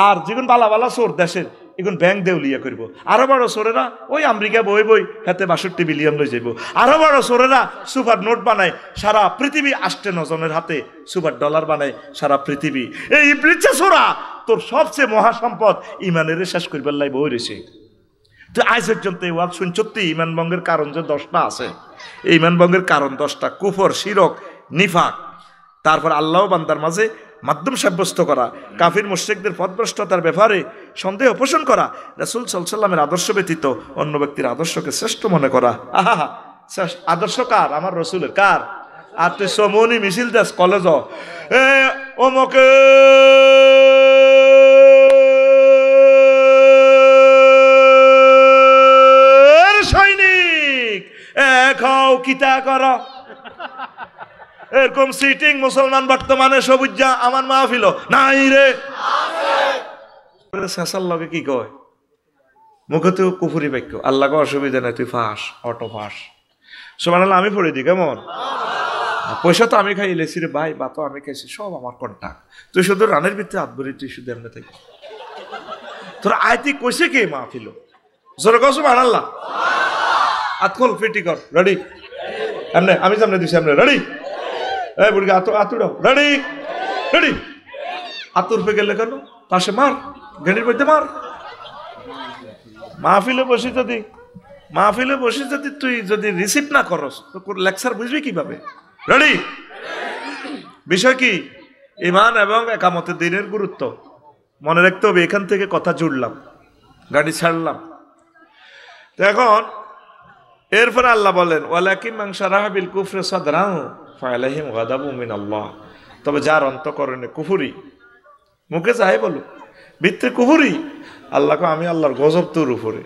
আর যেগুন বালা বালা চোর দেশের এগুন ব্যাংক দেউলিয়া করবো। আরো বড় চোরেরা ওই আমেরিকা বই হাতে 62 বিলিয়ন লই যাইব। আরো বড় চোরেরা সুপার নোট বানায় সারা পৃথিবী, 8 জনের হাতে সুপার ডলার বানায় সারা পৃথিবী। এই ইবলিসে চোরা তোর সবচেয়ে মহাসম্পদ ইমানের শেষ করবার লাই বই রয়েছে। তো আজ পর্যন্ত এই ওয়াজ শুনছতি ইমান ভঙ্গের কারণ যে 10টা আছে, এই ইমান ভঙ্গের কারণ 10টা, কুফর, শিরক, নিফাক, তারপর আল্লাহ বান্দার মাঝে মাধ্যম সাব্যস্ত করা, কাফির মুশরিকদের পথভ্রষ্টতার ব্যাপারে সন্দেহ পোষণ করা, রাসূল সাল্লাল্লাহু আলাইহি ওয়াসাল্লামের আদর্শ ব্যতীত অন্য ব্যক্তির আদর্শকে শ্রেষ্ঠ মনে করা। আহা আদর্শ কার? আমার রসুলের। কার? আর তুই সমনি মিছিল দাস কলেজ অমকে সৈনিক খাও কিতা কর, এরকম সিটিং মুসলমান বর্তমানে সবুজা আমার মাহফিল নাই রে। শেষার লগে কি কয় মুখে তো কুফুরি বাক্য, আল্লাহকে অসুবিধা নাই তুই ফাঁস, অটো ফাঁস। সুবহানাল্লাহ আমি পড়ে দিই কেমন? পয়সা তো আমি খাই লেছি রে ভাই, বা তো আমি খাইছি, সব আমার কন্টাক্ট। তুই শুধু রানের ভিতরে হাত ভরি, তুই শুধু এমনি থাকি। তোর আয়তি কইছে কে মাহফিল? জোরে কও সুবহানাল্লাহ। আতকল ফিটি কর, রেডি? এমনে আমি সামনে দিছি, এমনে রেডি? এই বুড়ি আতুড়াও, রেডি রেডি। আতুর পে গেলে কেন? পাশে মার, গেড়ির মধ্যে মার। মাহফিলে বসে যদি তুই যদি রিসিভ না করস তো লেকচার বুঝবি কিভাবে? রেডি? বিষয় কি? ঈমান এবং একামতের দ্বীনের গুরুত্ব মনে রাখতে হবে। এখান থেকে কথা জুড়লাম, গাড়ি ছাড়লাম। তো এখন এরপরে আল্লাহ বলেন ওয়ালাকিন মান শারাহা বিল কুফরি সাদরাহু ফালাইহিম গাদাবুম মিনাল্লাহ। তবে যার অন্তঃকরণে কুফরি, মুখে চাই বলো ভিতরে কুফরি, আল্লাহকে আমি আল্লাহর গজব তোর উপরে,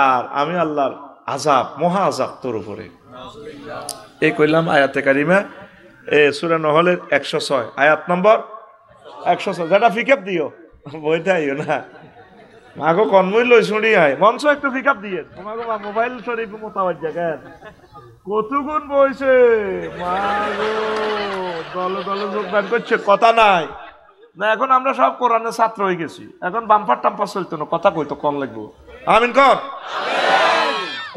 আর আমি আল্লাহর আযাব, মহা আযাব তোর উপরে। এই কইলাম আয়াতে কারিমা সূরা নহলের 106 আয়াত নম্বর 106। যেটা পিকআপ দিও বইটা আইও না, মাগো কনমই লই শুনি আয় মঞ্চ একটু পিকআপ দিয়ে তোমাকে মোবাইল শরীফ মোতাবাজ জায়গায় কতগুণ বইছে মাগো, দলে দলে যোগদান করছে, কথা নাই না। এখন আমরা সব কোরআনের ছাত্র হয়ে গেছি, এখন বাম্পার টাম্পার চলতো না, কথা কইতো কম লাগবো। আমিন কর।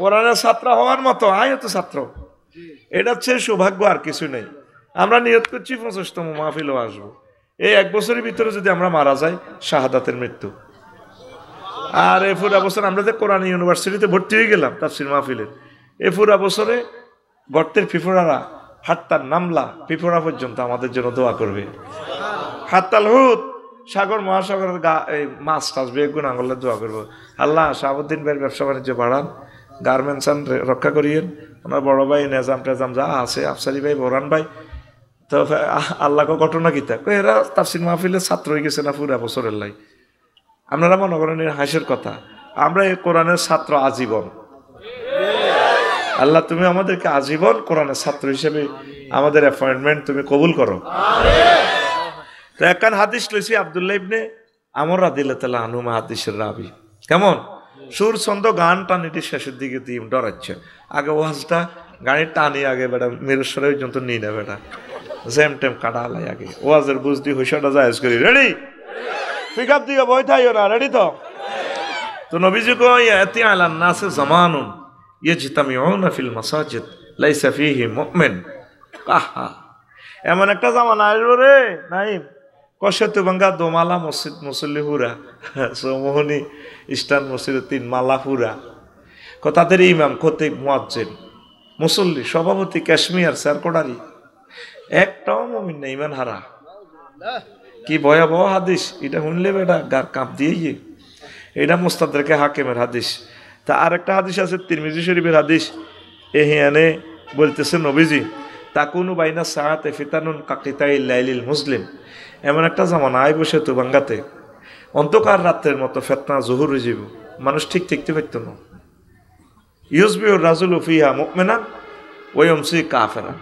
কোরআনের ছাত্র হওয়ার মতো আয় তো ছাত্র, এটা হচ্ছে সৌভাগ্য, আর কিছু নেই। আমরা নিয়ত করছি 25তম মাহফিলও আসবো। এই 1 বছরের ভিতরে যদি আমরা মারা যাই, শাহাদাতের মৃত্যু। আর এই পুরা বছর আমরা যে কোরআন ইউনিভার্সিটিতে ভর্তি হয়ে গেলাম তাফসীর মাহফিলের, এই পুরা বছরে গর্তের পিঁপড়ারা হাত্তার নামলা পিঁপড়া পর্যন্ত আমাদের জন্য দোয়া করবে। হাত্তাল হুত সাগর মহাসাগরের মাছ টাছ বেগুন আঙুলের দোয়া করবো। আল্লাহ শাহাবুদ্দিন ভাইয়ের ব্যবসা বাণিজ্য বাড়ান, গার্মেন্টস রক্ষা করিয়েন, ওনার বড় ভাই নেজাম টেজাম যা আছে, আফসারি ভাই, বোরান ভাই। তো আল্লাহকে ঘটনা কিতা এরা তাফসীর মাহফিলের ছাত্র হয়ে গেছে না পুরা বছরের লাই। আপনারা মনে করেন হাসির কথা, আমরা এই কোরআনের ছাত্র আজীবন। আল্লাহ তুমি আমাদেরকে আজীবন কোরআনের ছাত্র হিসেবে আমাদের অ্যাপয়েন্টমেন্ট তুমি কবুল করো। তো একখান হাদিস লইছি আব্দুল্লাহ ইবনে আমর রাদিয়াল্লাহু তাআলা আনহু হাদিসের রাবি। কেমন সুর ছন্দ গান টানিটি শেষের দিকে দিয়ে ডরাচ্ছে আগে ওয়াজটা গাড়ির টানি আগে বেটা মেরুস্বরে পর্যন্ত নিয়ে নেবে বেটা জ্যাম ট্যাম কাটা আলাই আগে ওয়াজের বুঝ দিয়ে হইসাটা জায়েজ করি রেডি পিক আপ দিকে বই থাইও না রেডি তো নবীজি কয় ইয়াতি আলা নাস জামানুন ইয়াজতামিউনা ফিল মাসাজিদ লাইসা ফীহি মুমিন কাহা এমন একটা জামানা আসবে রে নাইম কশেতু বাঙ্গা দোমালা মসজিদ মুসল্লি হুরা সমোহনী ইস্টার্ন মসজিদে 3 মালা হুরা তাদের ইমাম খতিব মুয়াজ্জিন মুসল্লি সভাপতি কাশ্মীর সারকোডারি একটাও মুমিন না ইমান হারা কি ভয়াবহ হাদিস এটা শুনলে বেটা গার কাঁপ দিয়ে এটা মুস্তাদরাকে হাকিমের হাদিস তা আরেকটা হাদিস আছে তিরমিজি শরীফের হাদিস এহিয়ানে বলতেছে নবীজি তাকুনু বাইনা সাআতে ফিতানুন কাকিতাইল লাইলিল মুসলিম এমন একটা জামানা আই বসে তো বাঙ্গাতে অন্ধকার রাত্রের মতো ফিতনা জহুর হয়ে যাব মানুষ ঠিক দেখতে পারত না ইউসবিউ রাজুলু ফিহা মুমিনান ওয়া ইউমসি কাফিরা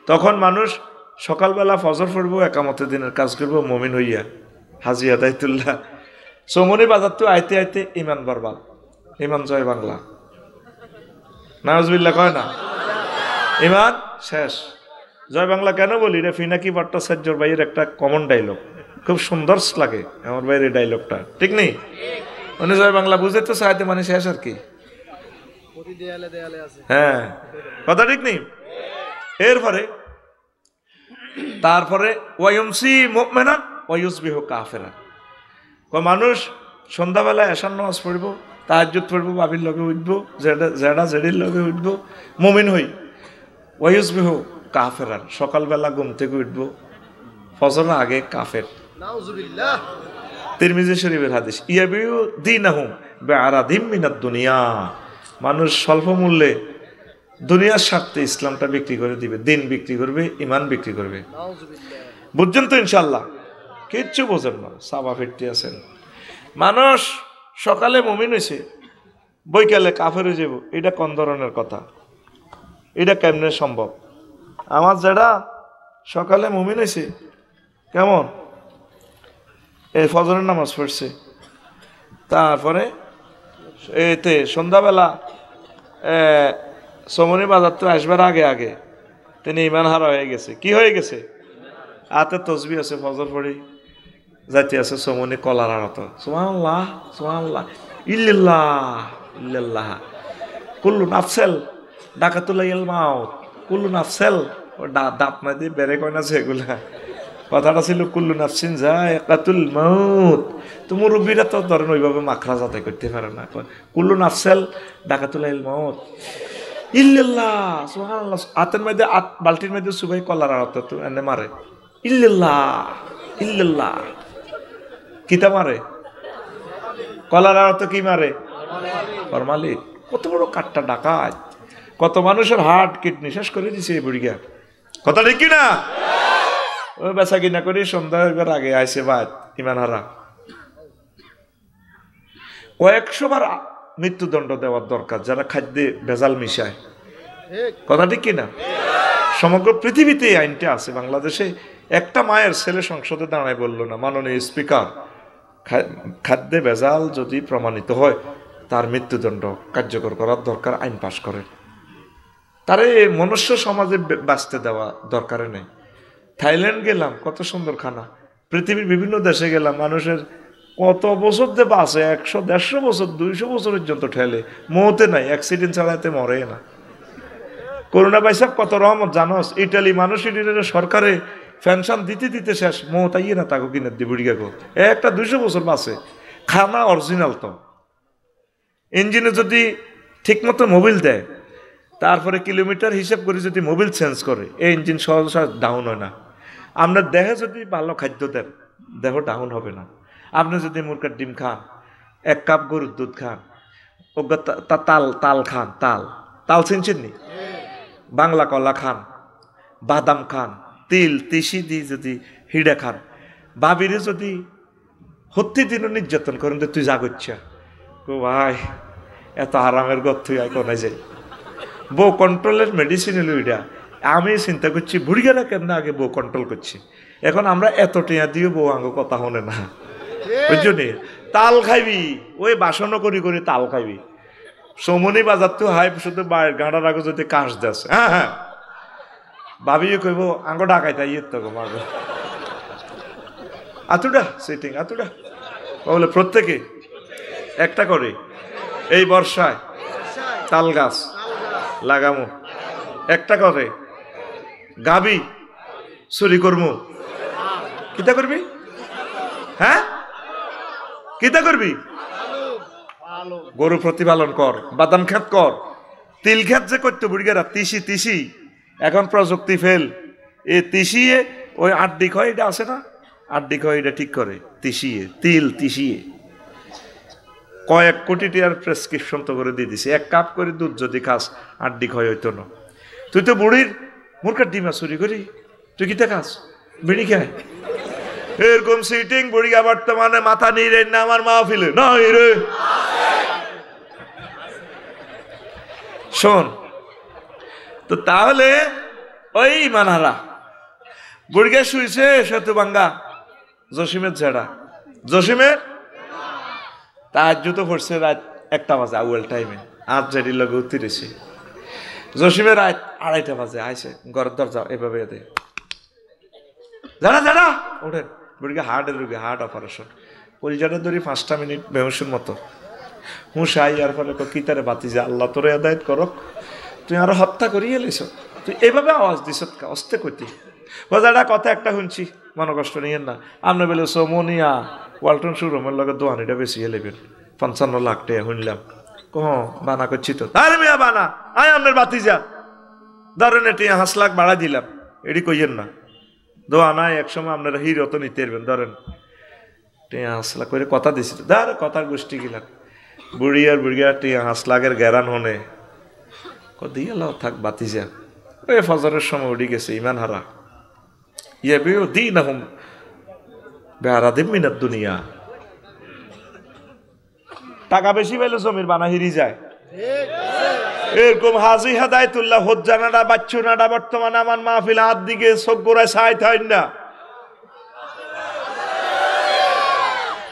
তখন মানুষ সকালবেলা ফজর পড়বো একামতে দিনের কাজ করবো মুমিন হইয়া হাজি আদায়তুল্লাহ সমনি বাজার তো আইতে আইতে ইমান বরবাদ ইমান জয় বাংলা নাউজুবিল্লাহ কয় না ইমান শেষ জয় বাংলা কেন বলি রে ফিনাকি ভট্টাচার্যর ভাইয়ের একটা কমন ডায়লগ খুব সুন্দর লাগে আমার ভাইয়ের এই ডায়লগটা ঠিক নেই উনি জয় বাংলা বুঝতে চাইতে মানে শেষ আর কি হ্যাঁ কথা ঠিক নেই এরপরে তারপরে ওয়ায়ুমসি মুমিনান ওয়ায়ুসবিহু কাফিরা মানুষ সন্ধ্যাবেলায় এশার নামাজ পড়বো তাহাজ্জুদ পড়বো বাবির লগে উঠবো জেডা জেডির লগে উঠবো মুমিন হই ওয়ায়ুসবিহু কাফেরান সকালবেলা ঘুম থেকে উঠবো ফজরের আগে কাফের নাউজুবিল্লাহ তিরমিজি শরীফের হাদিস ইয়াবিউ দীনাহুম বিআরাদিম মিনাদ দুনিয়া মানুষ স্বল্প মূল্যে দুনিয়ার স্বার্থে ইসলামটা বিক্রি করে দিবে দিন বিক্রি করবে ইমান বিক্রি করবে বুঝছেন তো ইনশাআল্লাহ কিচ্ছু বোঝেন না সাবা ফিরতে আছেন মানুষ সকালে মুমিন হয়েছে বৈকালে কাফের হয়ে যাব এটা কোন ধরনের কথা এটা কেমনে সম্ভব আমার যারা সকালে মুমিন হয়েছে কেমন এই ফজরের নামাজ পড়ছে তারপরে এতে সন্ধ্যাবেলা সমনি বাজার তো আসবার আগে আগে তিনি ইমান হারা হয়ে গেছে কি হয়ে গেছে হাতে তসবি আছে ফজর পড়ি যাইতে আছে সমনি কলার আড়ত সুবহানাল্লাহ সুবহানাল্লাহ ইল্লাল্লাহ ইল্লাল্লাহ কুল্লু নাফসেল ডাকাতুল মাউত কুল্লু নাফসেল দাঁত না দিয়ে বেড়ে কয় না সেগুলা কথাটা ছিল কুল্লু নাফসিন যায়কাতুল মাউত তো মুরব্বীরা তো ধরেন ওইভাবে মাখরা যাতে করতে পারে না কুল্লু নাফসেল ডাকাতুল মাউত ইল্লাল্লাহ সুবহানাল্লাহ হাতের মধ্যে বালতির মধ্যে সুবাই কলার আড়ত তো এনে মারে ইল্লাল্লাহ ইল্লাল্লাহ কিতা মারে কলার আড়ত কি মারে ফরমালিন কত বড় কাটটা ডাকাত কত মানুষের হার্ট কিডনি শেষ করে দিছে এই বুড়িয়া কথা ঠিক কিনা ওই বেচা কিনা করি সন্ধ্যা হইবার আগে আইসে বাদ ইমান হারা কয়েকশোবার মৃত্যুদণ্ড দেওয়ার দরকার যারা খাদ্যে ভেজাল মিশায় কথা ঠিক কিনা সমগ্র পৃথিবীতে এই আইনটা আছে বাংলাদেশে একটা মায়ের ছেলে সংসদে দাঁড়ায় বললো না মাননীয় স্পিকার খাদ্যে ভেজাল যদি প্রমাণিত হয় তার মৃত্যুদণ্ড কার্যকর করার দরকার আইন পাশ করেন তারে মনুষ্য সমাজে বাঁচতে দেওয়া দরকার নেই থাইল্যান্ড গেলাম কত সুন্দর খানা পৃথিবীর বিভিন্ন দেশে গেলাম মানুষের কত বছর যে বাঁচে 100-150 বছর 200 বছর পর্যন্ত ঠেলে মৌতে নাই অ্যাক্সিডেন্ট ছাড়াতে মরে না করোনা ভাইসাব কত রহমত জানোস ইটালি মানুষ ইটালির সরকারে পেনশন দিতে দিতে শেষ মৌত আইয়ে না তাকে কিনে দিয়ে বুড়ি গো একটা 200 বছর বাঁচে খানা অরিজিনাল তো ইঞ্জিনে যদি ঠিকমতো মোবিল দেয় তারপরে কিলোমিটার হিসাব করে যদি মোবিল চেঞ্জ করে এই ইঞ্জিন সহজ ডাউন হয় না আপনার দেহে যদি ভালো খাদ্য দেন দেহ ডাউন হবে না আপনি যদি মুরগার ডিম খান 1 কাপ গরুর দুধ খান তাল তাল খান তাল তাল চিনছেন নি বাংলা কলা খান বাদাম খান তিল তিসি দিয়ে যদি হিডা খান বাবিরে যদি হত্যি দিনও নির্যাতন করেন তুই জাগচ্ছা গো ভাই এত আরামের গত তুই আয় কোনায় যাই বউ কন্ট্রোলের মেডিসিন এলো এটা আমি চিন্তা করছি বুড়িগারা কেমন আগে বউ কন্ট্রোল করছি এখন আমরা এত টিয়া দিয়ে বউ আঙ্গ কথা হনে না বুঝছনি? তাল খাইবি, ওই বাসনও করি করি তাল খাইবি। সমনি বাজার তো হাই শুধু গাঁড়ার আগে যদি কাশ দাস, হ্যাঁ হ্যাঁ ভাবিও কইব আঙ্গ ডাকাই তাই তো মারব আতুডা সিটিং আতুডা বলে প্রত্যেকে একটা করে এই বর্ষায় তাল গাছ লাগামো, একটা করে গাবি চুরি করমু। কিতা করবি? হ্যাঁ কিতা করবি? গরু প্রতিপালন কর, বাদাম ক্ষেত কর, তিল ক্ষেত যে করতো বুড়িগারা তিসি এখন প্রযুক্তি ফেল, এ তিসিয়ে ওই আড্ডি খয়টা আছে না, আড্ডি খয়টা ঠিক করে তিসিয়ে কয়েক কোটি টাকার প্রেসক্রিপশন তো করে দিয়ে দিছে। 1 কাপ করে দুধ যদি খাস আড্ডি ক্ষয় হইতো না। তুই তো বুড়ির মুরকার ডিমা চুরি করি, তুই কিতা খাস? বিড়ি খায় এরকম সিটিং বুড়িগা বর্তমানে মাথা নিয়ে না আমার মাহফিলে না রে। শোন তো তাহলে ওই মানহারা বুড়িগা শুইছে সেতু ভাঙ্গা জসিমের ঝেড়া, জসিমের তাহাজ্জু তো পড়ছে রাত 1টা বাজে আউয়াল টাইমে, আজ জেডির লগে উত্তিরেছে। জসিমের রাত 2:30 বাজে আইছে ঘরের দরজা এভাবে দে যারা ওঠেন। বুড়িকে হার্টের রোগী, হার্ট অপারেশন, পরিজাটা ধরি 5টা মিনিট বেহুশের মতো হুঁশাই। আর ফলে কিতারে বাতি যে আল্লাহ তোরে আদায়ত করক, তুই আরো হত্যা করিয়ে এলিস, তুই এভাবে আওয়াজ দিস অস্তে কইতি বাজারটা কথা একটা শুনছি, মনে কষ্ট নিয়েন না। আপনি বলে সোমনিয়া ওয়ালটন শোরুমের লগে দোয়ানিটা বেশি এলেবেন 55 লাখ টাকা শুনলাম। কহ বানা করছি তো আরে মিয়া বানা আয় আপনার বাতি যা ধরেন এটি 5 লাখ বাড়া দিলাম, এটি কইয়েন না দোয়া নাই। একসময় আপনারা হিরো তো নিতে পারবেন, ধরেন 5 লাখ করে কথা দিছি তো ধর কথার গোষ্ঠী গিলাম। বুড়ি আর বুড়িয়া 5 লাখের গ্যারান হনে দিয়ে লাও থাক বাতি যা। ওই ফজরের সময় উঠে গেছে ইমান হারা ইয়াবিউ দীনহুম বিআরাদিম মিনাদ দুনিয়া। টাকা বেশি পেলে জমির বানা হিরি যায়। এরকম হাজি হাদায়তুল্লাহ হজ্জানাডা বাচ্চুনাডা বর্তমানে আমার মাহফিল হাত দিকে চোখ গোড়ায় ছাই থাই না।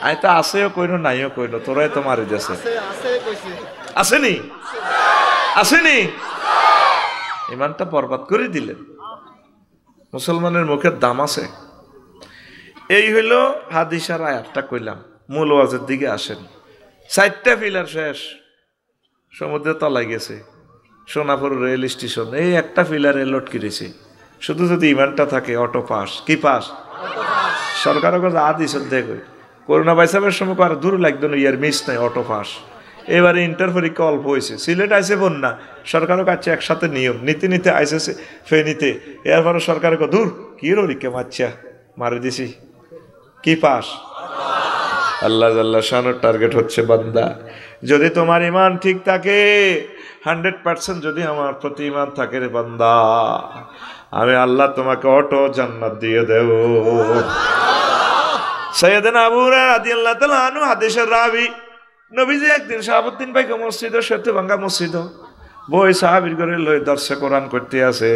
আই তো আছেও কইনো নাইও কইনো, তোরাই তো মারি যাচ্ছে। আসেনি আসেনি ইমানটা বরবাদ করে দিলেন। মুসলমানের মুখের দাম আছে। এই হইল হাদিসার আয়াতটা কইলাম। মূল ওয়াজের দিকে আসেন। 4টা পিলার শেষ, সমুদ্রে তলায় গেছে, সোনাপুর রেল স্টেশন এই একটা পিলারে লটকি রয়েছে। শুধু যদি ইমানটা থাকে অটো পাস। কি পাস? সরকারও কাছে আদিস দেখো করোনা ভাইসাবের সময় আর দূর লাগতো না, ইয়ার মিস নাই অটো পাস। এবারে ইন্টার পরীক্ষা অল্প হয়েছে, সিলেট আইসে বন্যা, সরকারও কাছে একসাথে নিয়ম নিতে আইসেছে ফেনিতে। এরপরে সরকার দূর কি পরীক্ষা মারছা মারে দিছি। কি পাস? আল্লাহ আল্লাহ শানোর টার্গেট হচ্ছে বান্দা, যদি তোমার ইমান ঠিক থাকে 100% যদি আমার প্রতি ইমান থাকে রে বান্দা, আমি আল্লাহ তোমাকে অটো জান্নাত দিয়ে দেব। সাইয়েদনা আবু হুরায়রা রাদিয়াল্লাহু তাআলা আনহু হাদিসের রাবী, নবীজি একদিন শাহাবুদ্দিন ভাইকে মসজিদে সেতু ভাঙ্গা মসজিদ বই সাহাবীর ঘরে লই দর্শে কোরআন করতে আছে,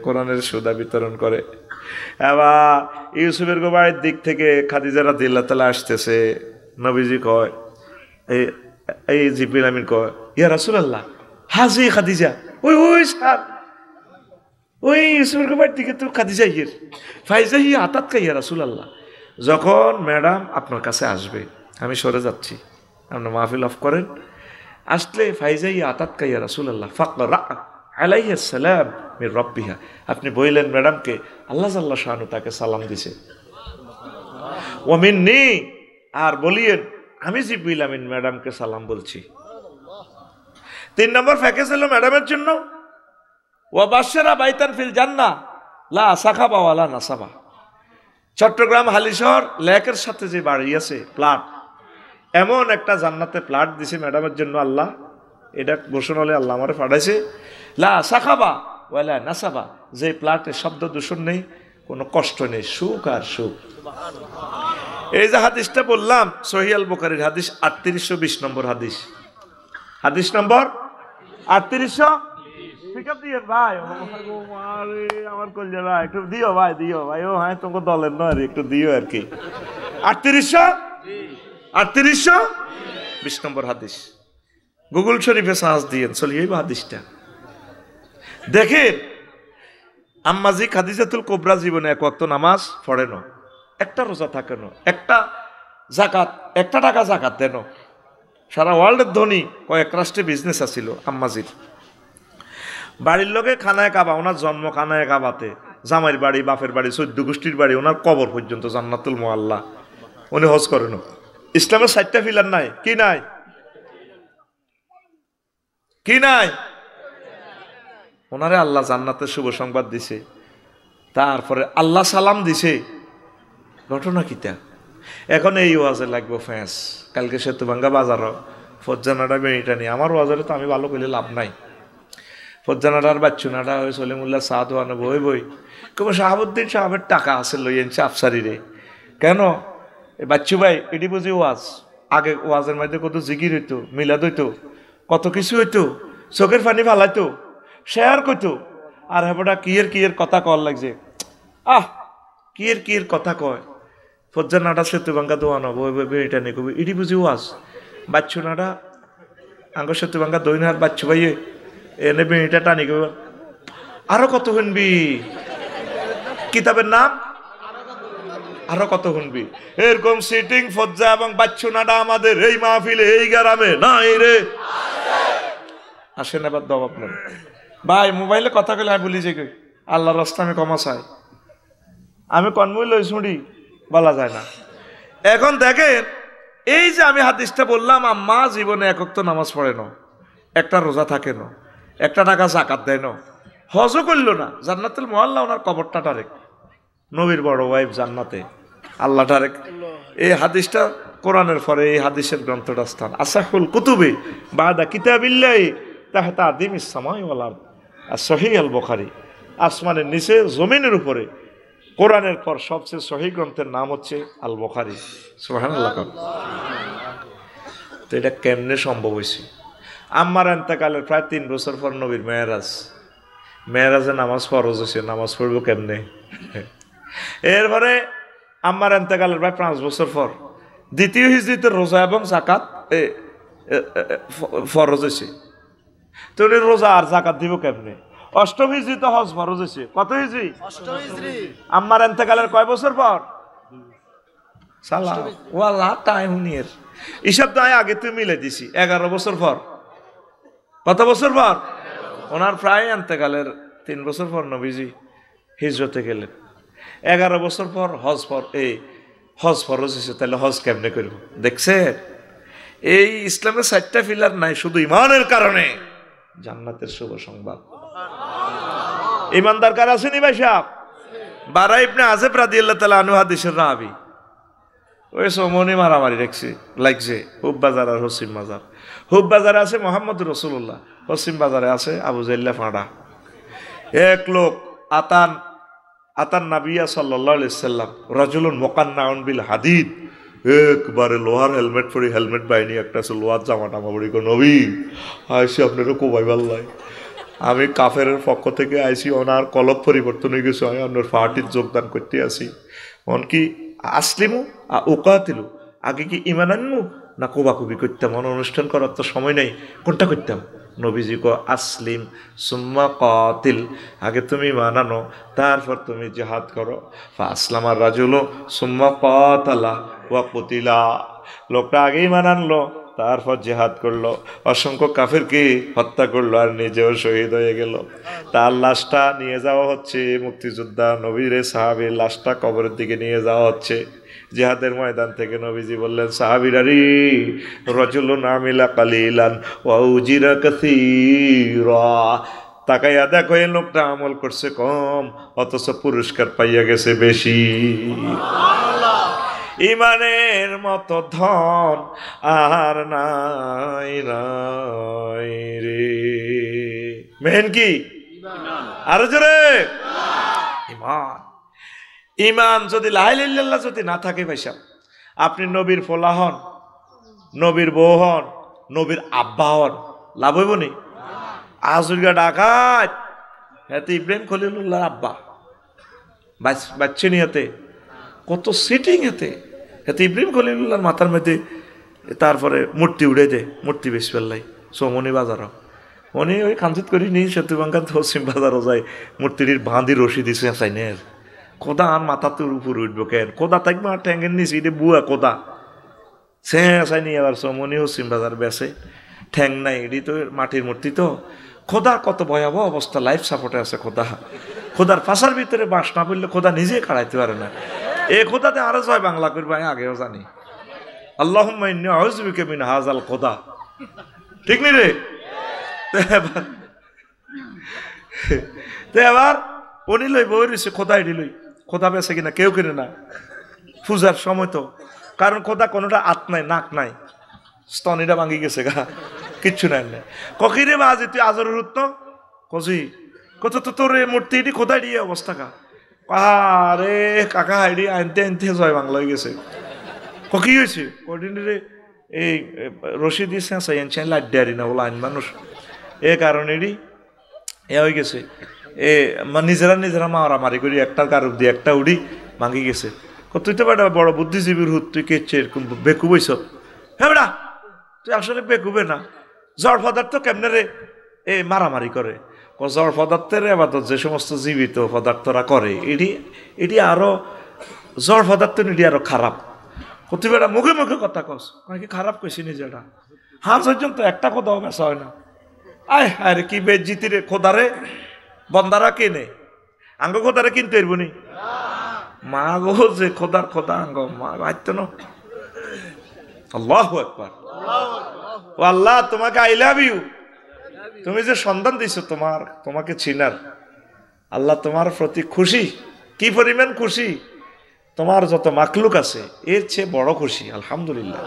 কোরআনের সুদা বিতরণ করে। এবার ইউসুফের গোবাড়ির দিক থেকে খাদিজা রাদিয়াল্লাহু তাআলা আসতেছে। নবীজি কয় এই জিবরিল আমিন কয় ইয়া রাসূলুল্লাহ হাজি খাদিজা। ওই সাহেব ওই ইউসুফের গোবাড়ির দিকে তো খাদিজা ইয়ের ফাইজা হি আতাত কা ইয়া রাসূলুল্লাহ। যখন ম্যাডাম আপনার কাছে আসবে আমি সরে যাচ্ছি, আপনার মাহফিল অফ করেন, আসলে ফাইজাই আতাত কা ইয়া রাসূলুল্লাহ ফাকরা আলাইহিস সালাম মির রাব্বিহা। আপনি বললেন ম্যাডামকে আল্লাহ জাল্লা শানু তাকে সালাম দিছে। ওয়া মিন্নি, আর বলিয়েন আমি জিবরিল আমিন ম্যাডামকে সালাম বলছি। 3 নম্বর প্যাকেজ হলো ম্যাডামের জন্য ওয়া বাশশারা বাইতান ফিল জান্নাহ লা সাখাবা ওয়ালা নাসাবা। চট্টগ্রাম হালিশহর লেকের সাথে যে বাড়ি আছে প্লাট, এমন একটা জান্নাতে প্লাট দিছে ম্যাডামের জন্য আল্লাহ। এটা ঘোষণা হলে আল্লাহ আমারে পাঠাইছে লা সাখাবা ওয়ালা নাসাবা, যে প্লাটে শব্দ দূষণ নেই, কোনো কষ্ট নেই, সুখ আর সুখ। এই যে হাদিসটা বললাম সহিহ আল বুখারীর হাদিস 3820 নম্বর হাদিস, হাদিস নম্বর 3800। ঠিক আছে ভাই, আমার কলজা একটু দিও ভাই, দিও ভাই। ও হ্যাঁ তোমাকে দলের নয় একটু দিও আর কি। 3800 3820 নম্বর হাদিস। গুগল শরীফে সার্চ দিয়েন, চলিয়ে হাদিসটা দেখেন। আম্মাজি খাদিজাতুল কুবরা জীবনে এক ওয়াক্ত নামাজ পড়ে না, একটা রোজা থাকে না, একটা জাকাত, একটা টাকা জাকাত দেন। সারা ওয়ার্ল্ডের ধনী কয়েক রাষ্ট্রে বিজনেস আছিল আম্মাজির। বাড়ির লোকে খানায় কাবা, ওনার জন্ম খানায় কাবাতে, জামাইয়ের বাড়ি, বাপের বাড়ি, 14 গোষ্ঠীর বাড়ি, ওনার কবর পর্যন্ত জান্নাতুল মুআল্লা। উনি হজ করেন। ইসলামের 4টা পিলার নাই, কি নাই? কি নাই? ওনারে আল্লাহ জান্নাতের শুভ সংবাদ দিছে, তারপরে আল্লাহ সালাম দিছে। ঘটনা কিতা? এখন এই ওয়াজে লাগবো ফ্যাঁস। কালকে সেতুভাঙ্গা বাজার ফজ্জানাটা বেড়িটা নিয়ে আমার ওয়াজারে তো আমি ভালো করলে লাভ নাই। ফজ্জানাটার বাচ্চুনাটা ওই সলিমুল্লাহ সাদ ওয়ানো বই বই কেবল শাহাবুদ্দিন সাহেবের টাকা আছে লইয়েছে আফসারি রে। কেন বাচ্চু ভাই এটি বুঝি ওয়াজ? আগে ওয়াজের মধ্যে কত জিকির হইতো, মিলাদ হইতো, কত কিছু হইতো, চোখের পানি ফালাইতো, শেয়ার করতো। আর হেবটা কিয়ের কথা কর লাগছে, কিয়ের কথা কয়। ফজ্জার নাটা সেতু ভাঙ্গা দোয়ানো বই বই বেড়িটা নিয়ে কবি এটি বুঝি ওয়াজ। বাচ্চু নাটা আঙ্গ সেতু ভাঙ্গা দইন হাত বাচ্চু ভাই এনে বেড়িটা টানি কব। আরো কত শুনবি? কিতাবের নাম আরো কত শুনবি? এরকম সিটিং ফজ্জা এবং বাচ্চু নাটা আমাদের এই মাহফিলে, এই গ্রামে না এই রে আসেন। এবার দাও আপনার ভাই মোবাইলে কথা কইলে আমি বলি যে আল্লাহর রাস্তা আমি ক্ষমা চাই, আমি কনমুই লই শুনি বলা যায় না। এখন দেখেন এই যে আমি হাদিসটা বললাম, আম্মা জীবনে একক তো নামাজ পড়ে না, একটা রোজা থাকে না, একটা টাকা জাকাত দেয় না, হজও করলো না, জান্নাতুল মুআল্লা ওনার কবরটা ডারেক, নবীর বড় ওয়াইফ জান্নাতে, আল্লাহ ডারেক। এই হাদিসটা কোরআনের পরে এই হাদিসের গ্রন্থটা স্থান আসাহুল কুতুবি বাদা কিতাবিল্লাহি তাহতা আদিমিস সামাই ওয়াল আরদ। আর সহিহ আল বুখারী, আসমানের নিচে জমিনের উপরে কোরআনের পর সবচেয়ে সহিহ গ্রন্থের নাম হচ্ছে আল বুখারী। সুবহানাল্লাহ। তো এটা কেমনে সম্ভব হয়েছে? আম্মার এন্তেকালের প্রায় 3 বছর পর নবীর মেয়েরাজে নামাজ ফরজ হয়েছে, নামাজ পড়ব কেমনে? এরপরে আম্মার এন্তেকালের প্রায় 5 বছর পর দ্বিতীয় হিজরিতে রোজা এবং জাকাত ফরজ হয়েছে। তো উনি রোজা আর জাকাত দিব কেমনে? 8ম হিজরিতে হজ ফরজ হয়েছে। কত হিজরি? 8ম হিজরি। আম্মার এন্তেকালের কয় বছর পর? সালা ওয়ালা টাইম নিয়ে হিসাব তো আগে তুই মিলে দিছি 11 বছর পর। কত বছর পর? ওনার প্রায় এন্তেকালের 3 বছর পর নবীজি হিজরতে গেলেন। 11 বছর পর হজ ফরজ হয়েছে। তাহলে হজ কেমনে করব? দেখছে এই ইসলামের 4টা পিলার নাই শুধু ইমানের কারণে জান্নাতের শুভ সংবাদ। ইমানদার কার আসেনি ভাই সাহেব? বারা ইবনে আযিব রাদিয়াল্লাহু তাআলা আনহু হাদিসের রাবি। ওই সমনি মারামারি লাগছে হুব বাজার আর হসিম বাজার। হুব বাজারে আছে মোহাম্মদ রাসূলুল্লাহ, হসিম বাজারে আছে আবু জাইল্লা ফাঁড়া। এক লোক আতান নাবিয়া সাল্লাল্লাহু আলাইহি সাল্লাম রাজুলুন মুকান্নাউন বিল হাদিদ, একবারে লোহার হেলমেট পরি, হেলমেট বাইনি একটা আছে লোহার জামা টামা পরি। নবী আইসি আপনারও কোবাই ভাল্লাই, আমি কাফেরের পক্ষ থেকে আইসি, ওনার কলব পরিবর্তন হয়ে গেছে, আমি আপনার পার্টির যোগদান করতে আসি। কি আসলিমু উকাতিলু, আগে কি ইমান আনমু না কোবাকুবি করতাম? অনুষ্ঠান করার তো সময় নেই, কোনটা করতাম? নবীজি কো আসলিম সুম্মা কাতিল, আগে তুমি ইমান আনো তারপর তুমি জিহাদ করো। আসলামার রাজুলু সুম্মা কাতালা ওয়া কুতিলা, লোকটা আগে ইমান আনলো তারপর জিহাদ করলো, অসংখ্য কাফেরকে হত্যা করলো আর নিজেও শহীদ হয়ে গেল। তার লাশটা নিয়ে যাওয়া হচ্ছে মুক্তিযোদ্ধা নবীর সাহাবীর লাশটা কবরের দিকে নিয়ে যাওয়া হচ্ছে জিহাদের ময়দান থেকে। নবীজি বললেন সাহাবীরারি রাজুলুন আমিলা কালিলান ওয়া উজিরা কাসীরা, তাকাইয়া দেখো এই লোকটা আমল করছে কম অথচ পুরস্কার পাইয়া গেছে বেশি। ইমানের মতো ধন আর নাই নাই রে। মেন কি? আরো জোরে ইমান। ইমান যদি লা ইলাহা ইল্লাল্লাহ যদি না থাকে ভাইসা, আপনি নবীর ফোলা হন, নবীর বউ হন, নবীর আব্বা হন, লাভ হইব নি? আজুরগা ডাকাত হাতে ইব্রাহিম খলিলুল্লাহর আব্বা বাচ্চা নিয়ে কত সিটিং এতে এতে ইব্রাহিম খলিলুল্লাহর মাথার মধ্যে তারপরে মূর্তি উড়ে দে, মূর্তি বেশ ফেললাই সোমনি বাজারও উনি ওই খানচিত করি নি সেতুবাঙ্গান পশ্চিম বাজারও যায় মূর্তিটির বাঁধি রশি দিছে চাইনের কোদা আর মাথা তোর উপর উঠবো কেন কোদা থাকবে আর ট্যাঙ্গের নিচে এটা বুয়া কোদা সে চাইনি আবার সোমনি পশ্চিম বাজার বেসে ঠ্যাং নাই এটি তো মাটির মূর্তি তো খোদা কত ভয়াবহ অবস্থা লাইফ সাপোর্টে আছে খোদা খোদার ফাঁসার ভিতরে বাস না পড়লে খোদা নিজে কাড়াইতে পারে না এ খোদাতে আরো জয় বাংলা করবো আমি আগেও জানি আল্লাহুম্মা ইন্নী আউযু বিকা মিন হাযাল খোদা ঠিক নি রে এবার উনি লই বই রয়েছে খোদা এটি লই খোদা বেছে কিনা কেউ কিনে না পূজার সময় তো কারণ খোদা কোনোটা আত নাই নাক নাই স্তনিটা ভাঙি গেছে গা কিচ্ছু নাই না ককিরে বাজে তুই আজরের উত্ত কজি কত তো তোর মূর্তি এটি খোদাই দিয়ে অবস্থা কা আরে কাকা আইডি আনতে আনতে জয় বাংলা হয়ে গেছে কি হয়েছে কদিন রে এই রশি দিয়েছে চাই লাইট দেয়ারি না বলো আইন মানুষ এ কারণে এ হয়ে গেছে এ নিজেরা মারামারি করি একটার কারণ দিয়ে একটা উড়ি ভাঙি গেছে তুই তো বেটা বড় বুদ্ধিজীবীর হুত তুই কেছে এরকম বেকু বইস হ্যাঁ বেটা তুই আসলে বেকুবে না জড় পদার্থ কেমনে রে এ মারামারি করে জড় পদার্থের আবাদত যে সমস্ত জীবিত পদার্থরা করে এটি আরো জড় পদার্থ এটি আরো খারাপ তুই বেটা মুখে মুখে কথা কস কি খারাপ কইছি নিজেটা হাঁস পর্যন্ত একটা কোথাও বেসা হয় না আয় আরে কি বেজ্জিতি রে খোদারে বন্দারা কিনে আঙ্গ খোদারে কিনতে পারবো নি মা গো যে খোদার খোদা আঙ্গ মা বাড়ত না আল্লাহু আকবার ও আল্লাহ তোমাকে আই লাভ ইউ তুমি যে সন্তান দিছো তোমাকে চিনার আল্লাহ তোমার প্রতি খুশি কি পরিমাণ খুশি তোমার যত মাকলুক আছে এর চেয়ে বড় খুশি আলহামদুলিল্লাহ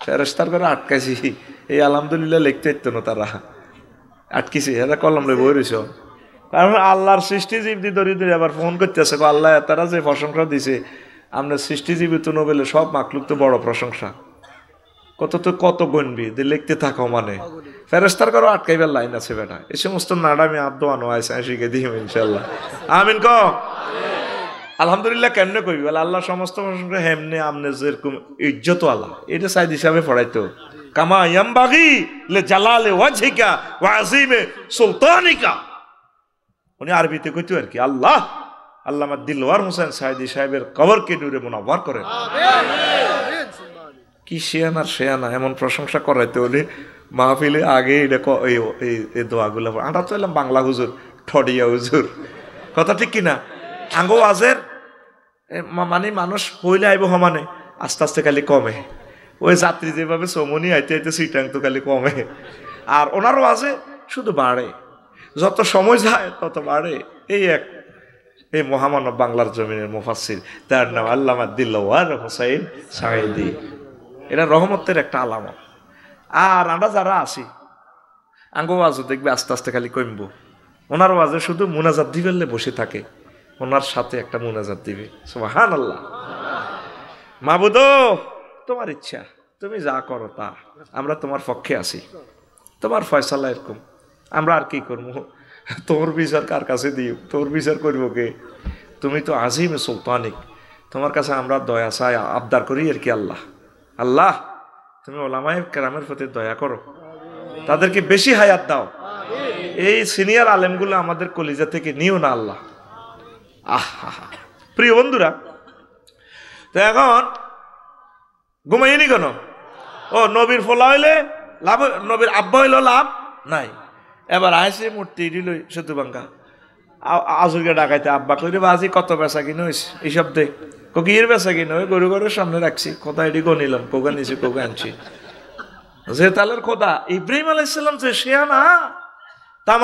ফেরেশতার করে আটকাইছি এই আলহামদুলিল্লাহ লিখতে হইতো না তারা আটকিছি এরা কলম রে বই রইছ কারণ আল্লাহর সৃষ্টিজীবী দরিদ্র আবার ফোন করতেছে আল্লাহ তারা যে প্রশংসা দিছে আমরা সৃষ্টিজীবী তো নোবেলে সব মাকলুক তো বড় প্রশংসা কত গণবি লিখতে থাকো মানে ফেরেশতার করো আটকাইবার লাইন আছে বেটা এই সমস্ত নাডামি আদোয়ানো আছে শিখে দিই ইনশাল্লাহ আমিন ক আলহামদুলিল্লাহ কেমনে কইবি বলে আল্লাহ সমস্ত প্রশংসা হেমনে আমনে যেরকম ইজ্জত আল্লাহ এটা সাইদ হিসাবে পড়াইতো কামা ইয়ামবাগি লে জালালে ওয়াজহিকা ওয়া আযীমে সুলতানিকা উনি আরবিতে কইতো আর কি আল্লাহ আল্লামা দিলওয়ার হোসেন সাইদি সাহেবের কবরকে নূরে মুনাওয়ার করেন আমিন কি শেয়ানা এমন প্রশংসা করাইতে হলে মাহফিলে আগে এটা এই দোয়াগুলো আমরা তো এলাম বাংলা হুজুর ঠডিয়া হুজুর কথা ঠিক কিনা আঙ্গো আজের মানে মানুষ হইলে আইব সমানে আস্তে আস্তে খালি কমে ওই যাত্রী যেভাবে চমনি আইতে আইতে সিটাং তো খালি কমে আর ওনারও আছে শুধু বাড়ে যত সময় যায় তত বাড়ে এই মহামানব বাংলার জমিনের মুফাসসির তার নাম আল্লামা দিলওয়ার হোসেন সাঈদী এটা রহমতের একটা আলামত আর আমরা যারা আছি আঙ্গো ওয়াজও দেখবে আস্তে আস্তে খালি কমবো ওনার ওয়াজে শুধু মুনাজাত দিবেলে বসে থাকে ওনার সাথে একটা মুনাজাত দিবে সুবহানাল্লাহ মাবুদ তোমার ইচ্ছা তুমি যা করো তা আমরা তোমার পক্ষে আছি তোমার ফয়সালা এরকম আমরা আর কি করবো তোর বিচার কার কাছে দিও তোর বিচার করবো কে তুমি তো আজিম সুলতানিক তোমার কাছে আমরা দয়া চাই আবদার করি আর কি আল্লাহ তুমি ওলামায়ে কেরামের প্রতি দয়া করো তাদেরকে বেশি হায়াত দাও এই সিনিয়র আলেমগুলো আমাদের কলিজা থেকে নিও না আল্লাহ প্রিয় বন্ধুরা তো এখন ঘুমাইনি কেন ও নবীর ফোলা হইলে লাভ নবীর আব্বা হইল লাভ নাই এবার আইসে মূর্তি দিল সেতুবাঙ্গা আজুকে ডাকাইতে আব্বা কইরে বাজি কত বেচা কিনে হয়েছে এইসব দেখ কির বেচা কিনে ওই গরু গরুর সামনে রাখছি কোথা এটি গনিলাম কোকা নিছি কোকা আনছি যে তালের খোদা ইব্রাহিম আলাইহিস যে শেয়ানা তাম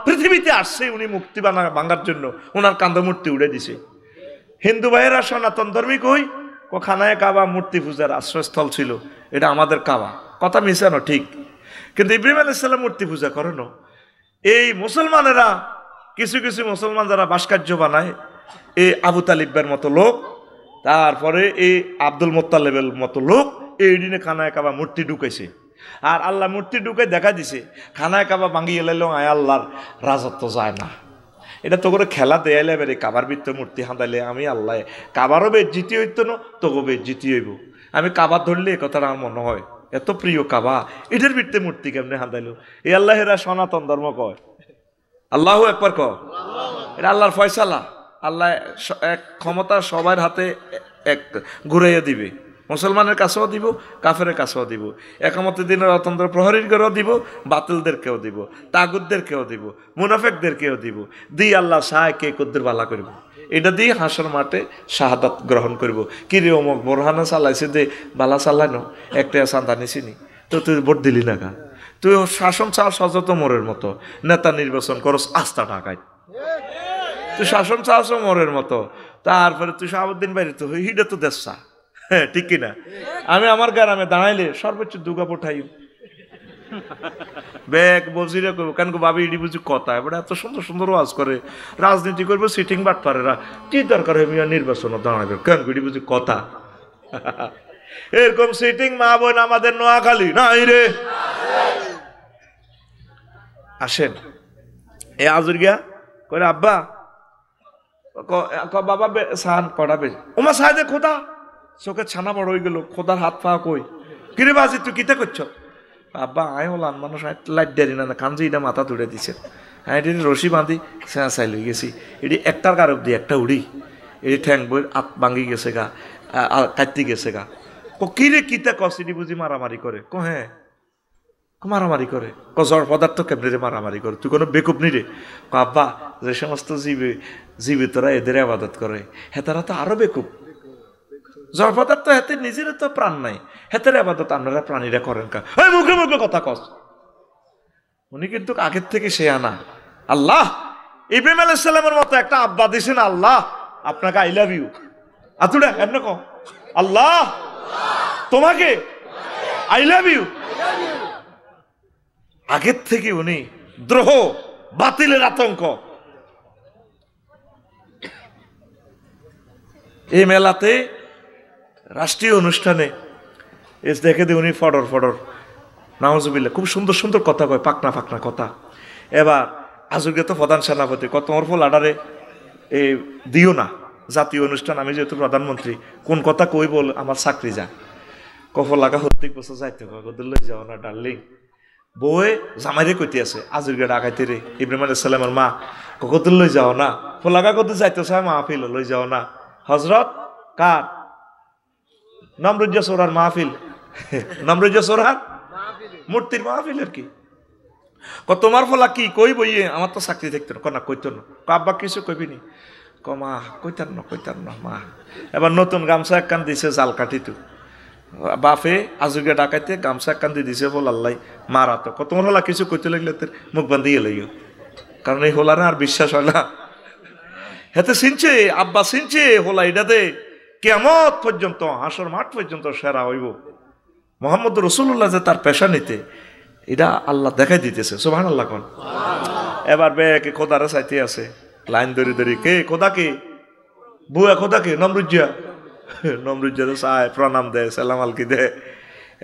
পৃথিবীতে আসছে উনি মুক্তি ভাঙার জন্য ওনার কান্দ মূর্তি উড়ে দিছে হিন্দু ভাইয়েরা সনাতন ধর্মী কই খানায় কাবা মূর্তি পূজার আশ্রয়স্থল ছিল এটা আমাদের কাবা কথা মিশানো ঠিক কিন্তু ইব্রাহিম আলাইহিস মূর্তি পূজা করেন এই মুসলমানেরা কিছু কিছু মুসলমান যারা ভাস্কর্য বানায় এই আবু তালিবের মতো লোক তারপরে এই আব্দুল মোত্তালেবের মতো লোক এই দিনে খানায় কাবা মূর্তি ঢুকাইছে আর আল্লাহ মূর্তি ঢুকে দেখা দিছে খানায় কাবা ভাঙিয়ে এলাইলেও আয় আল্লাহর রাজত্ব যায় না এটা তো করে খেলা দেয়াইলে এবারে কাবার বৃত্ত মূর্তি হাঁদাইলে আমি আল্লাহ কাবারও বেজ্জিতি হইতো না তোকে বেজ্জিতি হইব। আমি কাবার ধরলে এ কথাটা আমার মনে হয় এত প্রিয় কাবা, এটার বৃত্তে মূর্তি কেমনে হাঁদাইলো? এই আল্লাহেরা সনাতন ধর্ম কয়, আল্লাহু আকবার কয়, এটা আল্লাহর ফয়সালা। আল্লাহ এক ক্ষমতা সবার হাতে এক ঘুরাইয়া দিবে, মুসলমানের কাছেও দিব, কাফের কাছেও দিব, একামতের দিনের অতন্ত্র প্রহরীদেরও দিব, বাতিলদেরকেও দিব, তাগুতদেরকেও দিব, মুনাফেকদেরকেও দিব। দিয়ে আল্লাহ সাহায় কে কদ্দের বালা করব, এটা দিয়ে হাসর মাঠে শাহাদাত গ্রহণ করব। কিরে অমুক বোরহানা চালাইছে দে বালা চালানো একটা চান্দা নিছিনি, তো তুই ভোট দিলি না গা? তুই শাসন চাও সজত মোরের মতো, নেতা নির্বাচন করস আস্থা টাকায়, তুই শাসন চাওছ মোরের মতো, তারপরে তুই শাহাবুদ্দিন বাইরে তো হিডে তো দেশা। হ্যাঁ ঠিক কিনা? আমি আমার গ্রামে দাঁড়াইলে সর্বোচ্চ দুগা পঠাই ব্যাগ বলছিরে করবো কেন ভাবি ইডি বুঝি কথা, এবারে এত সুন্দর সুন্দর ওয়াজ করে, রাজনীতি করবো সিটিং বাট পারেরা, কি দরকার হয় মিয়া নির্বাচন দাঁড়াবে কেন ইডি বুঝি কথা। এরকম সিটিং মা বোন আমাদের নোয়াখালী নাই রে। আসেন এ আজুর গিয়া করে আব্বা বাবা সাহান কড়াবে ওমা সাহায্য খোদা চোখে ছানা বড় হয়ে গেল, খোদার হাত পা কই কিরে বাজি তুই কিতে করছ? আব্বা আয় হলাম মানুষ লাইট দেরি না কাঞ্জি এটা মাথা তুলে দিছে, হ্যাঁ এটি রশি বাঁধি চাই লই গেছি, এটি একটার কারক দিয়ে একটা উড়ি, এটি ঠ্যাং বই হাত ভাঙি গেছে গা, কাটতে গেছে গা। কিরে কিতে কস এটি বুঝি মারামারি করে? হ্যাঁ মারামারি করে। জড় পদার্থ কেমনি রে মারামারি করে? তুই কোনো বেকুব নি রে? আব্বা যে সমস্ত জীবিতরা এদের আবাদত করে হেতারা তো আরো বেকুব। জড় পদার্থ হেতে নিজের তো প্রাণ নাই, হেতের আবাদত আপনারা প্রাণীরা করেন কা? মুখে মুখে কথা কস। উনি কিন্তু আগের থেকে সে আনা আল্লাহ ইব্রাহিম আলাইহিস সালামের মতো একটা আব্বা দিছেন আল্লাহ আপনাকে আই লাভ ইউ আতুড়া এমন ক আল্লাহ তোমাকে আই লাভ ইউ। আগের থেকে উনি দ্রোহ বাতিলের আতঙ্ক। এই মেলাতে রাষ্ট্রীয় অনুষ্ঠানে দেখে দিয়ে উনি ফডর ফডর নাউজুবিল্লাহ খুব সুন্দর সুন্দর কথা কয়, পাকনা ফাকনা কথা। এবার আজকে তো প্রধান সেনাপতি কত অর্ফল আডারে এই দিও না জাতীয় অনুষ্ঠান, আমি যেহেতু প্রধানমন্ত্রী কোন কথা কই বল আমার চাকরি যা কফল লাগা প্রত্যেক বছর যাইতে লই যাও না ডার্লিং। বই জামাইরে কইতে আছে আজুরগে ডাকাইতে রে ইব্রাহিম আলাইহিস সালামের মা কত লই যাও না, ফলাগা কত যাইতে চায় মাহফিল লই যাও না। হজরত কার? নমরুজ্জা সোরার মাহফিল, নমরুজ্জা সোরার মূর্তির মাহফিল আর কি। তোমার ফলা কি কই বইয়ে আমার তো চাকরি দেখতো না, কইতো না। আব্বা কিছু কইবিনি? মা কইতার না মা। এবার নতুন গামছা একখান দিছে জাল কাঠিতো বাপে আজুগে ডাকাইতে গামছা একখান দিয়ে দিছে বল আল্লাহ মারা তো তোমার হলা কিছু কইতে লাগলে তোর মুখ বান্ধিয়ে লইও, কারণ এই হোলা না আর বিশ্বাস হয় না। হেতে চিনছে আব্বা চিনছে হোলা এটাতে কিয়ামত পর্যন্ত হাসর মাঠ পর্যন্ত সেরা হইব। মোহাম্মদ রসুল্লাহ যে তার পেশা নিতে এটা আল্লাহ দেখাই দিতেছে সুবহানাল্লাহ কোন। এবার বেকে খোদারে চাইতে আছে লাইন ধরে ধরে, কে খোদা কে? বুয়া খোদা কে? নমরুজ্জা। নমরুজ্জা চায় প্রণাম দেয় সালাম আলকি দেয়।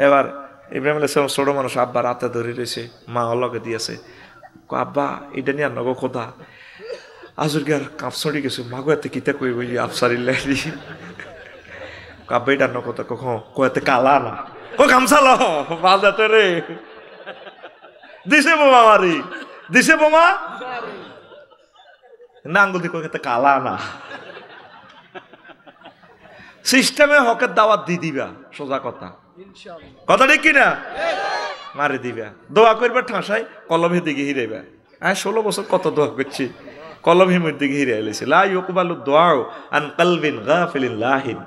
এবার ইব্রাহিম আলাইহিস সালাম ছোট মানুষ আব্বার হাতে ধরে রয়েছে, মা অলকে দিয়েছে। আব্বা এটা নিয়ে নগো খোদা আজুরকে আর কাপসড়ি গেছে মাগো এতে কিতা কই বই আফসারিল্লাহ আব্বা এটা নকতা কখন কয়েতে কালা না ও গামছাল বাজাতে রে দিছে বোমা মারি দিছে বোমা না আঙ্গুল দিয়ে কয়েতে কালা না। সিস্টেমে হকের দাওয়াত দি দিবা, সোজা কথা কথা ঠিক কিনা মারি দিবা। দোয়া করবে ঠাঁসাই কলমের দিকে হিরাইবা। হ্যাঁ 16 বছর কত দোয়া করছি, কলম হিমের দিকে হিরে এলেছে। লা ইউকবালু দুআউ আন কলবিন গাফিলিন লাহিন।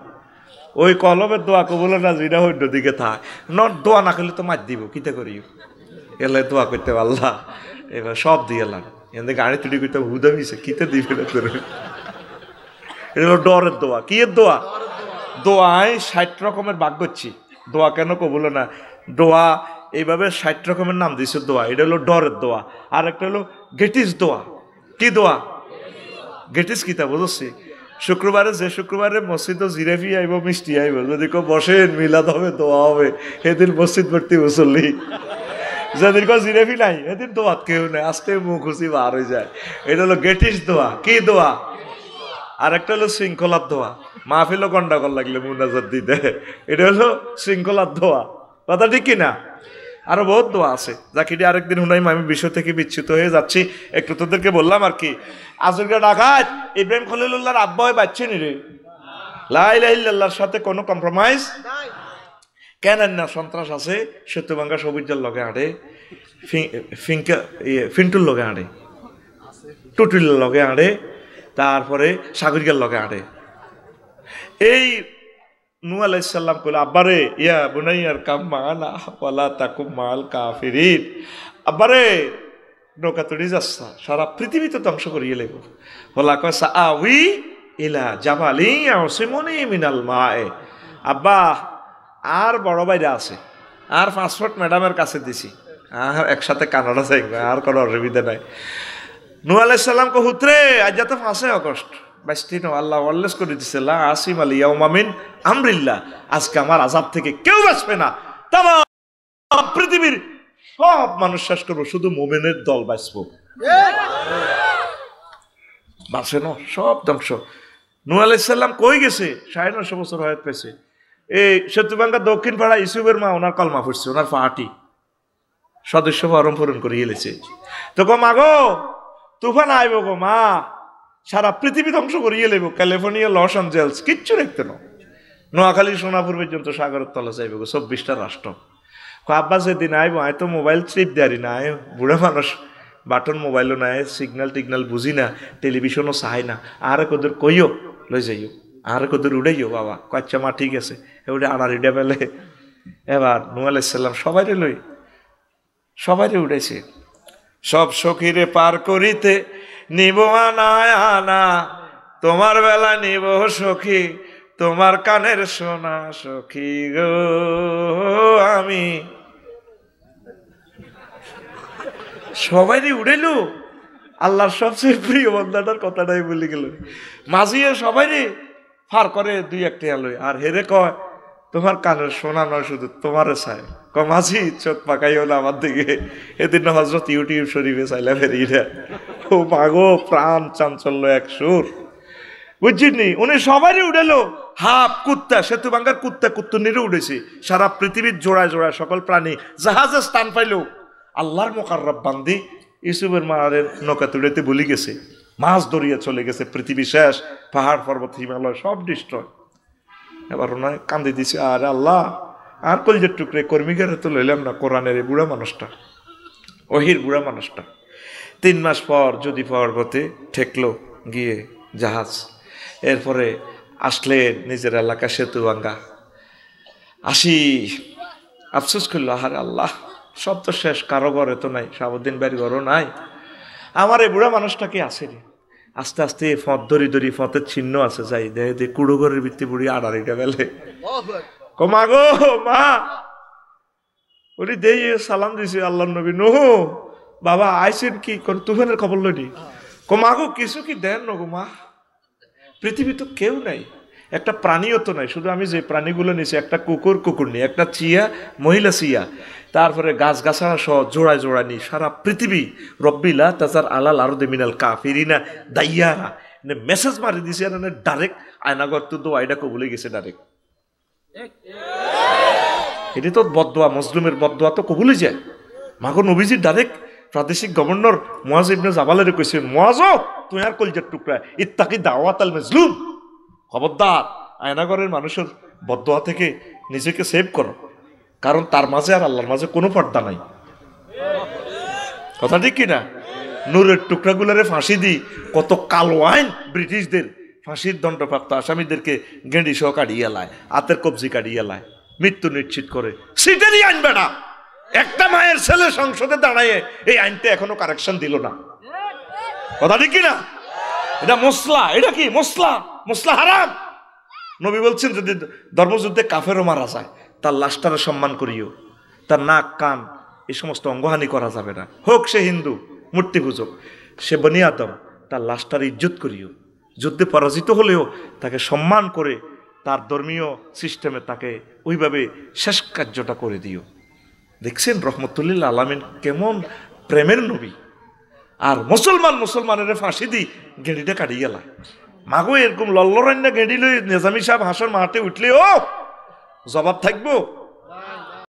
ওই কলমের দোয়া কবুল না যেটা হইড দিকে থাক নট দোয়া না করলে তো মার দিব কিতা করি এলে দোয়া করতে পারলা। এবার সব দিয়ে এলাম এদের গাড়ি তুলি করতে হুদা মিশে কিতে দিবে না তোর। এটা হলো ডরের দোয়া। কি এর দোয়া? দোয়ায় 60 রকমের ভাগ করছি। দোয়া কেন কবুল না? দোয়া এইভাবে 60 রকমের নাম দিছে দোয়া। এটা হলো ডরের দোয়া। আর একটা হলো গেটিস দোয়া। কি দোয়া? গেটিস কিতা বুঝছি? শুক্রবারে যে শুক্রবারে মসজিদ জিরাফি আইব মিষ্টি আইব, যদি কেউ বসেন মিলাদ হবে দোয়া হবে, সেদিন মসজিদ ভর্তি মুসল্লি। যেদিন কো জিরেফি নাই এদিন দোয়াত কেউ নাই, আস্তে মুখ খুশি বার হয়ে যায়। এটা হলো গেটিস দোয়া। কি দোয়া? আর একটা হলো শৃঙ্খলার দোয়া। মাহফিলও গন্ডগোল লাগলে মুনাজাত দিতে, এটা হলো শৃঙ্খলার দোয়া। কথা ঠিক কিনা? আরো বহুত দোয়া আছে, যাকে আরেকদিন হুনাইম। আমি বিষয় থেকে বিচ্যুত হয়ে যাচ্ছি, একটু তোদেরকে বললাম আর কি। আজকে ডাকাত ইব্রাহিম খলিলুল্লাহর আব্বা হয়ে বাচ্চে নি রে, লা ইলাহা ইল্লাল্লাহর সাথে কোনো কম্প্রোমাইজ কেন না? সন্ত্রাস আছে, সেতুভাঙ্গা সবুজের লগে আড়ে, ফিন্টুর লগে আড়ে, টুটুলের লগে আড়ে, তারপরে সাগরিকার লগে আড়ে। এই নূহ আলাইহিস সালাম কইল, আব্বারে ইয়া বুনাইয়ার কাম মানা ওয়ালা তাকুম মাল কাফিরিন। আব্বারে নৌকা তৈরি যাচ্ছা, সারা পৃথিবী তো ধ্বংস করিয়ে লেব। বলা কয় সাআউই ইলা জাবালি ইয়াসিমুনি মিনাল মায়ে। আব্বা আর বড় বাইরে আছে, আর পাসপোর্ট ম্যাডামের কাছে দিছি, আর একসাথে কানাডা যাই, আর কোনো অসুবিধা নাই। নূহ আলাইহিস সালাম কো হুতরে আজ তো 5 আগস্ট, বাইস্তিনো আল্লাহ ওয়াল্লেস করে দিছে, লা আসিম আল ইয়াউমা মিন আমরিল্লাহ। আজকে আমার আযাব থেকে কেউ বাঁচবে না, তামাম পৃথিবীর সব মানুষ শেষ করবো, শুধু মুমিনের দল বাঁচবো। বাঁচে না, সব ধ্বংস। নূহ আলাইহিস সালাম কই গেছে? 950 বছর হয়ে পেয়েছে। এই সেতুভাঙ্গা দক্ষিণ পাড়া ইসুফের মা ওনার কলমা পড়ছে, ওনার পাহাটি সদস্য ফরম পূরণ করে এলেছে। তো গো মা গো তুফান আইব গো মা, সারা পৃথিবী ধ্বংস করিয়ে লেব, ক্যালিফোর্নিয়া, লস অ্যাঞ্জেলস কিচ্ছু রাখতে না, নোয়াখালী সোনাপুর পর্যন্ত সাগরের তলে যাইব গো, 24টা রাষ্ট্র। আব্বা যেদিন আইব আয় তো মোবাইল ট্রিপ দেয়ারি না, আয় বুড়া মানুষ, বাটন মোবাইলও নাই, সিগন্যাল টিগনাল বুঝি না, টেলিভিশনও চাই না। আর কোদের কইও লই যাইও, আর কোদের উড়াইও বাবা। কচ্চা মা ঠিক আছে, এবারে আড়ারিডা পেলে। এবার নূহ আলাইহিস সালাম সবাইরে লই, সবাইরে উড়াইছে। সব সখীরে পার করিতে নিব আনা আনা, তোমার বেলা নিব সখী তোমার কানের সোনা সখী গো আমি। সবাইরে উড়াইলো, আল্লাহর সবচেয়ে প্রিয় বান্দাটার কথাটাই বলে গেল। মাঝিয়ে সবাইরে ফার করে 2-1 আলোয়, আর হেরে কয় তোমার কানের সোনা নয় শুধু তোমারে চায়। মাঝি চোখ পাকাইও না আমার দিকে। এদিন হযরত ইউটিউব শরীফে চাইলা ফেরিরা, ও মাগো প্রাণ চাঞ্চল্য এক সুর, বুঝছিনি? উনি সবারই উড়েলো। হাফ কুত্তা, সেতুভাঙ্গার কুত্তা কুত্তুনিরে উড়েছে, সারা পৃথিবীর জোড়ায় জোড়ায় সকল প্রাণী জাহাজে স্থান পাইল। আল্লাহর মোকাররব বান্দি ইউসুফের মায়ের নৌকা তুড়াইতে ভুলে গেছে, মাছ ধরিয়া চলে গেছে, পৃথিবী শেষ, পাহাড় পর্বত হিমালয় সব ডিস্ট্রয়। এবার ওনার কান্দি দিছে, আর আল্লাহ আর কলজের টুকরে কর্মীকারে তো লইলাম না, কোরআনের এই বুড়া মানুষটা, ওহির বুড়া মানুষটা। 3 মাস পর যদি পর্বতে ঠেকলো গিয়ে জাহাজ, এরপরে আসলে নিজের এলাকা সেতুভাঙ্গা। আসি আফসোস করলো, আহারে আল্লাহ সব তো শেষ, কারো ঘরে তো নাই, শাহাবুদ্দিন ভাইয়ের ঘরও নাই, আমার এই বুড়া মানুষটা কি আছে রে? আস্তে আস্তে ফত ধরি ধরি, ফতের চিহ্ন আছে, যাই দেখে কুড়ো ঘরের ভিত্তি বুড়ি আড়ারিটা বেলে, মা গো মা, উনি দেই সালাম দিছি আল্লাহ নবী, নো বাবা আইসেন কি কোন তুফানের খবর লইনি? মা গো কিছু কি দেন নগো মা, পৃথিবী তো কেউ নাই, একটা প্রাণীও তো নাই, শুধু আমি যে প্রাণীগুলো নিয়েছি, একটা কুকুর নিয়ে, একটা চিয়া মহিলা চিয়া, তারপরে গাছ গাছাড়া সহ জোড়ায় জোড়া নি, সারা পৃথিবী রব্বিলা তাজার আলাল আরদে মিনাল কাফিরিনা দাইয়ারা মেসেজ মারি দিছে, ডাইরেক্ট আয়নাগর তো দোয়াইডা কবুলে গেছে ডাইরেক্ট। এটি তো বদদোয়া, মজলুমের বদদোয়া তো কবুলে যায়। মাগো নবীজি ডাইরেক্ট প্রাদেশিক গভর্নর মুয়াজ ইবনে জাবালের কইছেন, মুয়াজ তুই আর কলজার টুকরা ইত্তাকি দাওয়াত আল মাজলুম, খবরদার আয়নাগরের মানুষের বদদোয়া থেকে নিজেকে সেভ করো, কারণ তার মাঝে আর আল্লাহর মাঝে কোনো পর্দা নাই। কথা ঠিক কিনা? নূরের টুকরাগুলোরে ফাঁসি দি, কত কালো আইন ব্রিটিশদের ফাঁসির দণ্ডপ্রাপ্ত আসামিদেরকে গেঁড়ি সহ কাটিয়ে লায়, হাতের কবজি কাটিয়ে লায়, মৃত্যু নিশ্চিত করে। সিটেরই আইন বেড়া, একটা মায়ের ছেলে সংসদে দাঁড়ায় এই আইনটা এখনো কারেকশন দিল না। কথা ঠিক কিনা? এটা মশলা, এটা কি মশলা? মশলা হারাম। নবী বলছেন যদি ধর্মযুদ্ধে কাফেরও মারা যায়, তার লাশটারে সম্মান করিও, তার নাক কান এই সমস্ত অঙ্গহানি করা যাবে না, হোক সে হিন্দু মূর্তি পূজক, সে বনি আদম, তার লাশটার ইজ্জত করিও, যুদ্ধে পরাজিত হলেও তাকে সম্মান করে তার ধর্মীয় সিস্টেমে তাকে ওইভাবে শেষ কার্যটা করে দিও। দেখছেন রহমতুল্লিল আলামিন কেমন প্রেমের নবী। আর মুসলমানের ফাঁসি দি গেঁড়িটা কাটি গেলা। মাগো এরকম লল্লরান্না গেঁড়ি লই নিজামী সাহেব হাসন মাঠে উঠলে ও জবাব থাকবো।